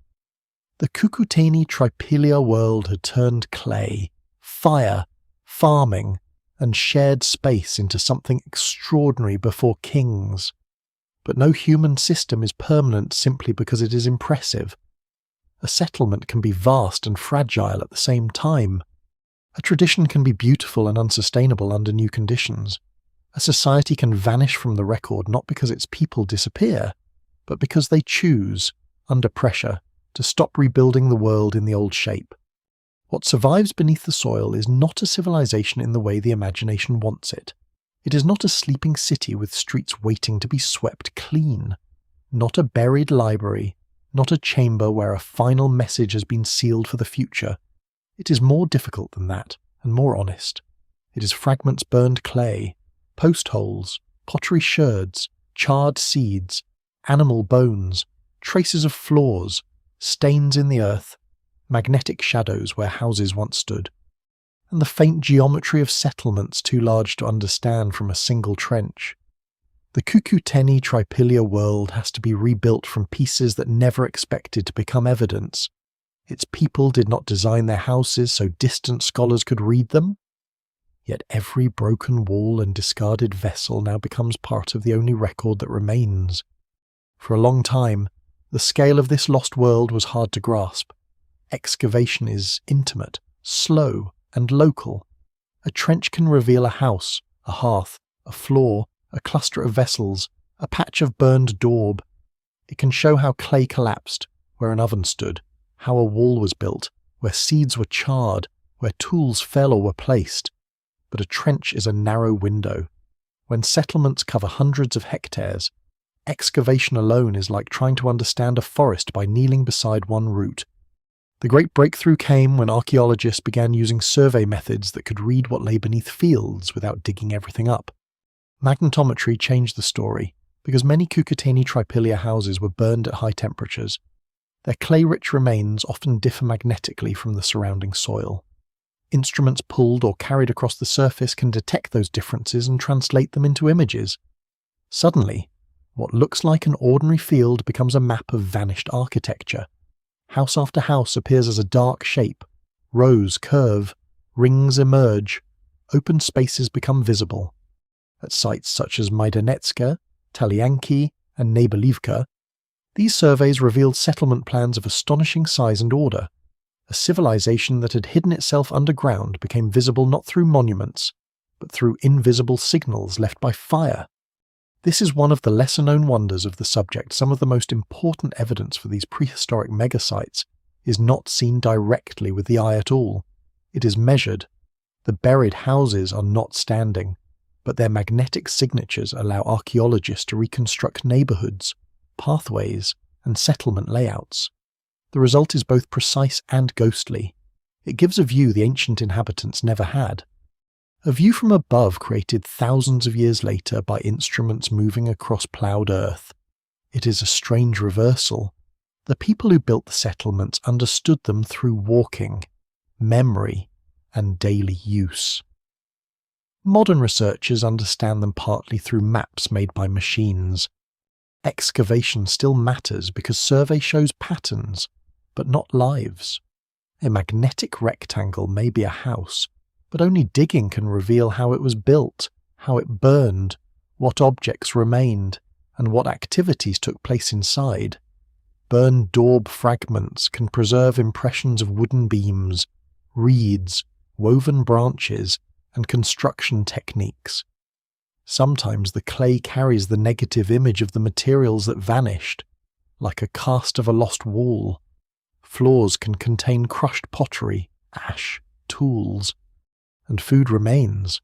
The Cucuteni Tripelia world had turned clay, fire, farming, and shared space into something extraordinary before kings. But no human system is permanent simply because it is impressive. A settlement can be vast and fragile at the same time. A tradition can be beautiful and unsustainable under new conditions. A society can vanish from the record not because its people disappear, but because they choose, under pressure, to stop rebuilding the world in the old shape. What survives beneath the soil is not a civilization in the way the imagination wants it. It is not a sleeping city with streets waiting to be swept clean. Not a buried library, not a chamber where a final message has been sealed for the future. It is more difficult than that, and more honest. It is fragments burned clay, post holes, pottery sherds, charred seeds, animal bones, traces of floors, stains in the earth, magnetic shadows where houses once stood, and the faint geometry of settlements too large to understand from a single trench. The Cucuteni Tripelia world has to be rebuilt from pieces that never expected to become evidence. Its people did not design their houses so distant scholars could read them. Yet every broken wall and discarded vessel now becomes part of the only record that remains. For a long time, the scale of this lost world was hard to grasp. Excavation is intimate, slow, and local. A trench can reveal a house, a hearth, a floor, a cluster of vessels, a patch of burned daub. It can show how clay collapsed, where an oven stood, how a wall was built, where seeds were charred, where tools fell or were placed. But a trench is a narrow window. When settlements cover hundreds of hectares, excavation alone is like trying to understand a forest by kneeling beside one root. The great breakthrough came when archaeologists began using survey methods that could read what lay beneath fields without digging everything up. Magnetometry changed the story, because many Cucuteni Tripelia houses were burned at high temperatures. Their clay-rich remains often differ magnetically from the surrounding soil. Instruments pulled or carried across the surface can detect those differences and translate them into images. Suddenly, what looks like an ordinary field becomes a map of vanished architecture. House after house appears as a dark shape. Rows curve, rings emerge, open spaces become visible. At sites such as Majdanecka, Talianki, and Nebelivka, these surveys revealed settlement plans of astonishing size and order. A civilization that had hidden itself underground became visible not through monuments, but through invisible signals left by fire. This is one of the lesser-known wonders of the subject. Some of the most important evidence for these prehistoric megasites is not seen directly with the eye at all. It is measured. The buried houses are not standing, but their magnetic signatures allow archaeologists to reconstruct neighborhoods, pathways, and settlement layouts. The result is both precise and ghostly. It gives a view the ancient inhabitants never had. A view from above created thousands of years later by instruments moving across ploughed earth. It is a strange reversal. The people who built the settlements understood them through walking, memory, and daily use. Modern researchers understand them partly through maps made by machines. Excavation still matters because survey shows patterns, but not lives. A magnetic rectangle may be a house, but only digging can reveal how it was built, how it burned, what objects remained, and what activities took place inside. Burned daub fragments can preserve impressions of wooden beams, reeds, woven branches, and construction techniques. Sometimes the clay carries the negative image of the materials that vanished, like a cast of a lost wall. Floors can contain crushed pottery, ash, tools. And food remains.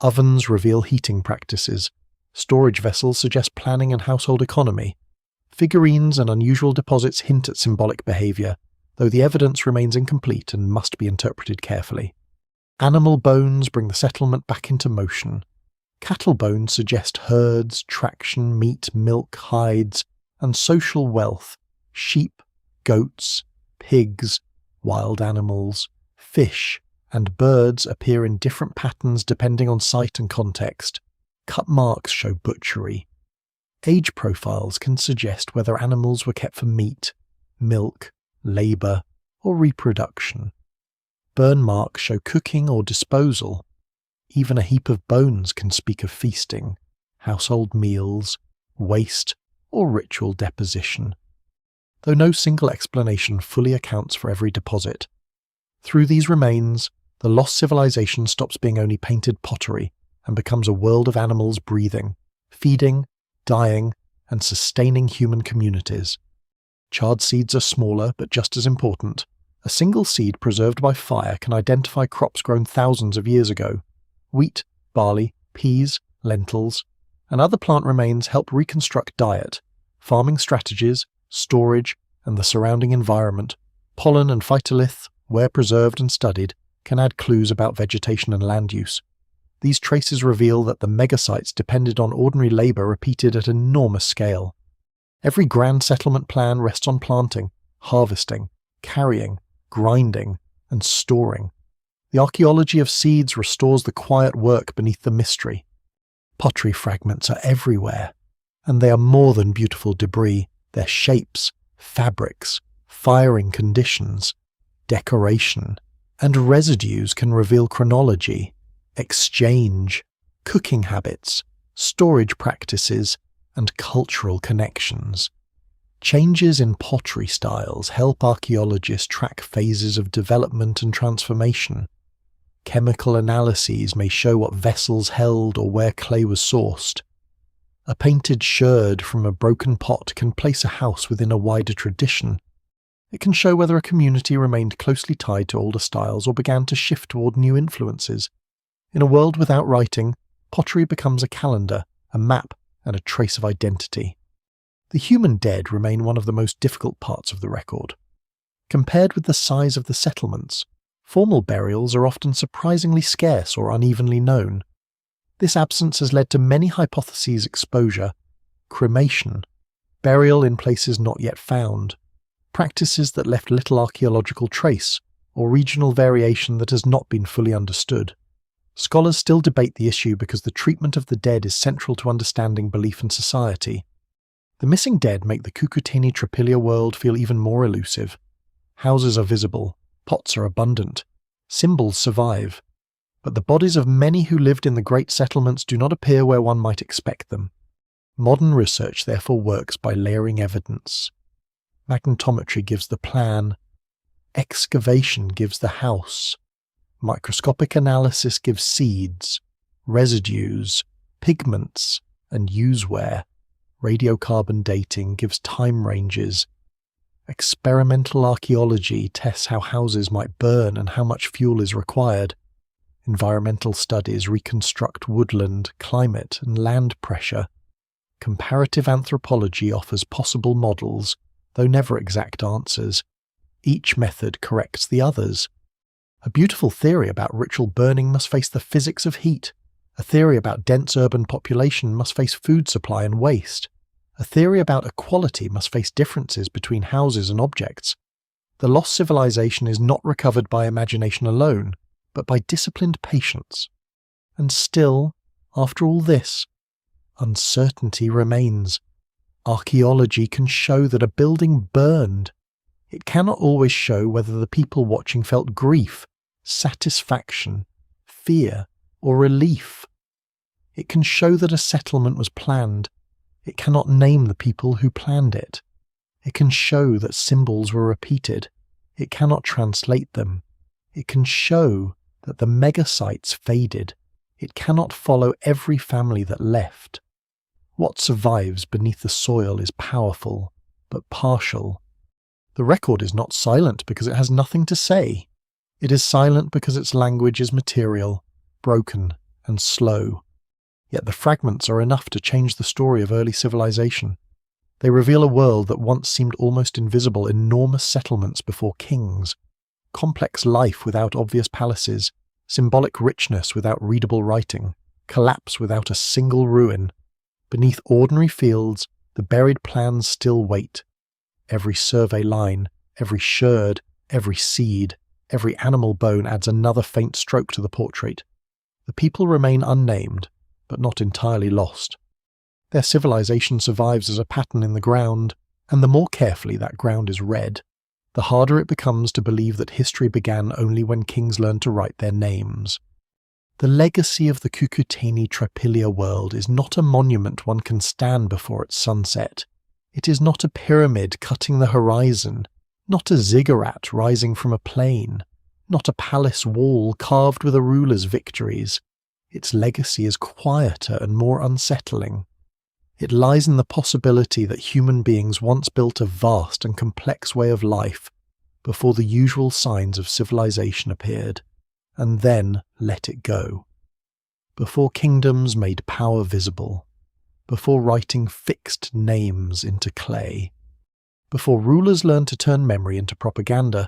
Ovens reveal heating practices. Storage vessels suggest planning and household economy. Figurines and unusual deposits hint at symbolic behaviour, though the evidence remains incomplete and must be interpreted carefully. Animal bones bring the settlement back into motion. Cattle bones suggest herds, traction, meat, milk, hides, and social wealth. Sheep, goats, pigs, wild animals, fish, and birds appear in different patterns depending on site and context. Cut marks show butchery. Age profiles can suggest whether animals were kept for meat, milk, labour, or reproduction. Burn marks show cooking or disposal. Even a heap of bones can speak of feasting, household meals, waste, or ritual deposition. Though no single explanation fully accounts for every deposit. Through these remains, the lost civilization stops being only painted pottery and becomes a world of animals breathing, feeding, dying, and sustaining human communities. Charred seeds are smaller but just as important. A single seed preserved by fire can identify crops grown thousands of years ago. Wheat, barley, peas, lentils, and other plant remains help reconstruct diet, farming strategies, storage, and the surrounding environment. Pollen and phytolith, where preserved and studied, can add clues about vegetation and land use. These traces reveal that the megasites depended on ordinary labour repeated at enormous scale. Every grand settlement plan rests on planting, harvesting, carrying, grinding, and storing. The archaeology of seeds restores the quiet work beneath the mystery. Pottery fragments are everywhere, and they are more than beautiful debris. They're shapes, fabrics, firing conditions, decoration, and residues can reveal chronology, exchange, cooking habits, storage practices, and cultural connections. Changes in pottery styles help archaeologists track phases of development and transformation. Chemical analyses may show what vessels held or where clay was sourced. A painted sherd from a broken pot can place a house within a wider tradition. It can show whether a community remained closely tied to older styles or began to shift toward new influences. In a world without writing, pottery becomes a calendar, a map, and a trace of identity. The human dead remain one of the most difficult parts of the record. Compared with the size of the settlements, formal burials are often surprisingly scarce or unevenly known. This absence has led to many hypotheses: exposure, cremation, burial in places not yet found, practices that left little archaeological trace, or regional variation that has not been fully understood. Scholars still debate the issue because the treatment of the dead is central to understanding belief and society. The missing dead make the Cucuteni Trapilia world feel even more elusive. Houses are visible, pots are abundant, symbols survive, but the bodies of many who lived in the great settlements do not appear where one might expect them. Modern research therefore works by layering evidence. Magnetometry gives the plan, excavation gives the house, microscopic analysis gives seeds, residues, pigments, and useware. Radiocarbon dating gives time ranges. Experimental archaeology tests how houses might burn and how much fuel is required. Environmental studies reconstruct woodland, climate, and land pressure. Comparative anthropology offers possible models, though never exact answers. Each method corrects the others. A beautiful theory about ritual burning must face the physics of heat. A theory about dense urban population must face food supply and waste. A theory about equality must face differences between houses and objects. The lost civilization is not recovered by imagination alone, but by disciplined patience. And still, after all this, uncertainty remains. Archaeology can show that a building burned. It cannot always show whether the people watching felt grief, satisfaction, fear, or relief. It can show that a settlement was planned. It cannot name the people who planned it. It can show that symbols were repeated. It cannot translate them. It can show that the megasites faded. It cannot follow every family that left. What survives beneath the soil is powerful, but partial. The record is not silent because it has nothing to say. It is silent because its language is material, broken, and slow. Yet the fragments are enough to change the story of early civilization. They reveal a world that once seemed almost invisible, enormous settlements before kings, complex life without obvious palaces, symbolic richness without readable writing, collapse without a single ruin. Beneath ordinary fields, the buried plans still wait. Every survey line, every sherd, every seed, every animal bone adds another faint stroke to the portrait. The people remain unnamed, but not entirely lost. Their civilization survives as a pattern in the ground, and the more carefully that ground is read, the harder it becomes to believe that history began only when kings learned to write their names. The legacy of the Cucuteni Tripilia world is not a monument one can stand before its sunset. It is not a pyramid cutting the horizon, not a ziggurat rising from a plain, not a palace wall carved with a ruler's victories. Its legacy is quieter and more unsettling. It lies in the possibility that human beings once built a vast and complex way of life before the usual signs of civilization appeared, and then let it go. Before kingdoms made power visible, before writing fixed names into clay, before rulers learned to turn memory into propaganda,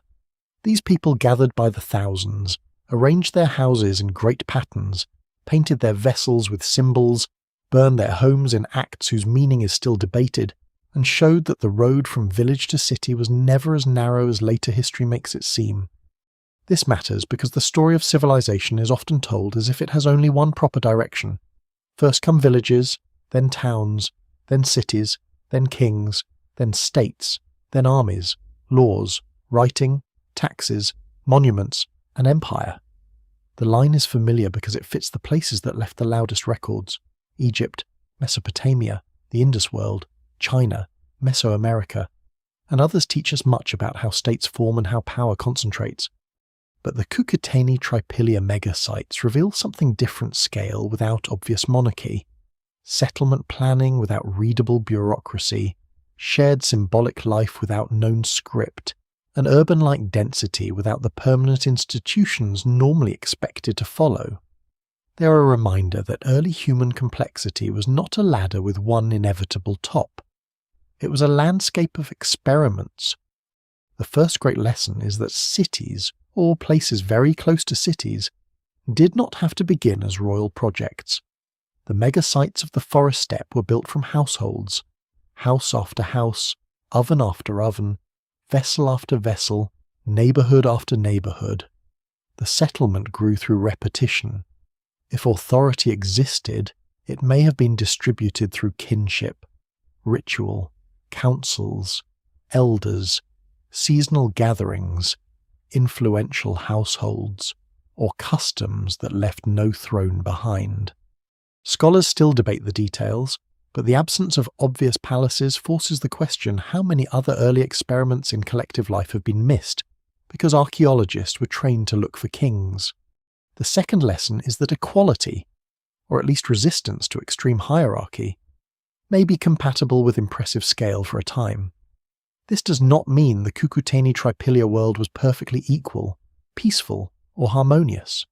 these people gathered by the thousands, arranged their houses in great patterns, painted their vessels with symbols, burned their homes in acts whose meaning is still debated, and showed that the road from village to city was never as narrow as later history makes it seem. This matters because the story of civilization is often told as if it has only one proper direction. First come villages, then towns, then cities, then kings, then states, then armies, laws, writing, taxes, monuments, and empire. The line is familiar because it fits the places that left the loudest records: Egypt, Mesopotamia, the Indus world, China, Mesoamerica, and others teach us much about how states form and how power concentrates. But the Cucuteni Tripilia megasites reveal something different scale without obvious monarchy, settlement planning without readable bureaucracy, shared symbolic life without known script, an urban-like density without the permanent institutions normally expected to follow. They are a reminder that early human complexity was not a ladder with one inevitable top. It was a landscape of experiments. The first great lesson is that cities, or places very close to cities, did not have to begin as royal projects. The megasites of the forest steppe were built from households, house after house, oven after oven, vessel after vessel, neighbourhood after neighbourhood. The settlement grew through repetition. If authority existed, it may have been distributed through kinship, ritual, councils, elders, seasonal gatherings, influential households, or customs that left no throne behind. Scholars still debate the details, but the absence of obvious palaces forces the question how many other early experiments in collective life have been missed because archaeologists were trained to look for kings. The second lesson is that equality, or at least resistance to extreme hierarchy, may be compatible with impressive scale for a time. This does not mean the Cucuteni Tripilia world was perfectly equal, peaceful, or harmonious.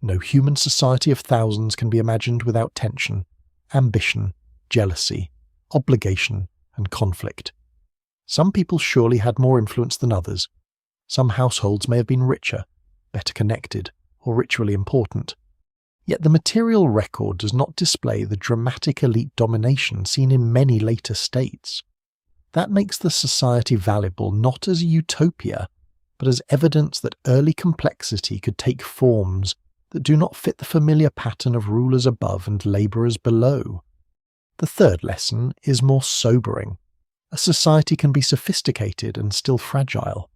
No human society of thousands can be imagined without tension, ambition, jealousy, obligation, and conflict. Some people surely had more influence than others. Some households may have been richer, better connected, or ritually important. Yet the material record does not display the dramatic elite domination seen in many later states. That makes the society valuable not as a utopia, but as evidence that early complexity could take forms that do not fit the familiar pattern of rulers above and labourers below. The third lesson is more sobering. A society can be sophisticated and still fragile.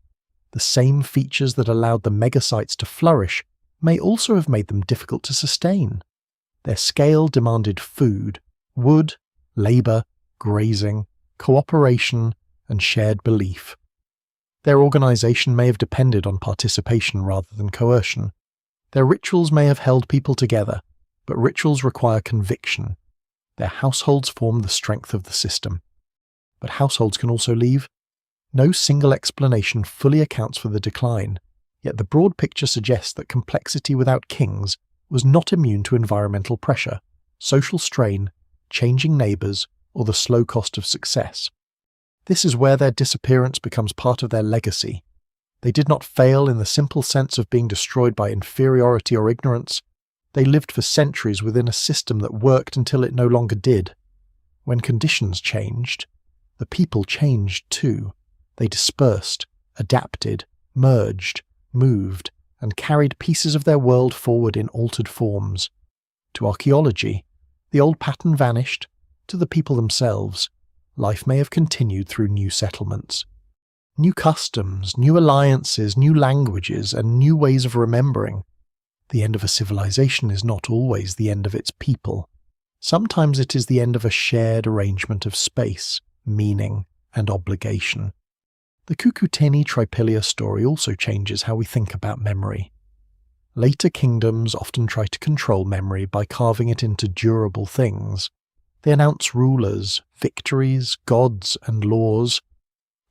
The same features that allowed the megasites to flourish may also have made them difficult to sustain. Their scale demanded food, wood, labour, grazing, cooperation, and shared belief. Their organisation may have depended on participation rather than coercion. Their rituals may have held people together, but rituals require conviction. Their households form the strength of the system. But households can also leave. No single explanation fully accounts for the decline, Yet the broad picture suggests that complexity without kings was not immune to environmental pressure, social strain, changing neighbours, or the slow cost of success. This is where their disappearance becomes part of their legacy. They did not fail in the simple sense of being destroyed by inferiority or ignorance. They lived for centuries within a system that worked until it no longer did. When conditions changed, the people changed too. They dispersed, adapted, merged, moved, and carried pieces of their world forward in altered forms. To archaeology, the old pattern vanished. To the people themselves, life may have continued through new settlements. New customs, new alliances, new languages, and new ways of remembering. The end of a civilization is not always the end of its people. Sometimes it is the end of a shared arrangement of space, meaning, and obligation. The Cucuteni Tripilia story also changes how we think about memory. Later kingdoms often try to control memory by carving it into durable things. They announce rulers, victories, gods, and laws.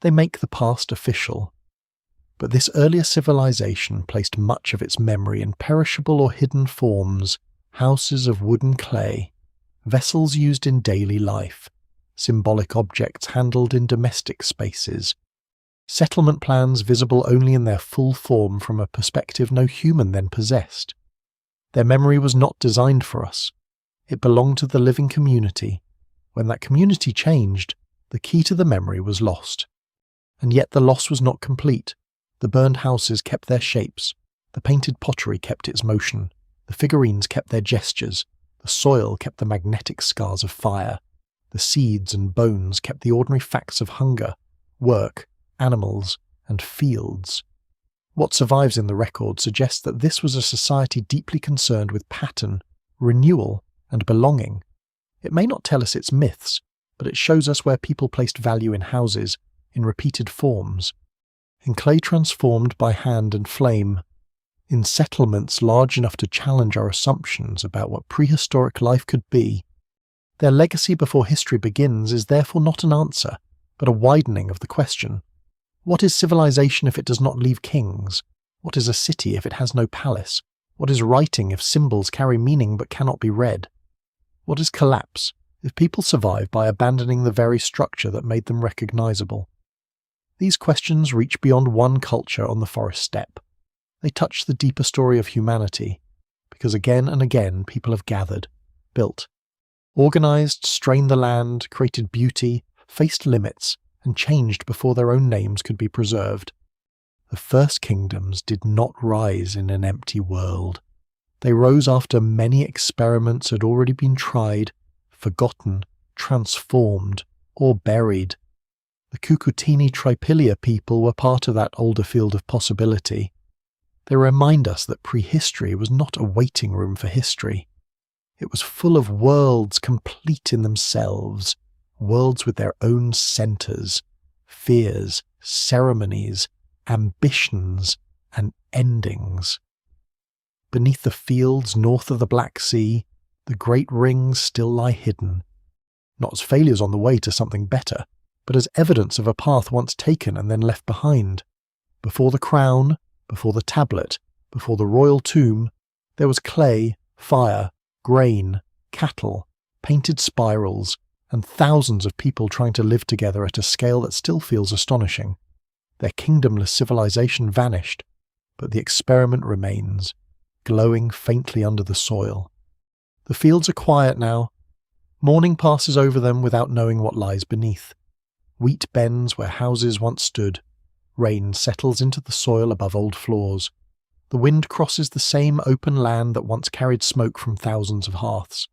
They make the past official. But this earlier civilization placed much of its memory in perishable or hidden forms, houses of wood and clay, vessels used in daily life, symbolic objects handled in domestic spaces, settlement plans visible only in their full form from a perspective no human then possessed. Their memory was not designed for us. It belonged to the living community. When that community changed, the key to the memory was lost. And yet the loss was not complete. The burned houses kept their shapes. The painted pottery kept its motion. The figurines kept their gestures. The soil kept the magnetic scars of fire. The seeds and bones kept the ordinary facts of hunger, work, animals, and fields. What survives in the record suggests that this was a society deeply concerned with pattern, renewal, and belonging. It may not tell us its myths, but it shows us where people placed value in houses, in repeated forms, in clay transformed by hand and flame, in settlements large enough to challenge our assumptions about what prehistoric life could be. Their legacy before history begins is therefore not an answer, but a widening of the question. What is civilization if it does not leave kings? What is a city if it has no palace? What is writing if symbols carry meaning but cannot be read? What is collapse if people survive by abandoning the very structure that made them recognizable? These questions reach beyond one culture on the forest steppe. They touch the deeper story of humanity, because again and again people have gathered, built, organized, strained the land, created beauty, faced limits, and changed before their own names could be preserved. The first kingdoms did not rise in an empty world. They rose after many experiments had already been tried, forgotten, transformed, or buried. The Cucuteni Tripilia people were part of that older field of possibility. They remind us that prehistory was not a waiting room for history. It was full of worlds complete in themselves, worlds with their own centres, fears, ceremonies, ambitions, and endings. Beneath the fields north of the Black Sea, the great rings still lie hidden, not as failures on the way to something better, but as evidence of a path once taken and then left behind. Before the crown, before the tablet, before the royal tomb, there was clay, fire, grain, cattle, painted spirals, and thousands of people trying to live together at a scale that still feels astonishing. Their kingdomless civilization vanished, but the experiment remains, glowing faintly under the soil. The fields are quiet now. Morning passes over them without knowing what lies beneath. Wheat bends where houses once stood. Rain settles into the soil above old floors. The wind crosses the same open land that once carried smoke from thousands of hearths.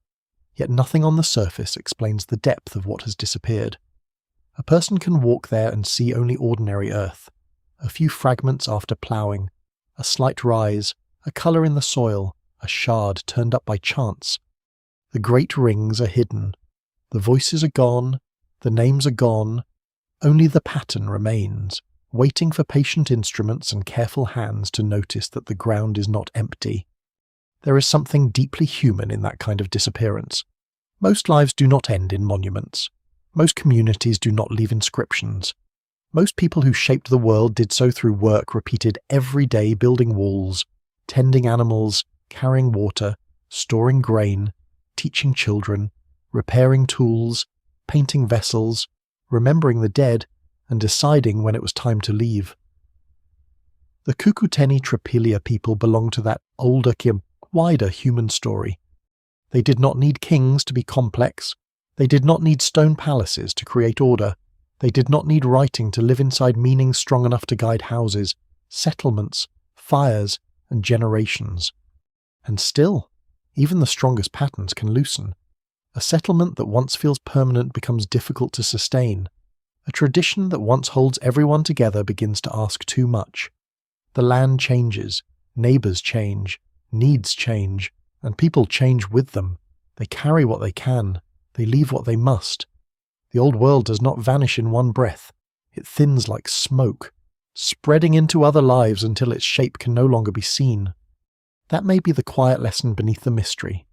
Yet nothing on the surface explains the depth of what has disappeared. A person can walk there and see only ordinary earth, a few fragments after ploughing, a slight rise, a colour in the soil, a shard turned up by chance. The great rings are hidden. The voices are gone, the names are gone, only the pattern remains, waiting for patient instruments and careful hands to notice that the ground is not empty. There is something deeply human in that kind of disappearance. Most lives do not end in monuments. Most communities do not leave inscriptions. Most people who shaped the world did so through work repeated every day, building walls, tending animals, carrying water, storing grain, teaching children, repairing tools, painting vessels, remembering the dead, and deciding when it was time to leave. The Kukuteni Tripilia people belong to that older, wider human story. They did not need kings to be complex. They did not need stone palaces to create order. They did not need writing to live inside meanings strong enough to guide houses, settlements, fires, and generations. And still, even the strongest patterns can loosen. A settlement that once feels permanent becomes difficult to sustain. A tradition that once holds everyone together begins to ask too much. The land changes, neighbours change, needs change, and people change with them. They carry what they can, they leave what they must. The old world does not vanish in one breath. It thins like smoke, spreading into other lives until its shape can no longer be seen. That may be the quiet lesson beneath the mystery.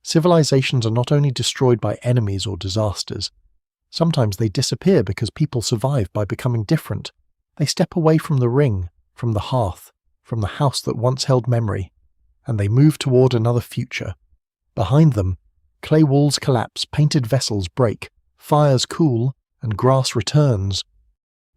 Civilizations are not only destroyed by enemies or disasters. Sometimes they disappear because people survive by becoming different. They step away from the ring, from the hearth, from the house that once held memory, and they move toward another future. Behind them, clay walls collapse, painted vessels break, fires cool, and grass returns.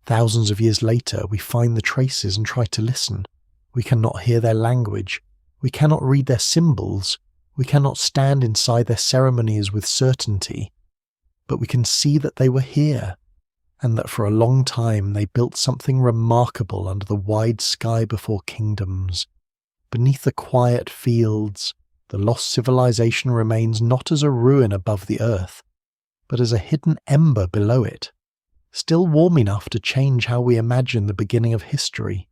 Thousands of years later, we find the traces and try to listen. We cannot hear their language. We cannot read their symbols. We cannot stand inside their ceremonies with certainty. But we can see that they were here, and that for a long time they built something remarkable under the wide sky before kingdoms. Beneath the quiet fields, the lost civilization remains not as a ruin above the earth, but as a hidden ember below it, still warm enough to change how we imagine the beginning of history.